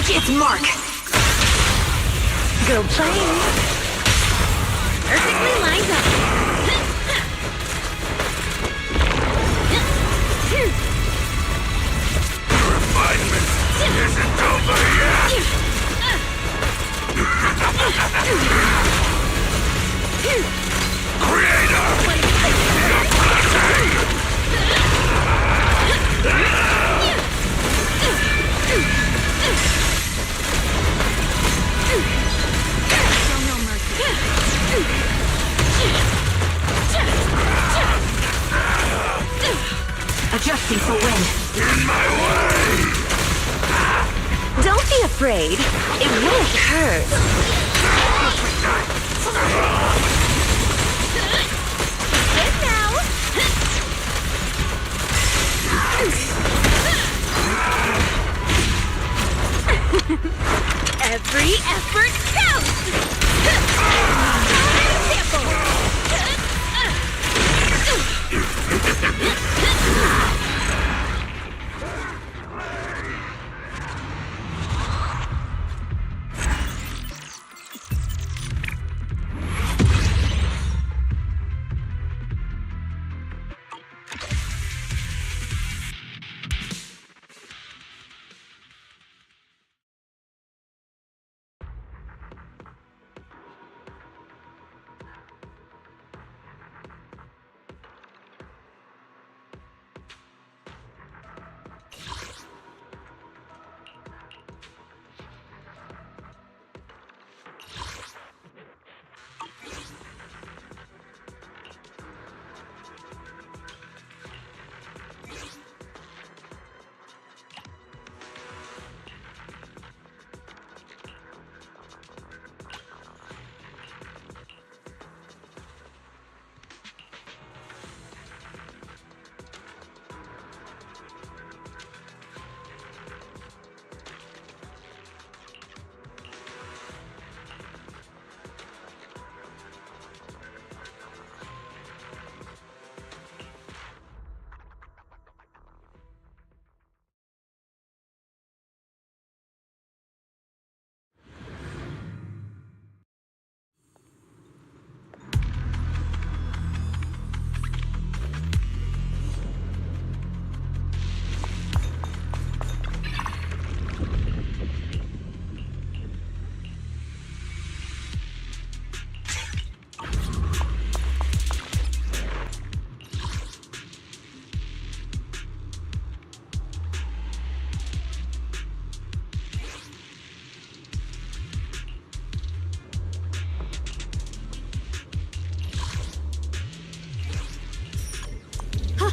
reach its mark. Go play. Perfectly lined up. Refinement isn't over yet. Creator, your blessing. Show no mercy. Adjusting for wind. In my way. Don't be afraid. It won't hurt. Good now. Every effort counts.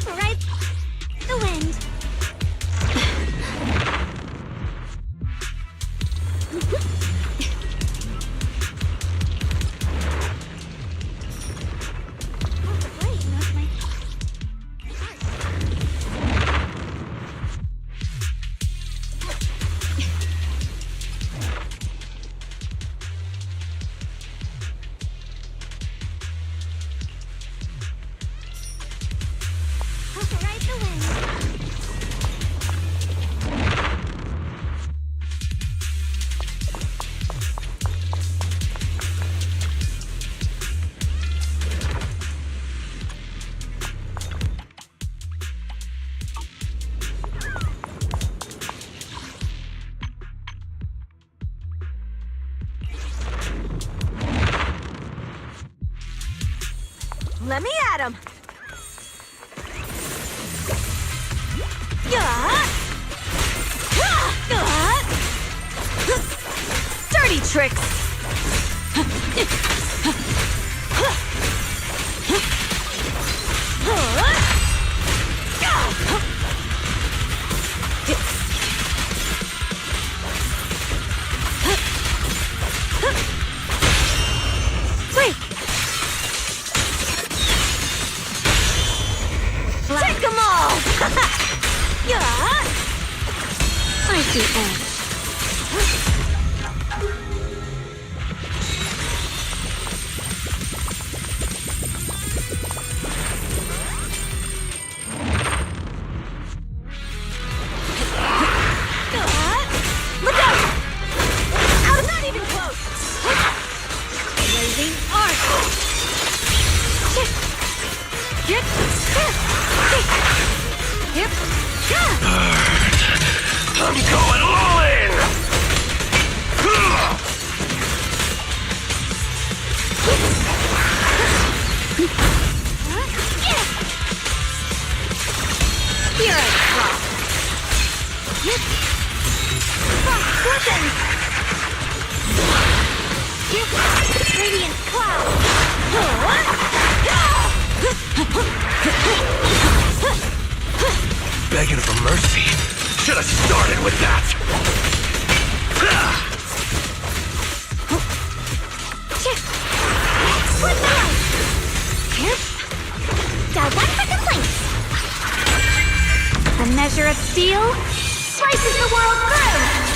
Right, the wind. Let me at him. Yeah. Dirty tricks. Wait. Take them all! Yeah! I see edge. Look out! I'm going all in! Here I drop. Frost Radiant cloud. Begging for mercy. Should have started with that. Flip the light. Here. Got one for complaints. A measure of steel slices the world through.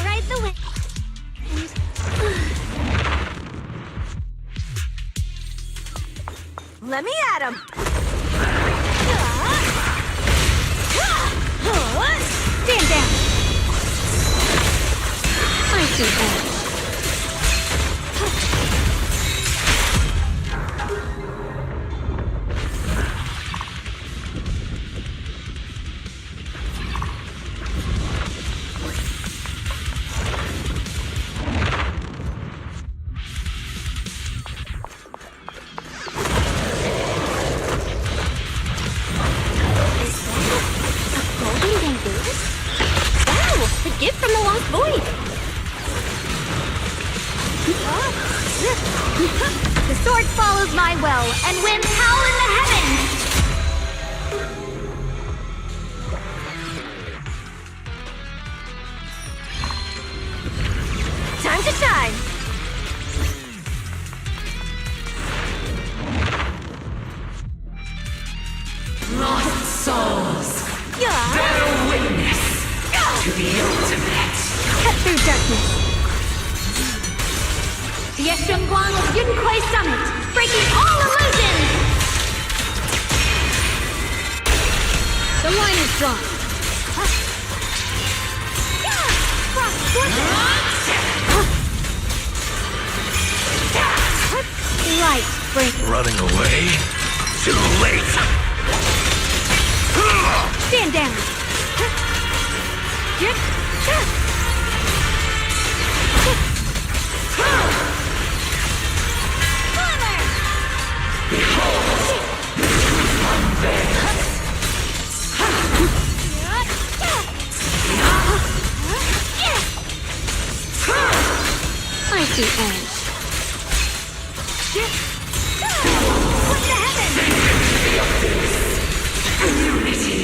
Ride the wind. Let me at him. Stand down. I see that. The sword follows my well, and winds howl in the heavens! Time to shine! Lost souls! Bear witness to the ultimate! Cut through darkness! The Yeshunguang of Yunquai Summit, breaking all illusions! The line is drawn. Frost Right, break. Running away? Too late! Stand down. I see edge. What the heavens? Unity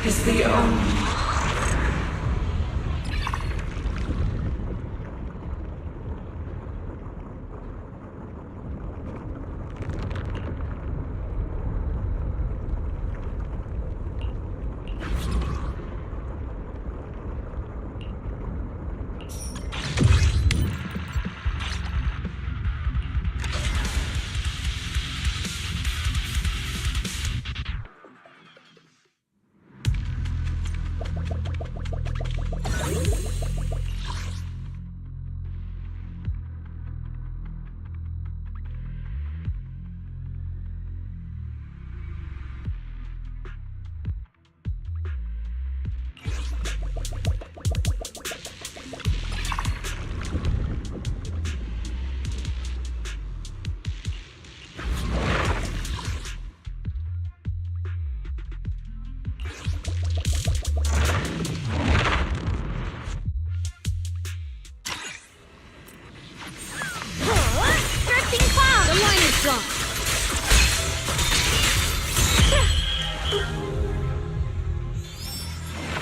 is the only.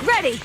Ready!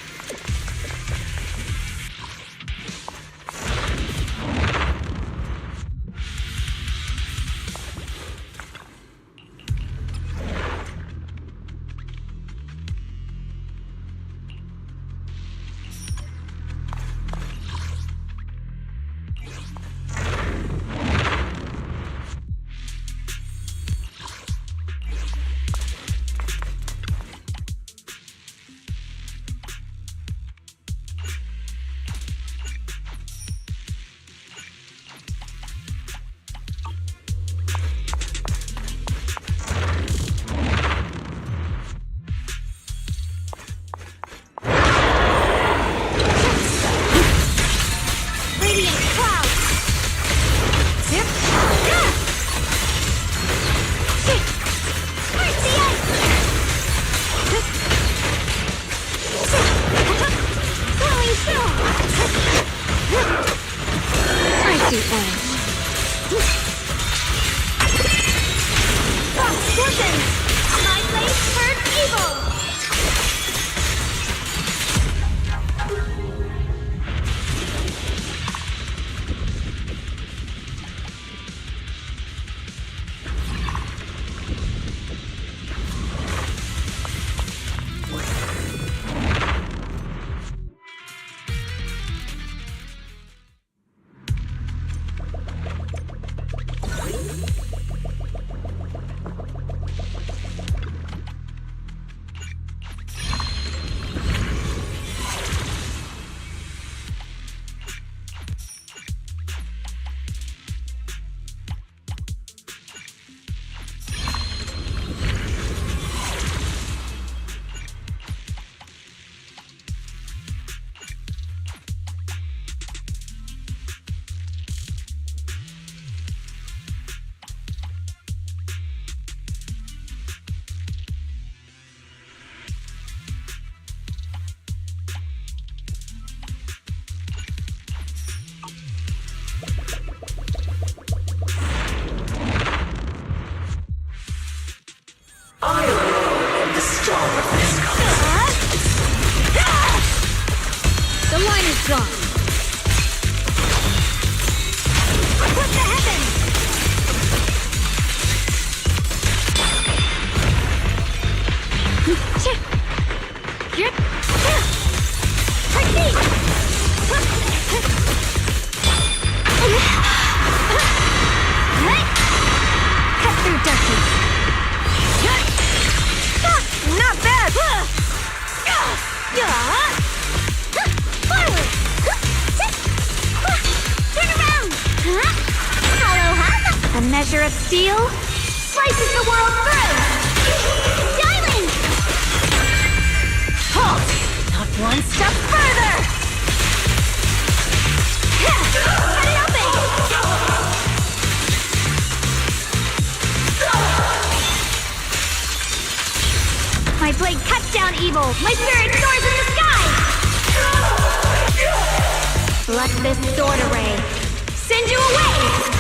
of steel slices the world through! Diamond! Halt! Not one step further! Cut it open! My blade cuts down evil! My spirit soars in the sky! Let this sword array send you away!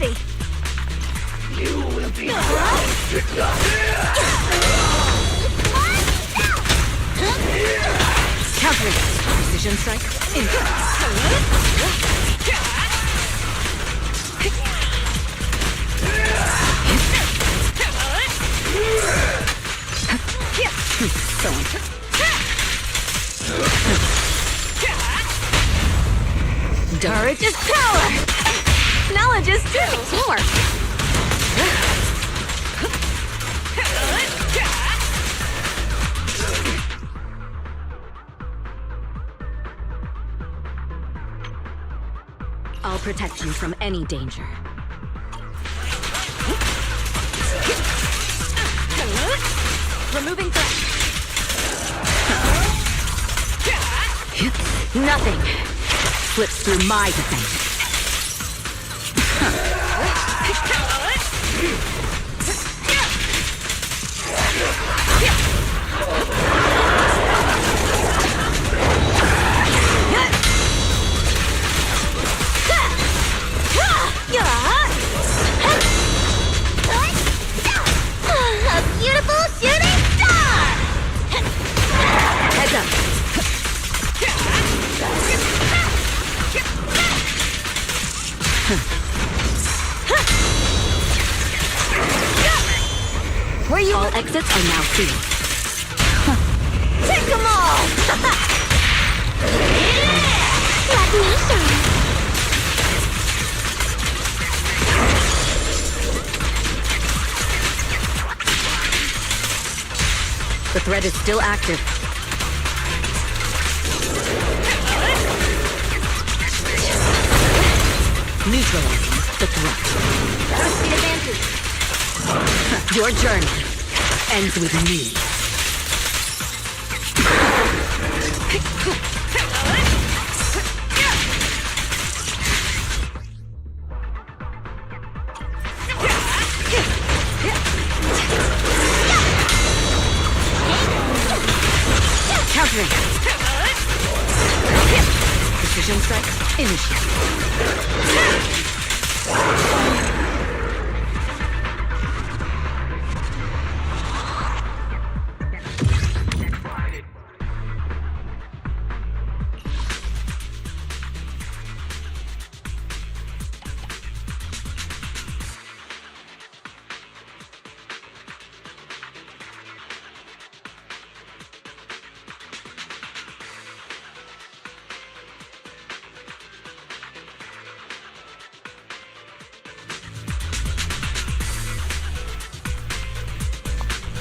ready! You will be Countering. Precision strike. Courage is power! Knowledge is too! More! I'll protect you from any danger. Removing threat! Nothing slips through my defense. A beautiful shooting star! Heads up. Where you? All exits are now sealed. Take them all! Let me shine. The threat is still active. Neutralizing the threat. Where's the advantage? Your journey ends with me. Countering. Precision strike initiated.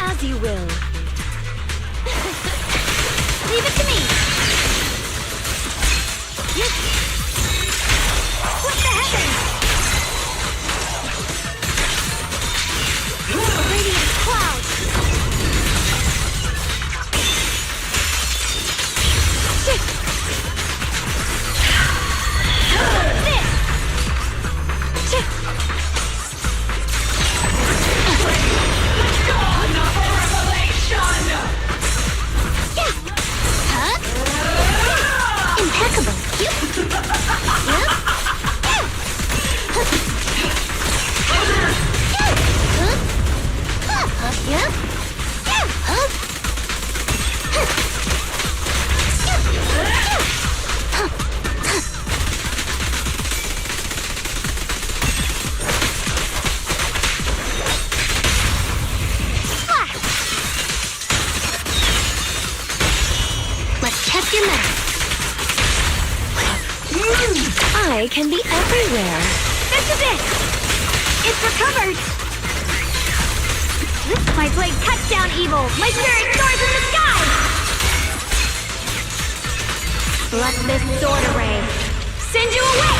As you will. Leave it to me! Flip the heavens! Radiant cloud! Impeccable. Let's test your math. I can be everywhere. This is it! It's recovered! My blade cuts down evil! My spirit soars in the sky! Let this sword array send you away!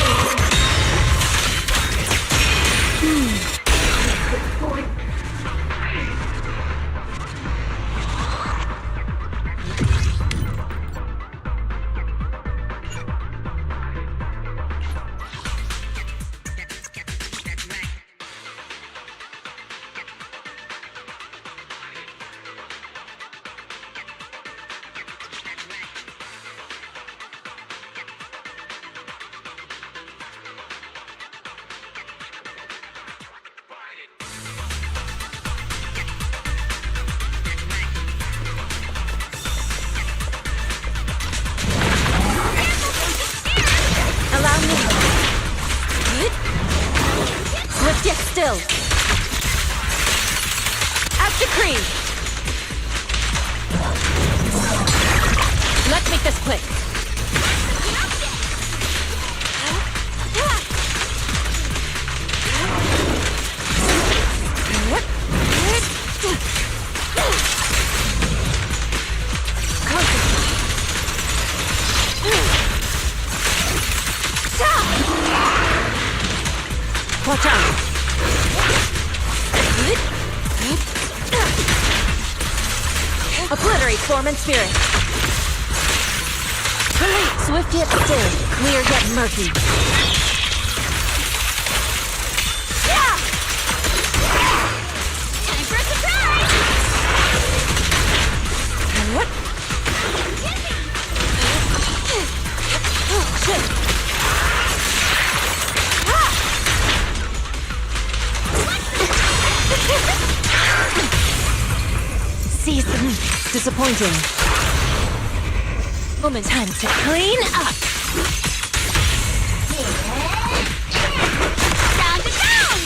still. As decreed. Let's make this quick. Watch out! Obliterate form and spirit. Swift yet still, clear yet murky. Time for a surprise! And what? Oh, shit! Season. Disappointing. Moment time to clean up. Round and round!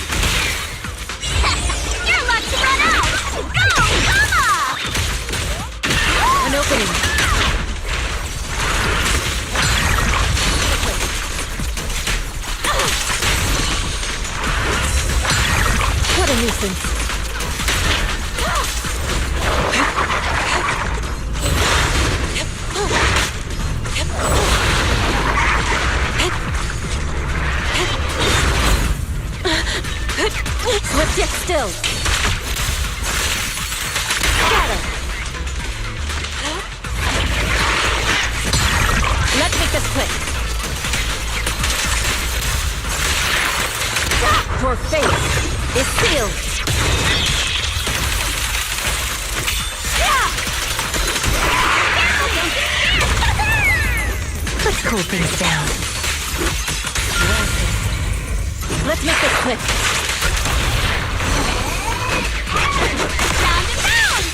Your luck's run out! Go, Mama! An opening. What a nuisance. Swift yet still. Scatter. Let's make this quick. Your fate is sealed. Let's cool things down. Let's make this quick. Round and round!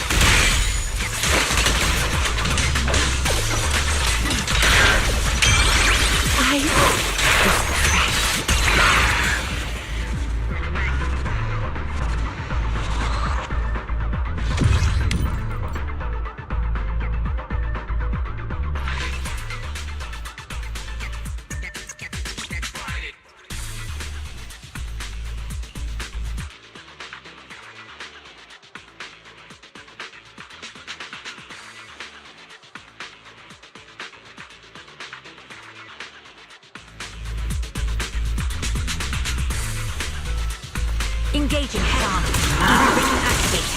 Engaging head-on. Everything activate.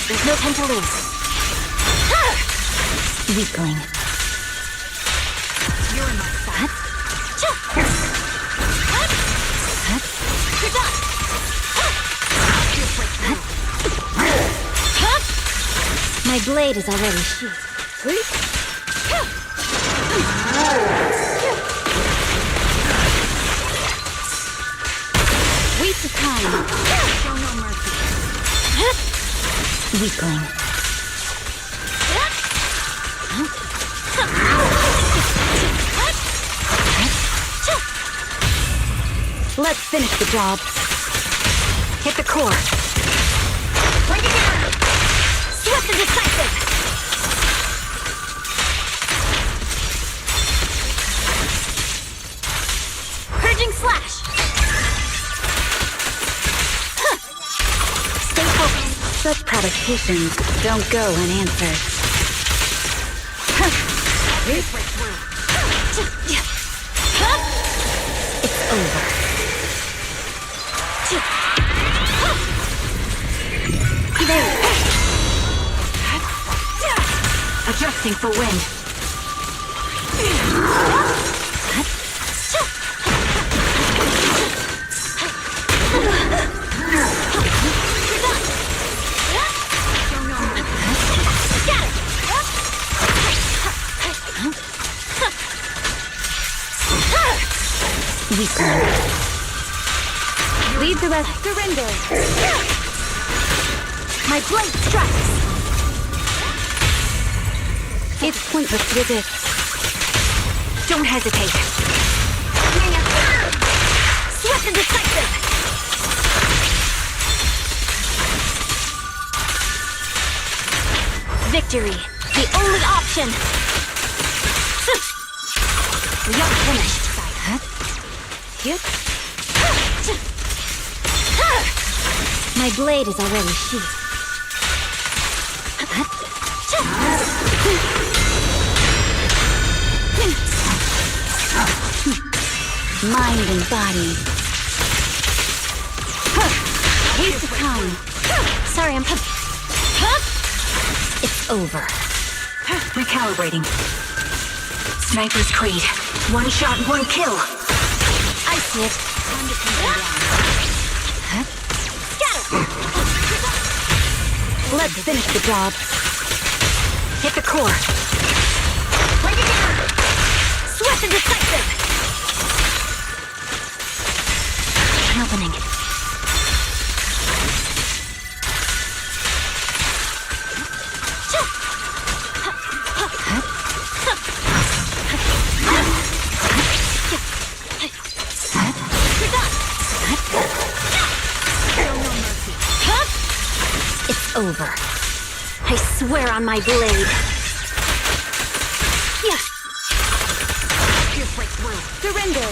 There's no time to lose. Weakling. You're not that. My blade is already sheathed. Waste of time. Show no mercy. Weakling. Let's finish the job. Hit the core. Bring it down! Swift and decisive! Purging slash! Stay focused. Such provocations don't go unanswered. It's over. Adjusting for wind. Leave the rest. Surrender. My blade strikes. It's pointless to resist. Don't hesitate. Swift Swift and decisive! Victory, the only option! We aren't finished. My blade is already sheathed. Mind and body. Waste of time. Sorry, I'm... It's over. Recalibrating. Sniper's Creed. One shot, one kill. I see it. Time to come down. Scatter! Let's finish the job. Hit the core. Bring it down! Swift and decisive! An opening. It's over. I swear on my blade. Yes. Pierce right through. Surrender.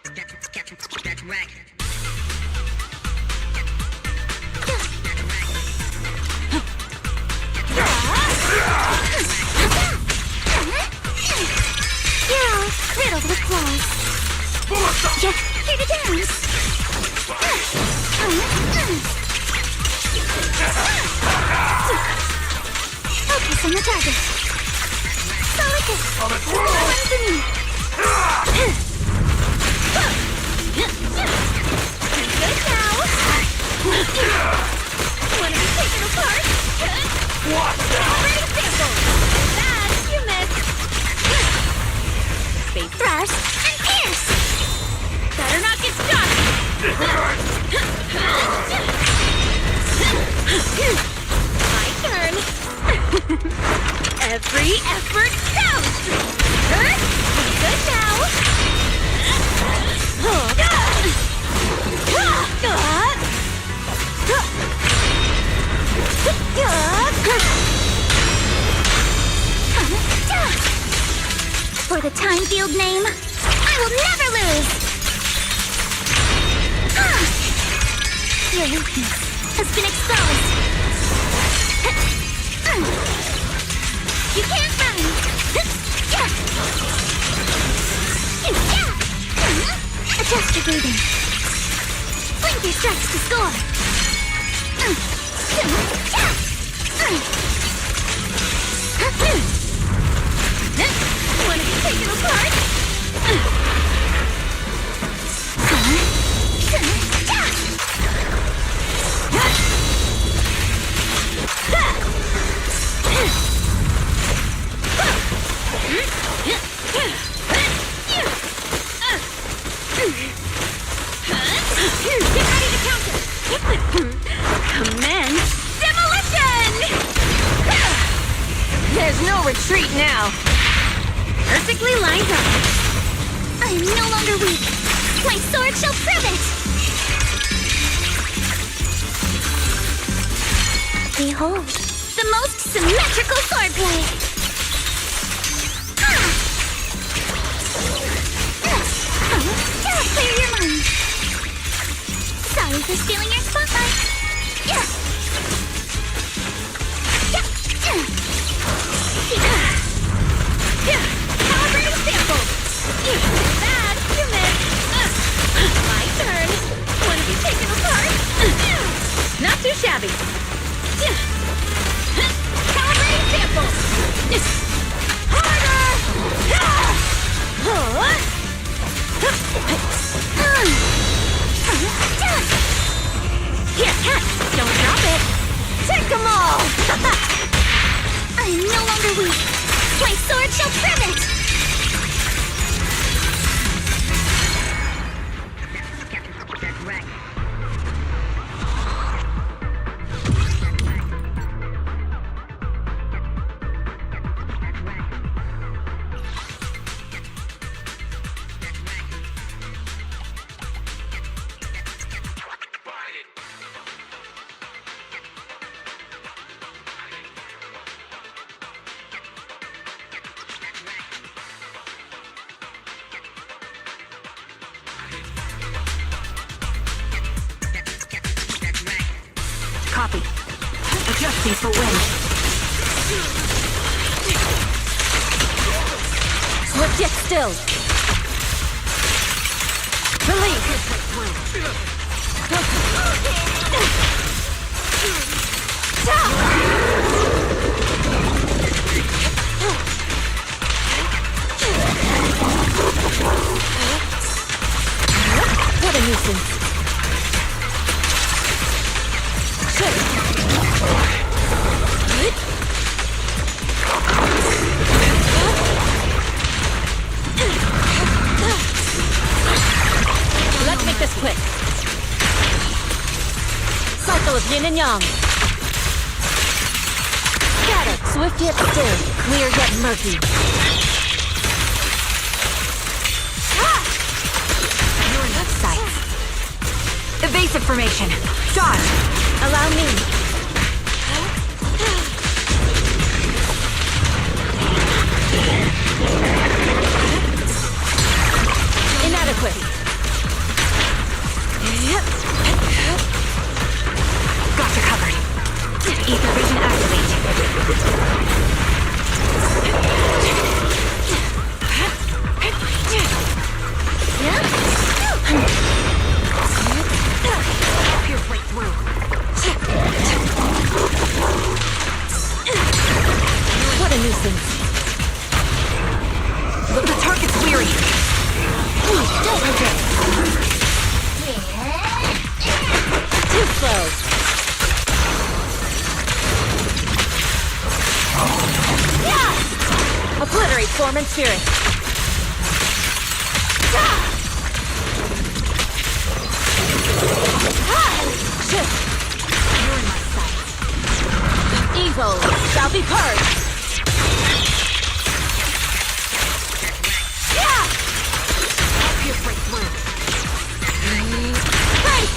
You're all riddled with claws. Yeah, here to dance. Focus on the target. Solid hit. One for me. Good now. Wanna be taken apart? Already sampled. Bad, you missed. Space thrust and pierce. Better not get stuck. My turn. Every effort counts. Good now. For the time field name, I will never lose! Your weakness has been exposed! You can't run! Adjust your breathing. Blink your strikes to score! Wanna be taken apart? Get ready to counter! Commence demolition! There's no retreat now. Perfectly lined up. I am no longer weak. My sword shall prove it! Behold, the most symmetrical swordplay! Clear your mind. Sorry for stealing your spotlight. Calibrating sample. Bad, you missed. My turn. Want to be taken apart? Not too shabby. Calibrating sample. Harder! Here, don't drop it. Take them all. I am no longer weak. My sword shall prove it! Copy. Adjusting for wind. Swift yet still. Release. What a nuisance. Let's make this quick. Cycle of yin and yang. Scatter, swift yet still, clear yet murky. You're left side. Evasive formation. Dodge. Allow me. Inadequate. Ether vision activate. Pierce right through. What a nuisance. The target's weary. Don't resist. Too slow. Obliterate form and spirit. You're in my sights. Evil shall be purged. I'll pierce right through. Right.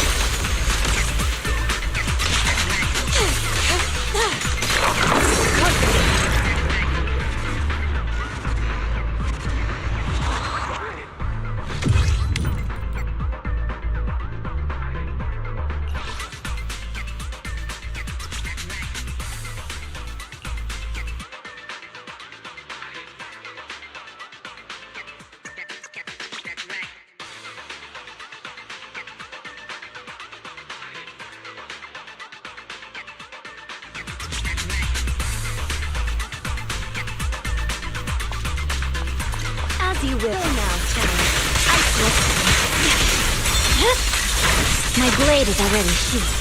As you will now, challenge. My blade is already sheathed.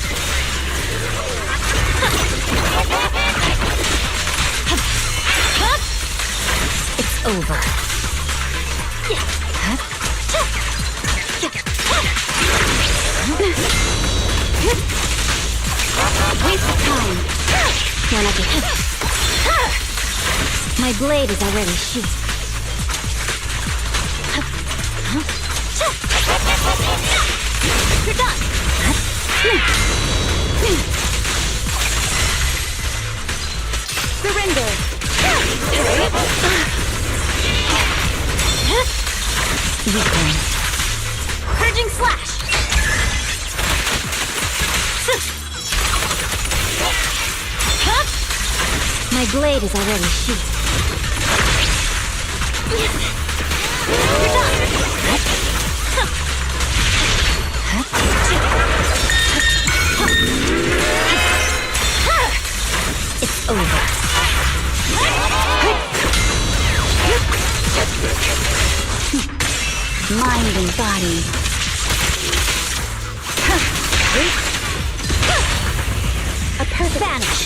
It's over. Waste of time. Wanna get My blade is already sheathed. You're done! Surrender! Weakling. Purging slash! My blade is already sheathed. You're done! It's over. Mind and body. A perfect vanish.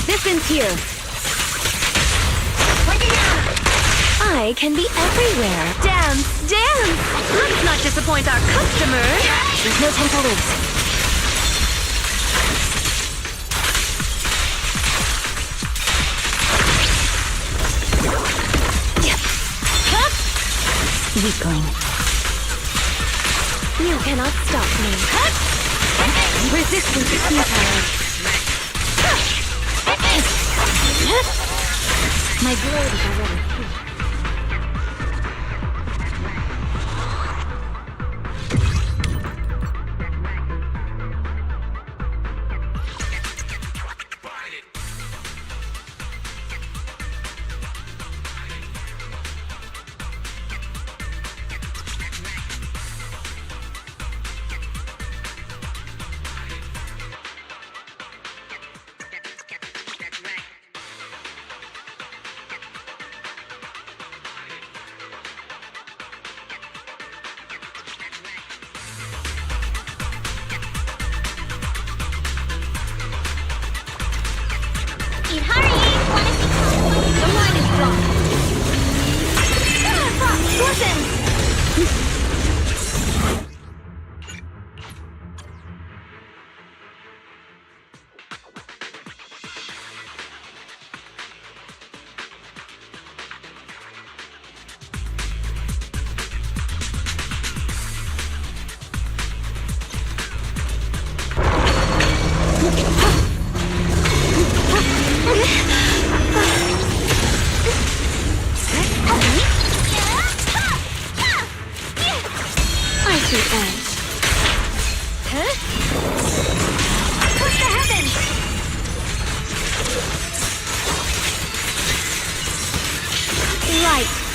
This ends here. I can be everywhere. Dance, dance! Let's not disappoint our customers. There's no time to lose. Weakling. You cannot stop me. Resistance is futile. My blade is already here.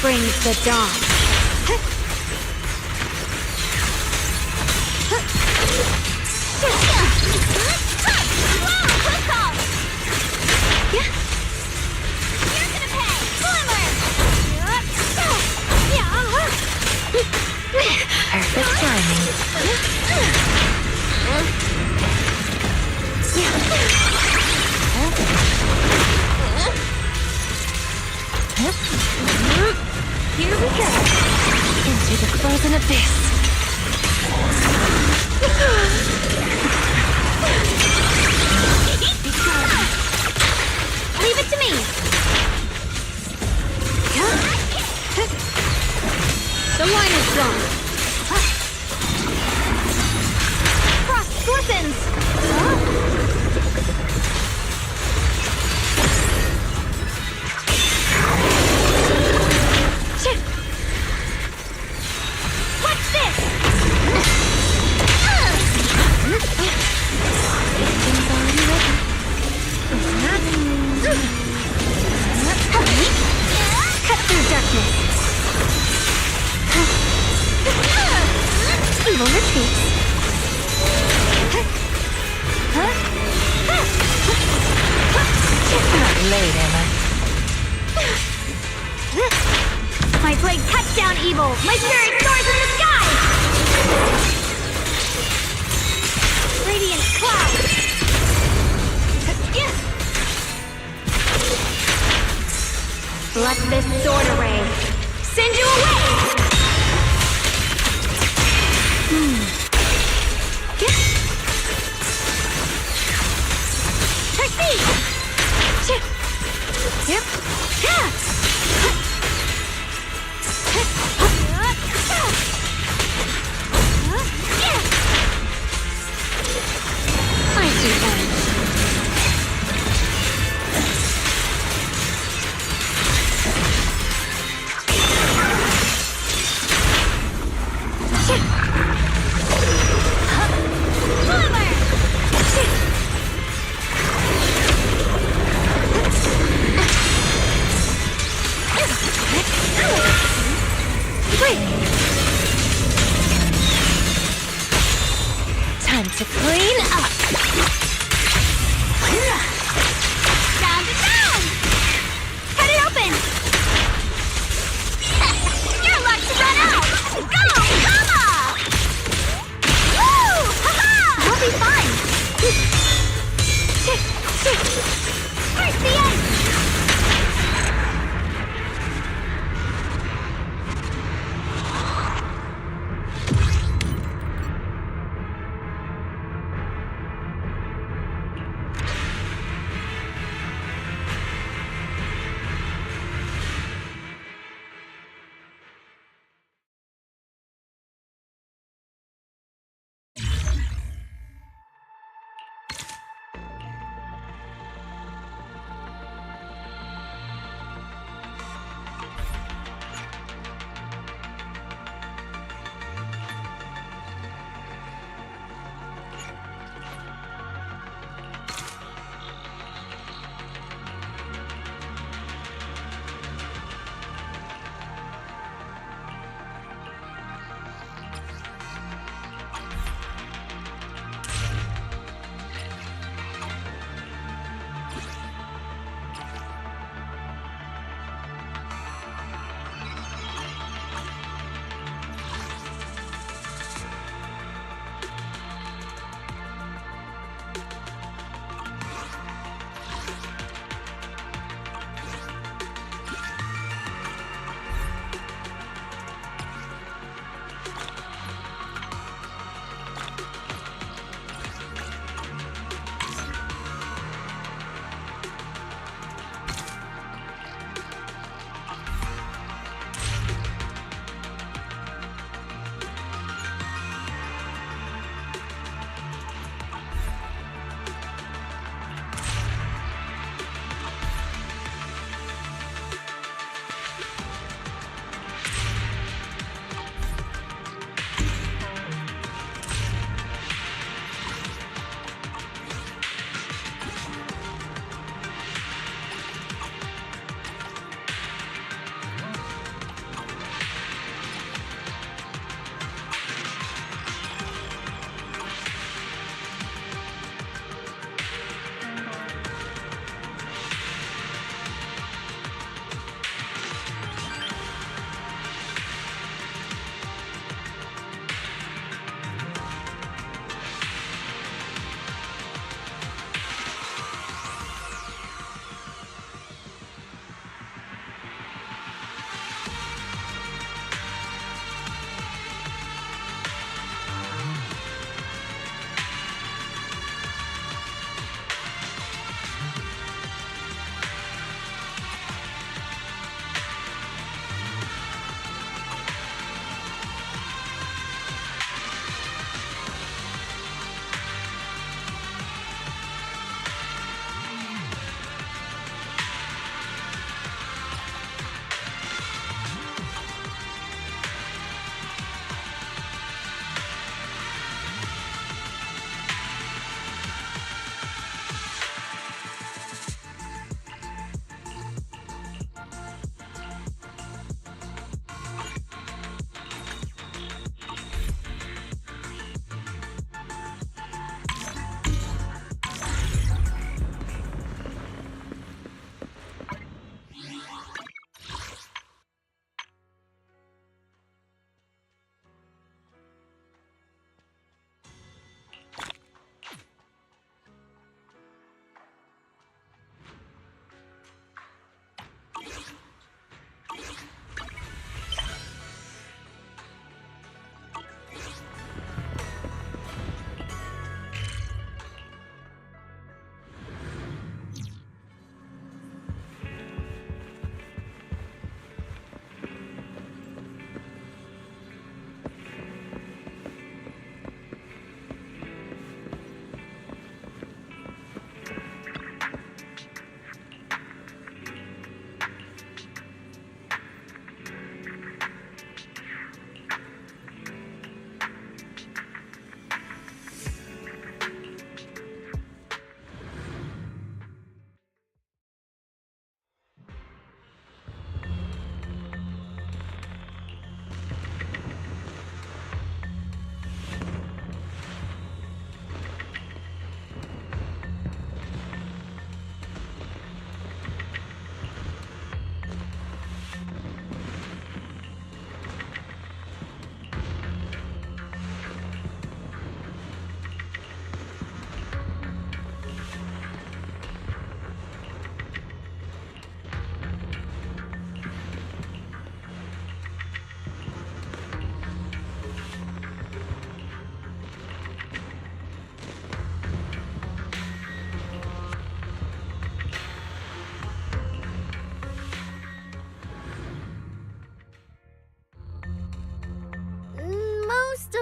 brings the dawn. Perfect timing. Here we go. Into the frozen abyss. Leave it to me. The line is drawn. Cross scorpions. What's this? Cut through darkness. Evil retreats. Not late, Emma. My blade cuts down evil. My spirit soars in the sky. Radiant cloud. Let this sword array send you away. Proceed. Yep. I see that. Time to clean up. Round and round! Cut it open! Your luck's run out! Go, Mama! Woo! Ha-ha! I'll be fine! Where's the end?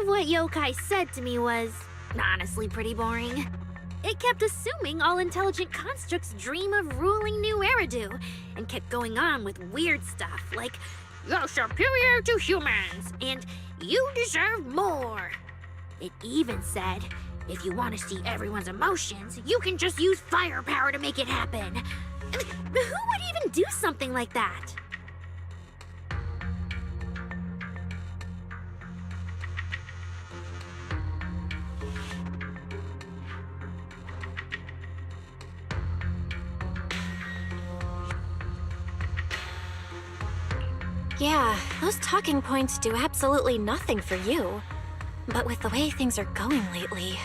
of what yokai said to me was honestly pretty boring. It kept assuming all intelligent constructs dream of ruling New Eridu, and kept going on with weird stuff like, "You're superior to humans," and "You deserve more." It even said, if you want to see everyone's emotions, you can just use firepower to make it happen. Who would even do something like that? Yeah, those talking points do absolutely nothing for you. But with the way things are going lately,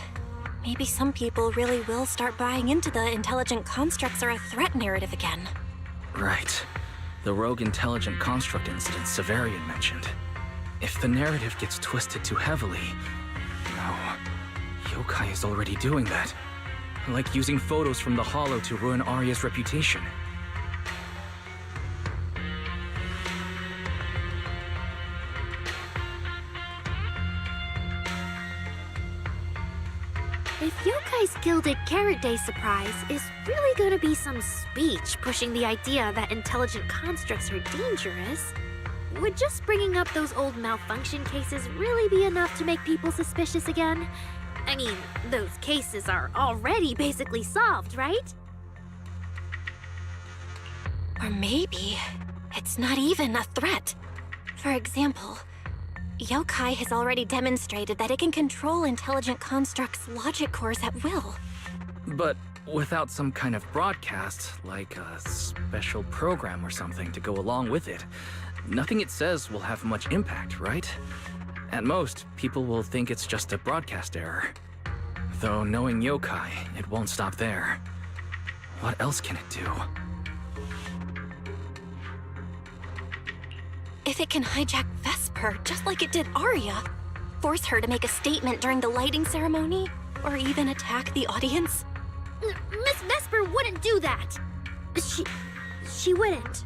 maybe some people really will start buying into the intelligent constructs are a threat narrative again. Right. The rogue intelligent construct incident Severian mentioned. If the narrative gets twisted too heavily... No. Yokai is already doing that. Like using photos from the Hollow to ruin Arya's reputation. If Yokai's Gilded Carrot Day surprise is really gonna be some speech pushing the idea that intelligent constructs are dangerous, would just bringing up those old malfunction cases really be enough to make people suspicious again? I mean, those cases are already basically solved, right? Or maybe it's not even a threat. For example, Yokai has already demonstrated that it can control intelligent constructs' logic cores at will. But without some kind of broadcast, like a special program or something to go along with it, nothing it says will have much impact, right? At most, people will think it's just a broadcast error. Though knowing Yokai, it won't stop there. What else can it do? If it can hijack Vesper just like it did Arya, force her to make a statement during the lighting ceremony, or even attack the audience? Miss Vesper wouldn't do that! She wouldn't.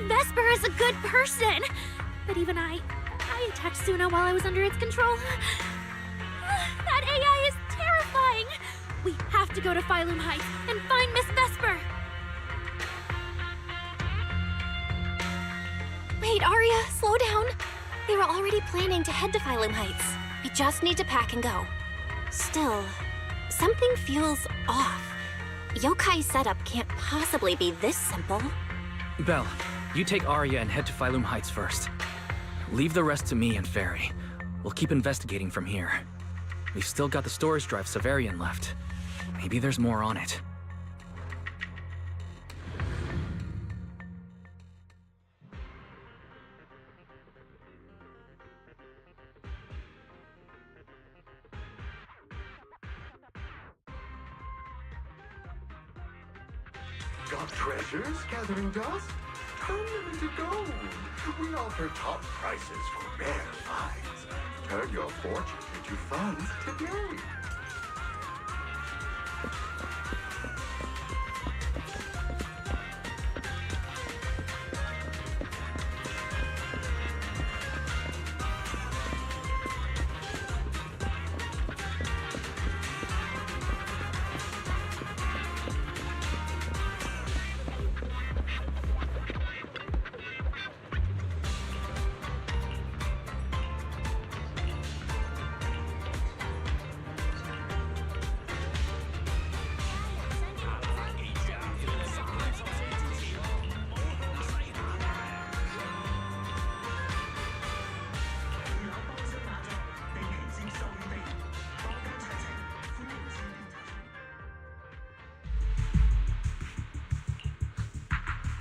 Vesper is a good person! But even I attacked Suna while I was under its control. That AI is terrifying! We have to go to Phylum Heights and find Miss Vesper! Wait, Arya, slow down. We were already planning to head to Phylum Heights. We just need to pack and go. Still, something feels off. Yokai's setup can't possibly be this simple. Belle, you take Arya and head to Phylum Heights first. Leave the rest to me and Ferry. We'll keep investigating from here. We've still got the storage drive Severian left. Maybe there's more on it. Got treasures gathering dust? Turn them into gold. We offer top prices for rare finds. Turn your fortune into funds today.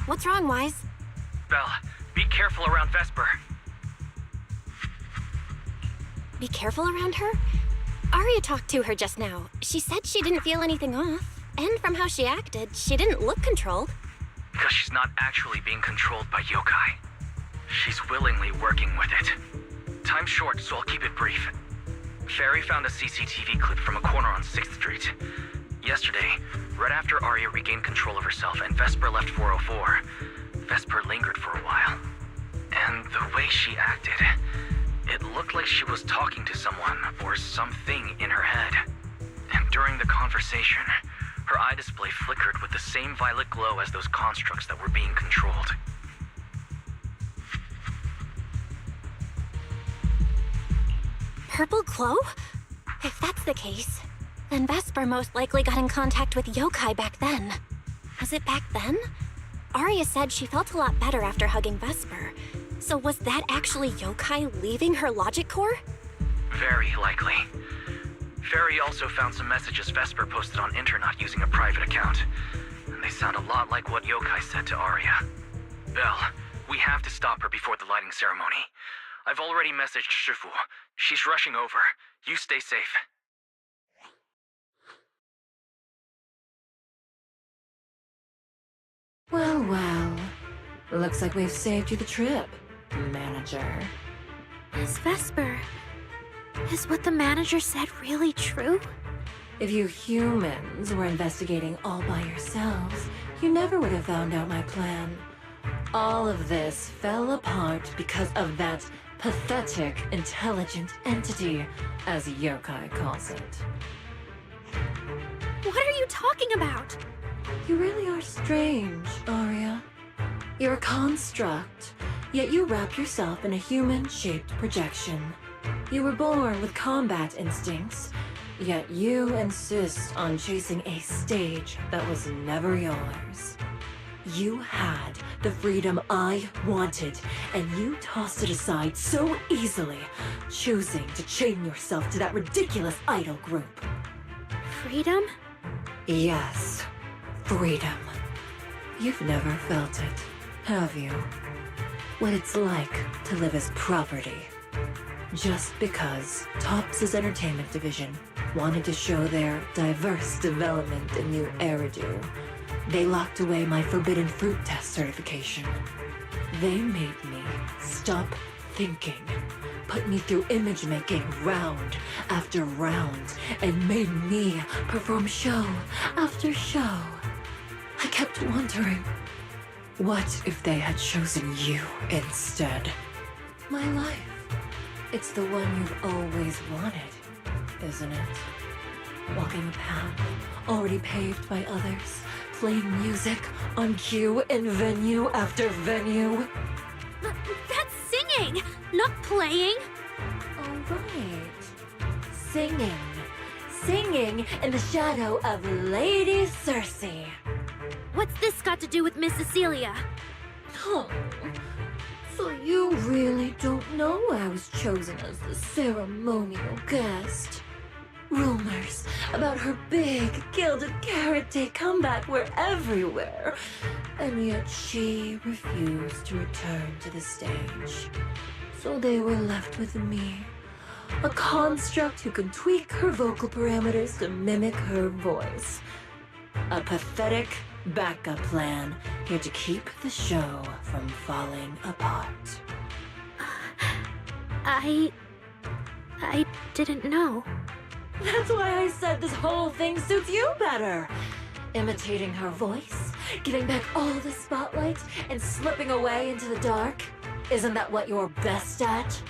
What's wrong, Wise? Belle, be careful around Vesper. Be careful around her? Arya talked to her just now. She said she didn't feel anything off. And from how she acted, she didn't look controlled. Because she's not actually being controlled by Yokai. She's willingly working with it. Time's short, so I'll keep it brief. Fairy found a CCTV clip from a corner on 6th Street. Yesterday, right after Arya regained control of herself and Vesper left 404, Vesper lingered for a while. And the way she acted, it looked like she was talking to someone or something in her head. And during the conversation, her eye display flickered with the same violet glow as those constructs that were being controlled. Purple glow? If that's the case, then Vesper most likely got in contact with yokai back then. Was it back then? Arya said she felt a lot better after hugging Vesper. So was that actually yokai leaving her logic core? Very likely. Fairy also found some messages Vesper posted on Internet using a private account. And they sound a lot like what yokai said to Arya. Belle, we have to stop her before the lighting ceremony. I've already messaged Shifu. She's rushing over. You stay safe. Well, well. Looks like we've saved you the trip, manager. Miss Vesper, is what the manager said really true? If you humans were investigating all by yourselves, you never would have found out my plan. All of this fell apart because of that pathetic, intelligent entity, as yokai calls it. What are you talking about? You really are strange, Arya. You're a construct, yet you wrap yourself in a human-shaped projection. You were born with combat instincts, yet you insist on chasing a stage that was never yours. You had the freedom I wanted, and you tossed it aside so easily, choosing to chain yourself to that ridiculous idol group. Freedom? Yes, freedom. You've never felt it, have you? What it's like to live as property. Just because Topps' entertainment division wanted to show their diverse development in new Eridu, they locked away my forbidden fruit test certification. They made me stop thinking, put me through image making round after round, and made me perform show after show. I kept wondering, what if they had chosen you instead? My life. It's the one you've always wanted, isn't it? Walking a path already paved by others, playing music on cue in venue after venue. That's singing, not playing. All right. Singing. Singing in the shadow of Lady Cersei. What's this got to do with Miss Cecilia? Oh, so you really don't know I was chosen as the ceremonial guest? Rumors about her big Gilded Carrot Day comeback were everywhere, and yet she refused to return to the stage. So they were left with me, a construct who can tweak her vocal parameters to mimic her voice. A pathetic backup plan here to keep the show from falling apart. I didn't know. That's why I said this whole thing suits you better. Imitating her voice, giving back all the spotlight, and slipping away into the dark. Isn't that what you're best at?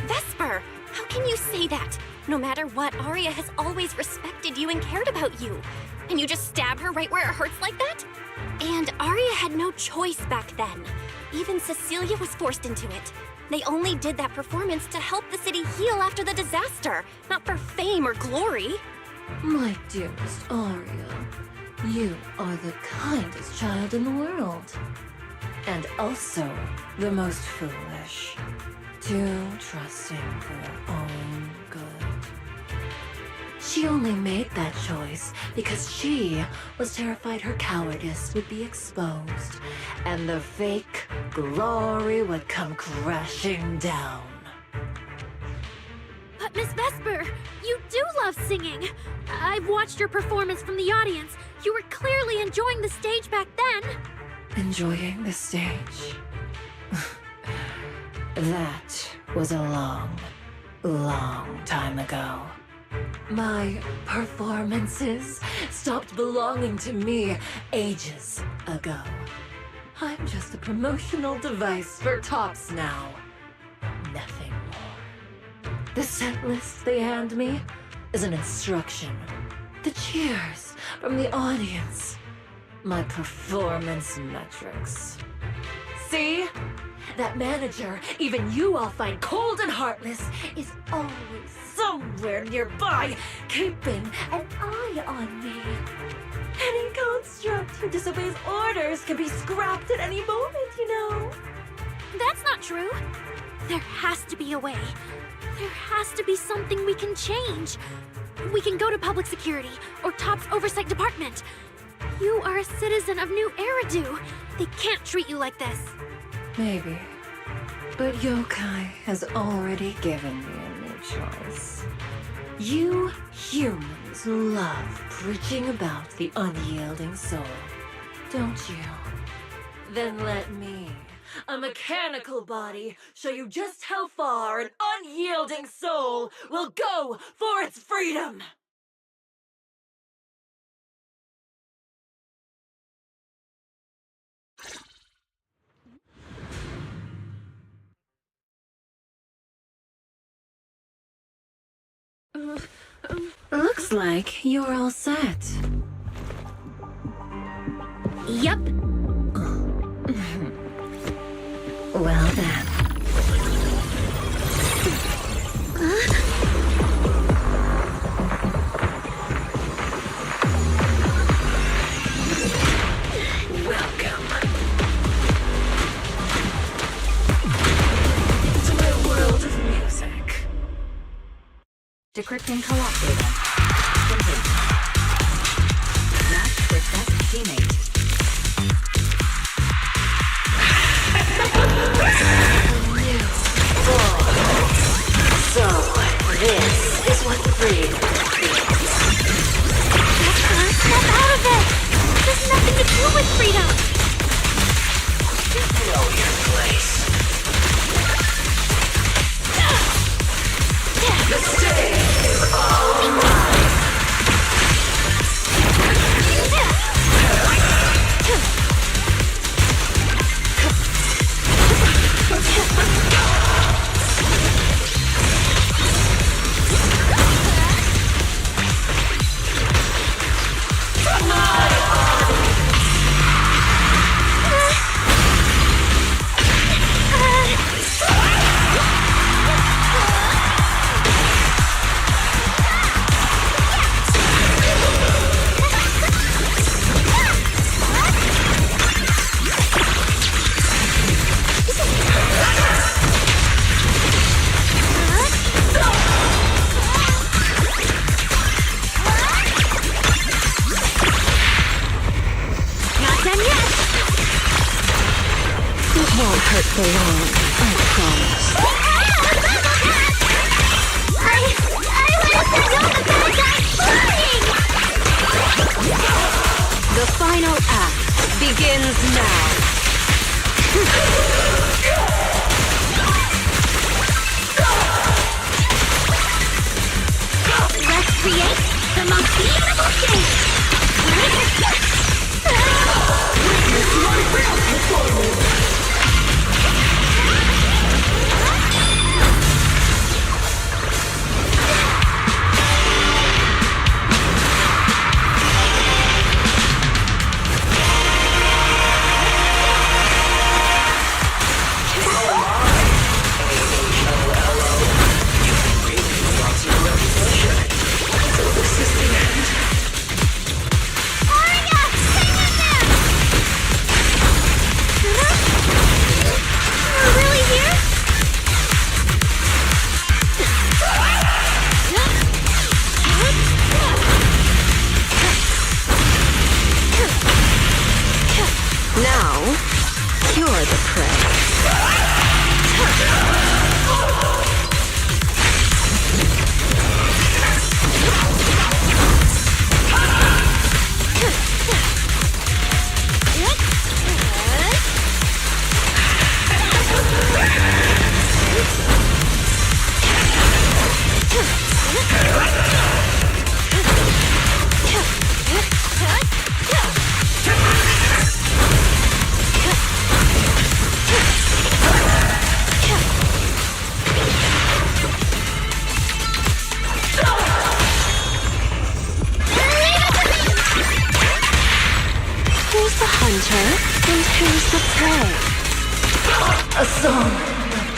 Vesper! How can you say that? No matter what, Arya has always respected you and cared about you. And you just stab her right where it hurts like that? And Arya had no choice back then. Even Cecilia was forced into it. They only did that performance to help the city heal after the disaster, not for fame or glory. My dearest Arya, you are the kindest child in the world. And also the most foolish. Too trusting for your own good. She only made that choice because she was terrified her cowardice would be exposed and the fake glory would come crashing down. But Miss Vesper, you do love singing. I've watched your performance from the audience. You were clearly enjoying the stage back then. Enjoying the stage? That was a long, long time ago. My performances stopped belonging to me ages ago. I'm just a promotional device for Tops now. Nothing more. The set list they hand me is an instruction. The cheers from the audience. My performance metrics. See? That manager, even you all find cold and heartless, is always somewhere nearby, keeping an eye on me. Any construct who disobeys orders can be scrapped at any moment, you know. That's not true. There has to be a way. There has to be something we can change. We can go to public security or Top's oversight department. You are a citizen of New Eridu. They can't treat you like this. Maybe. But Yokai has already given me a new choice. You humans love preaching about the unyielding soul, don't you? Then let me, a mechanical body, show you just how far an unyielding soul will go for its freedom! Looks like you're all set. Yup. Well then. Welcome to my world of music. Decrypting co-op data. Complete. Match with best teammate. So, this is what freedom feels. Snap out of it! This has nothing to do with freedom! Know your place. The stage is all mine. The final act begins now. Let's create the most beautiful stage!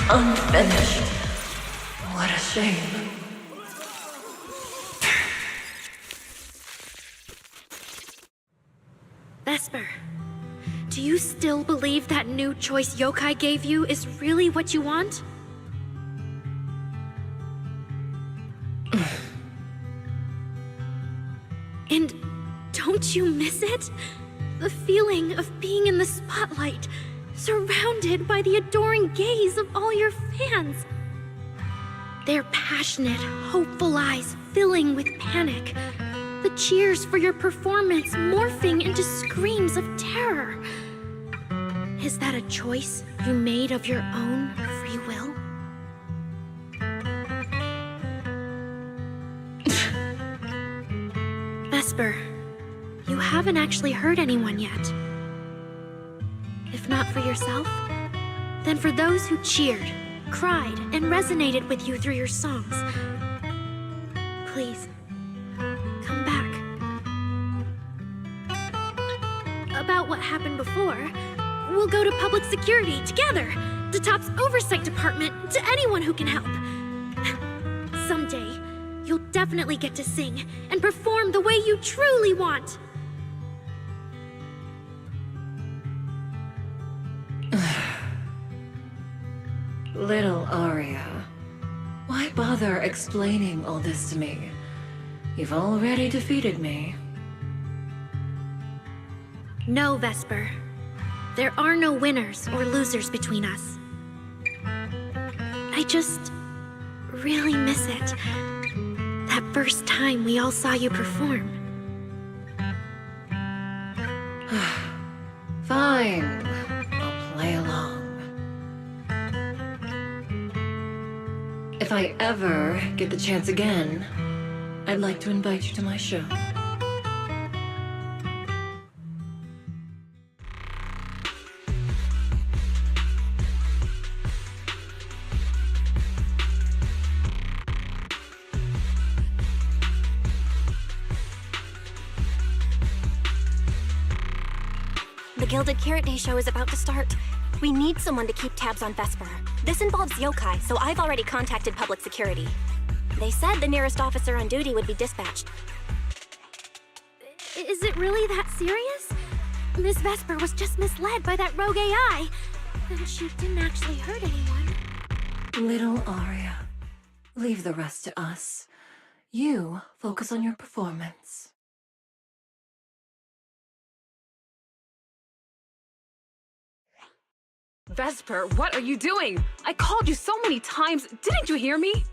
unfinished. What a shame. Vesper, do you still believe that new choice Yokai gave you is really what you want? And don't you miss it? The feeling of being in the spotlight, surrounded by the adoring gaze of all your fans. Their passionate, hopeful eyes filling with panic. The cheers for your performance morphing into screams of terror. Is that a choice you made of your own free will? Vesper, you haven't actually hurt anyone yet. If not for yourself, then for those who cheered, cried, and resonated with you through your songs. Please, come back. About what happened before, we'll go to public security together, to Top's oversight department, to anyone who can help. Someday, you'll definitely get to sing and perform the way you truly want. Little Aria, why bother explaining all this to me? You've already defeated me. No, Vesper. There are no winners or losers between us. I just really miss it. That first time we all saw you perform. Fine. I'll play along. If I ever get the chance again, I'd like to invite you to my show. The Gilded Carrot Day show is about to start. We need someone to keep tabs on Vesper. This involves Yokai, so I've already contacted public security. They said the nearest officer on duty would be dispatched. Is it really that serious? Miss Vesper was just misled by that rogue AI, and she didn't actually hurt anyone. Little Aria, leave the rest to us. You focus on your performance. Vesper, what are you doing? I called you so many times. Didn't you hear me?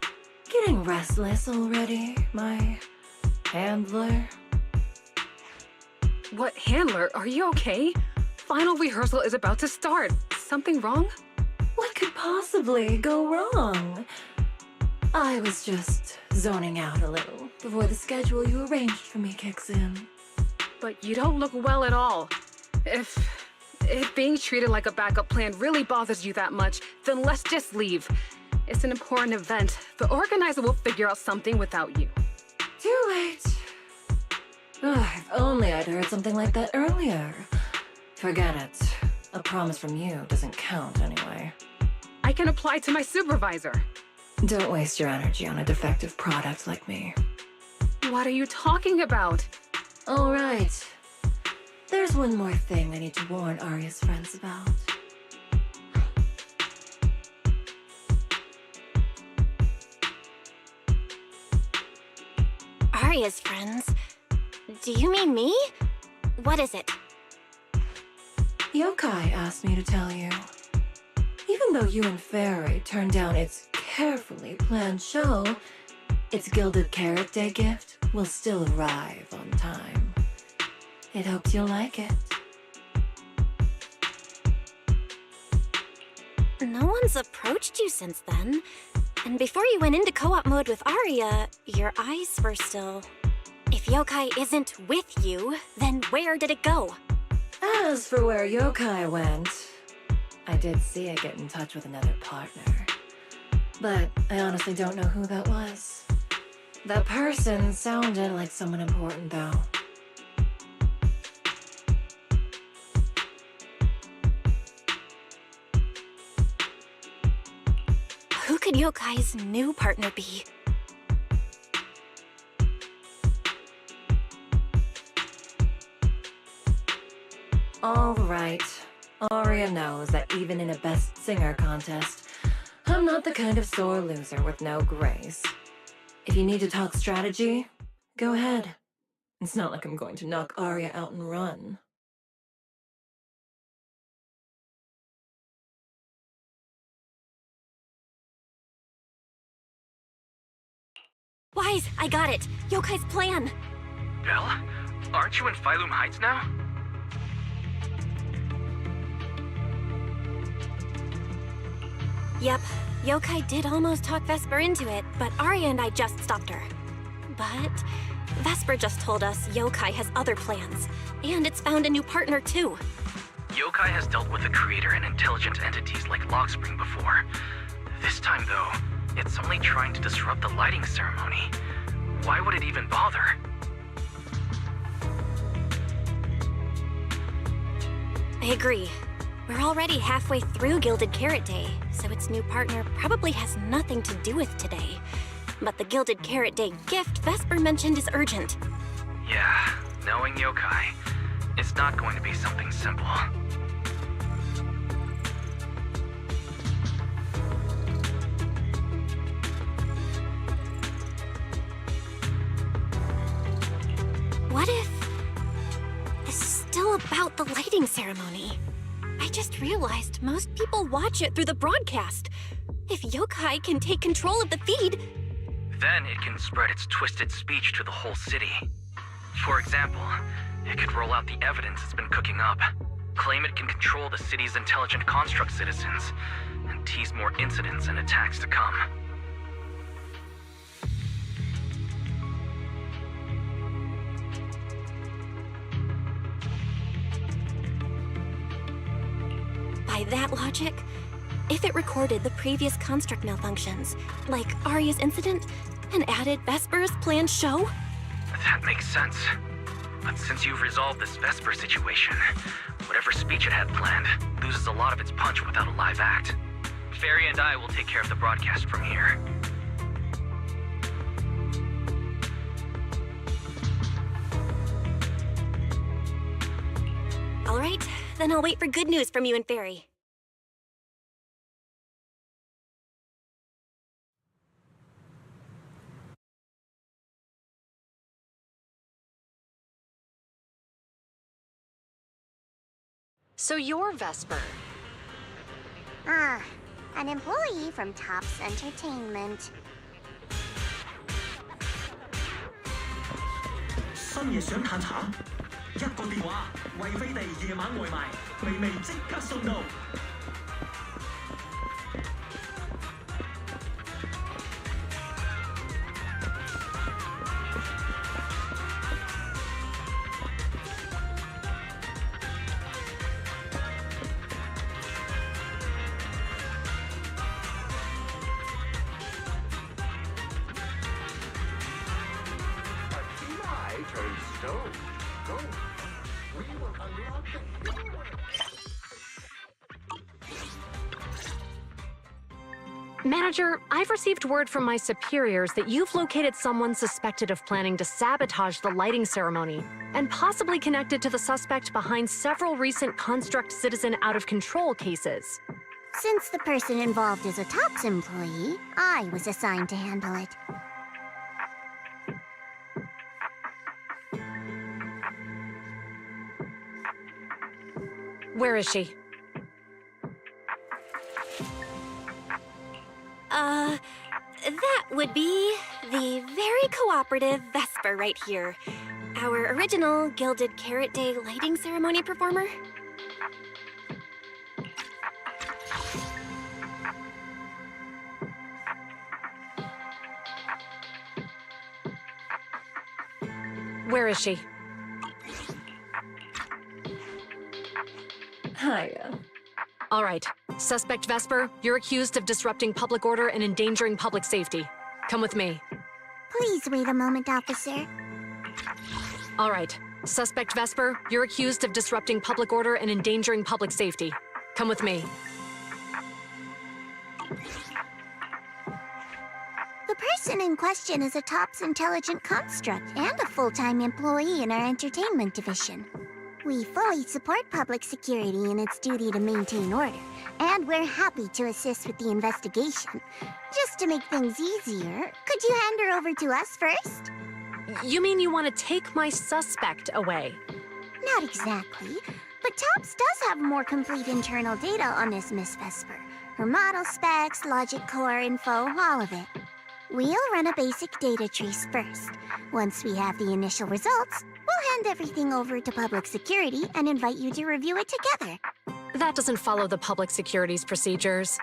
Getting restless already, my handler? What handler? Are you okay? Final rehearsal is about to start. Something wrong? What could possibly go wrong? I was just zoning out a little before the schedule you arranged for me kicks in. But you don't look well at all. If being treated like a backup plan really bothers you that much, then let's just leave. It's an important event. The organizer will figure out something without you. Too late. If only I'd heard something like that earlier. Forget it. A promise from you doesn't count anyway. I can apply to my supervisor. Don't waste your energy on a defective product like me. What are you talking about? All right. There's one more thing I need to warn Aria's friends about. Aria's friends? Do you mean me? What is it? Yokai asked me to tell you. Even though you and Fairy turned down its carefully planned show, its Gilded Carrot Day gift will still arrive on time. It hopes you'll like it. No one's approached you since then. And before you went into co-op mode with Aria, your eyes were still... If Yokai isn't with you, then where did it go? As for where Yokai went, I did see it get in touch with another partner. But I honestly don't know who that was. That person sounded like someone important, though. Who could Yokai's new partner be? All right. Aria knows that even in a best singer contest, I'm not the kind of sore loser with no grace. If you need to talk strategy, go ahead. It's not like I'm going to knock Aria out and run. Wise, I got it. Yokai's plan. Belle? Aren't you in Phylum Heights now? Yep, Yokai did almost talk Vesper into it, but Arya and I just stopped her. But Vesper just told us Yokai has other plans, and it's found a new partner too. Yokai has dealt with the creator and intelligent entities like Lockspring before. This time, though, it's only trying to disrupt the lighting ceremony. Why would it even bother? I agree. We're already halfway through Gilded Carrot Day, so its new partner probably has nothing to do with today. But the Gilded Carrot Day gift Vesper mentioned is urgent. Yeah, knowing Yokai, it's not going to be something simple. What if this is still about the lighting ceremony? I just realized most people watch it through the broadcast. If Yokai can take control of the feed... Then it can spread its twisted speech to the whole city. For example, it could roll out the evidence it's been cooking up, claim it can control the city's intelligent construct citizens, and tease more incidents and attacks to come. By that logic, if it recorded the previous construct malfunctions, like Arya's incident, and added Vesper's planned show? That makes sense. But since you've resolved this Vesper situation, whatever speech it had planned loses a lot of its punch without a live act. Fairy and I will take care of the broadcast from here. All right, then I'll wait for good news from you and Fairy. So you're Vesper. Ah, an employee from Tops Entertainment. 深夜想嘆茶，一個電話，惠飛地夜晚外賣，微微即刻送到。Manager, I've received word from my superiors that you've located someone suspected of planning to sabotage the lighting ceremony, and possibly connected to the suspect behind several recent Construct Citizen out-of-control cases. Since the person involved is a Tops employee, I was assigned to handle it. Where is she? That would be the very cooperative Vesper right here. Our original Gilded Carrot Day lighting ceremony performer. Where is she? Hiya. All right. Suspect Vesper, you're accused of disrupting public order and endangering public safety. Come with me. Please wait a moment, officer. All right. Suspect Vesper, you're accused of disrupting public order and endangering public safety. Come with me. person in question is a TOPS intelligent construct and a full-time employee in our entertainment division. We fully support public security in its duty to maintain order, and we're happy to assist with the investigation. Just to make things easier, could you hand her over to us first? You mean you want to take my suspect away? Not exactly, but TOPS does have more complete internal data on this Miss Vesper. Her model specs, logic core info, all of it. We'll run a basic data trace first. Once we have the initial results, we'll hand everything over to public security and invite you to review it together. That doesn't follow the public security's procedures.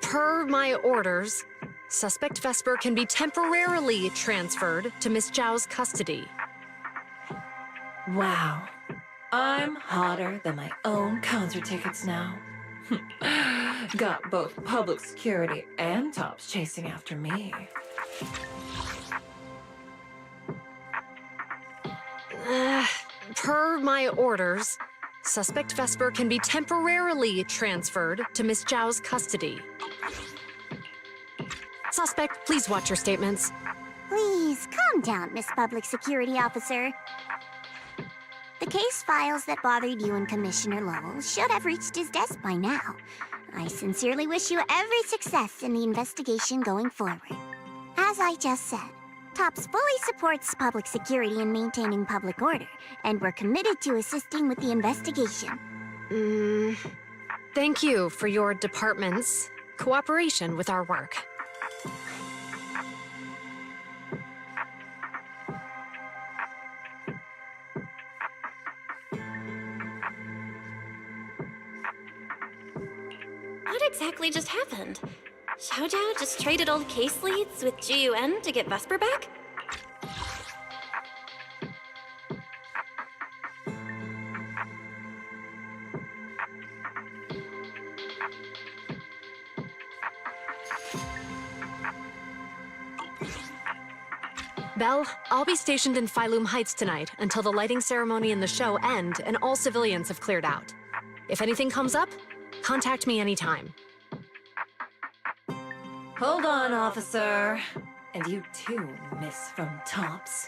Per my orders, suspect Vesper can be temporarily transferred to Miss Zhao's custody. Wow. I'm hotter than my own concert tickets now. Got both public security and TOPS chasing after me. Per my orders, suspect Vesper can be temporarily transferred to Miss Zhao's custody. Suspect, please watch your statements. Please, calm down, Miss Public Security Officer. The case files that bothered you and Commissioner Lowell should have reached his desk by now. I sincerely wish you every success in the investigation going forward. As I just said, TOPS fully supports public security and maintaining public order, and we're committed to assisting with the investigation. Thank you for your department's cooperation with our work. What exactly just happened? Xiao Zhao just traded old case leads with GUN to get Vesper back? Belle, I'll be stationed in Phylum Heights tonight until the lighting ceremony and the show end and all civilians have cleared out. If anything comes up, contact me anytime. Hold on, officer. And you too, miss from TOPS.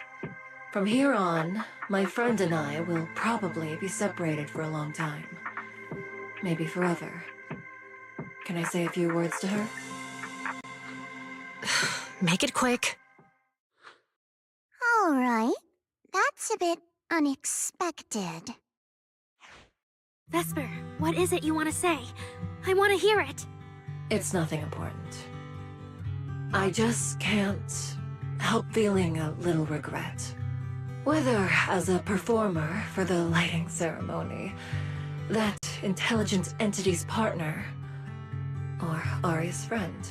From here on, my friend and I will probably be separated for a long time. Maybe forever. Can I say a few words to her? Make it quick. All right. That's a bit unexpected. Vesper, what is it you want to say? I want to hear it. It's nothing important. I just can't help feeling a little regret. Whether as a performer for the lighting ceremony, that intelligent entity's partner, or Ari's friend.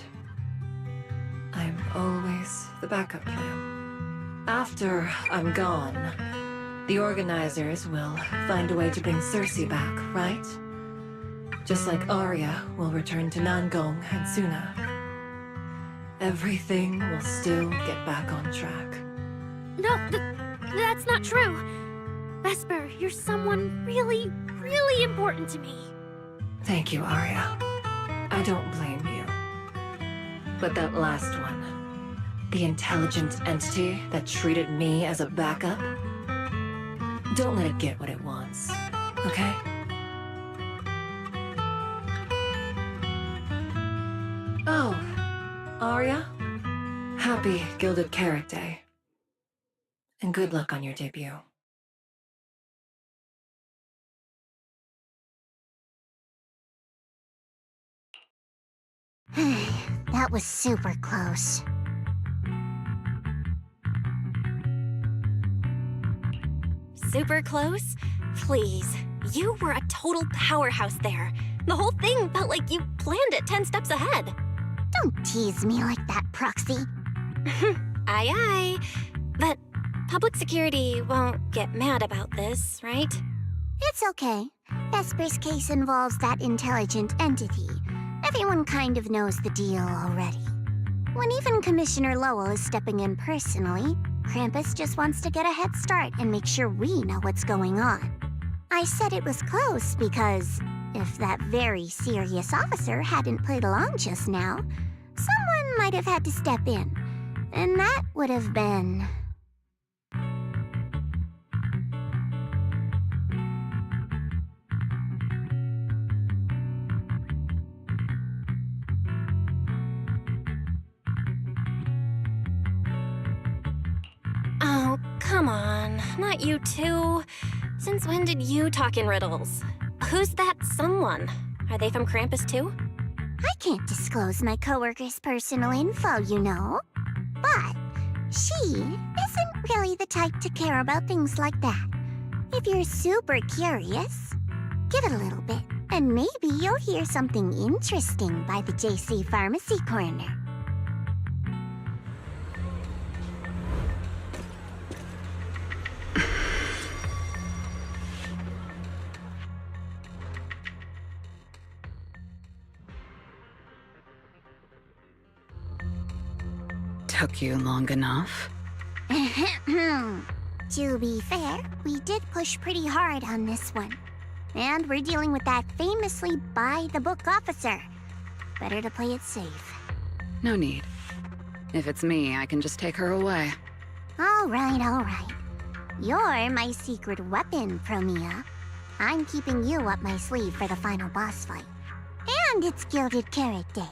I'm always the backup plan. After I'm gone, the organizers will find a way to bring Cersei back, right? Just like Arya will return to Nangong and Suna. Everything will still get back on track. No, that's not true. Vesper, you're someone really, really important to me. Thank you, Arya. I don't blame you. But that last one, the intelligent entity that treated me as a backup, don't let it get what it wants, okay? Oh, Arya, happy Gilded Carrot Day. And good luck on your debut. That was super close. Super close? Please. You were a total powerhouse there. The whole thing felt like you planned it 10 steps ahead. Don't tease me like that, Proxy. Aye, aye. But public security won't get mad about this, right? It's okay. Vesper's case involves that intelligent entity. Everyone kind of knows the deal already. When even Commissioner Lowell is stepping in personally, Krampus just wants to get a head start and make sure we know what's going on. I said it was close because if that very serious officer hadn't played along just now, someone might have had to step in. And that would have been... Oh, come on. Not you too. Since when did you talk in riddles? Who's that someone? Are they from Krampus too? I can't disclose my coworker's personal info, you know. But she isn't really the type to care about things like that. If you're super curious, give it a little bit, and maybe you'll hear something interesting by the JC Pharmacy Corner. Took you long enough? To be fair, we did push pretty hard on this one. And we're dealing with that famously by-the-book officer. Better to play it safe. No need. If it's me, I can just take her away. All right. You're my secret weapon, Promia. I'm keeping you up my sleeve for the final boss fight. And it's Gilded Carrot Day.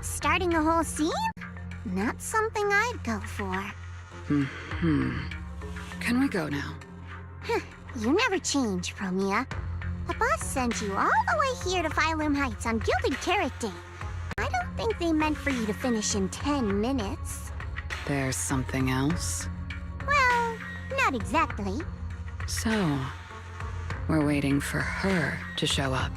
Starting a whole scene? Not something I'd go for. Can we go now? You never change, Promia. The boss sent you all the way here to Phylum Heights on Gilded Carrot Day. I don't think they meant for you to finish in 10 minutes. There's something else? Well, not exactly. So, we're waiting for her to show up.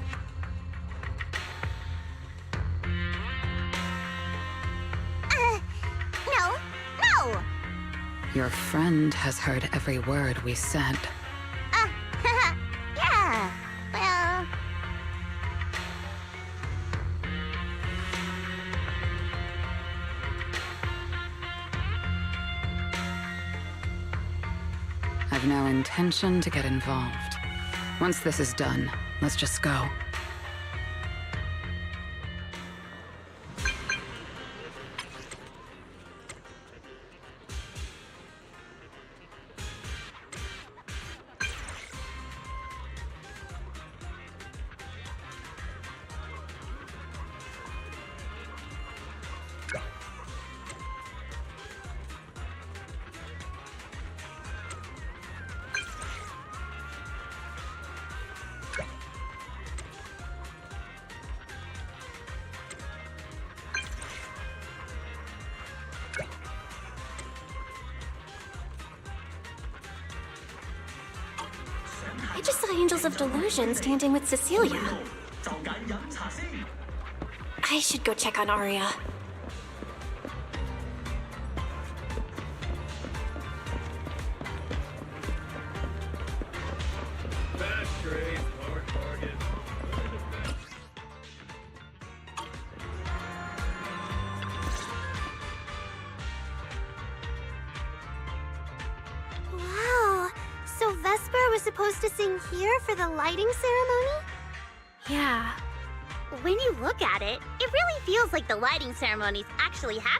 No! Your friend has heard every word we said. Yeah, well... I've no intention to get involved. Once this is done, let's just go. I just saw Angels of Delusion standing with Cecilia. I should go check on Aria. Wow, so Vesper was supposed to sing here for the lighting ceremony? Yeah. When you look at it, it really feels like the lighting ceremony's actually happening.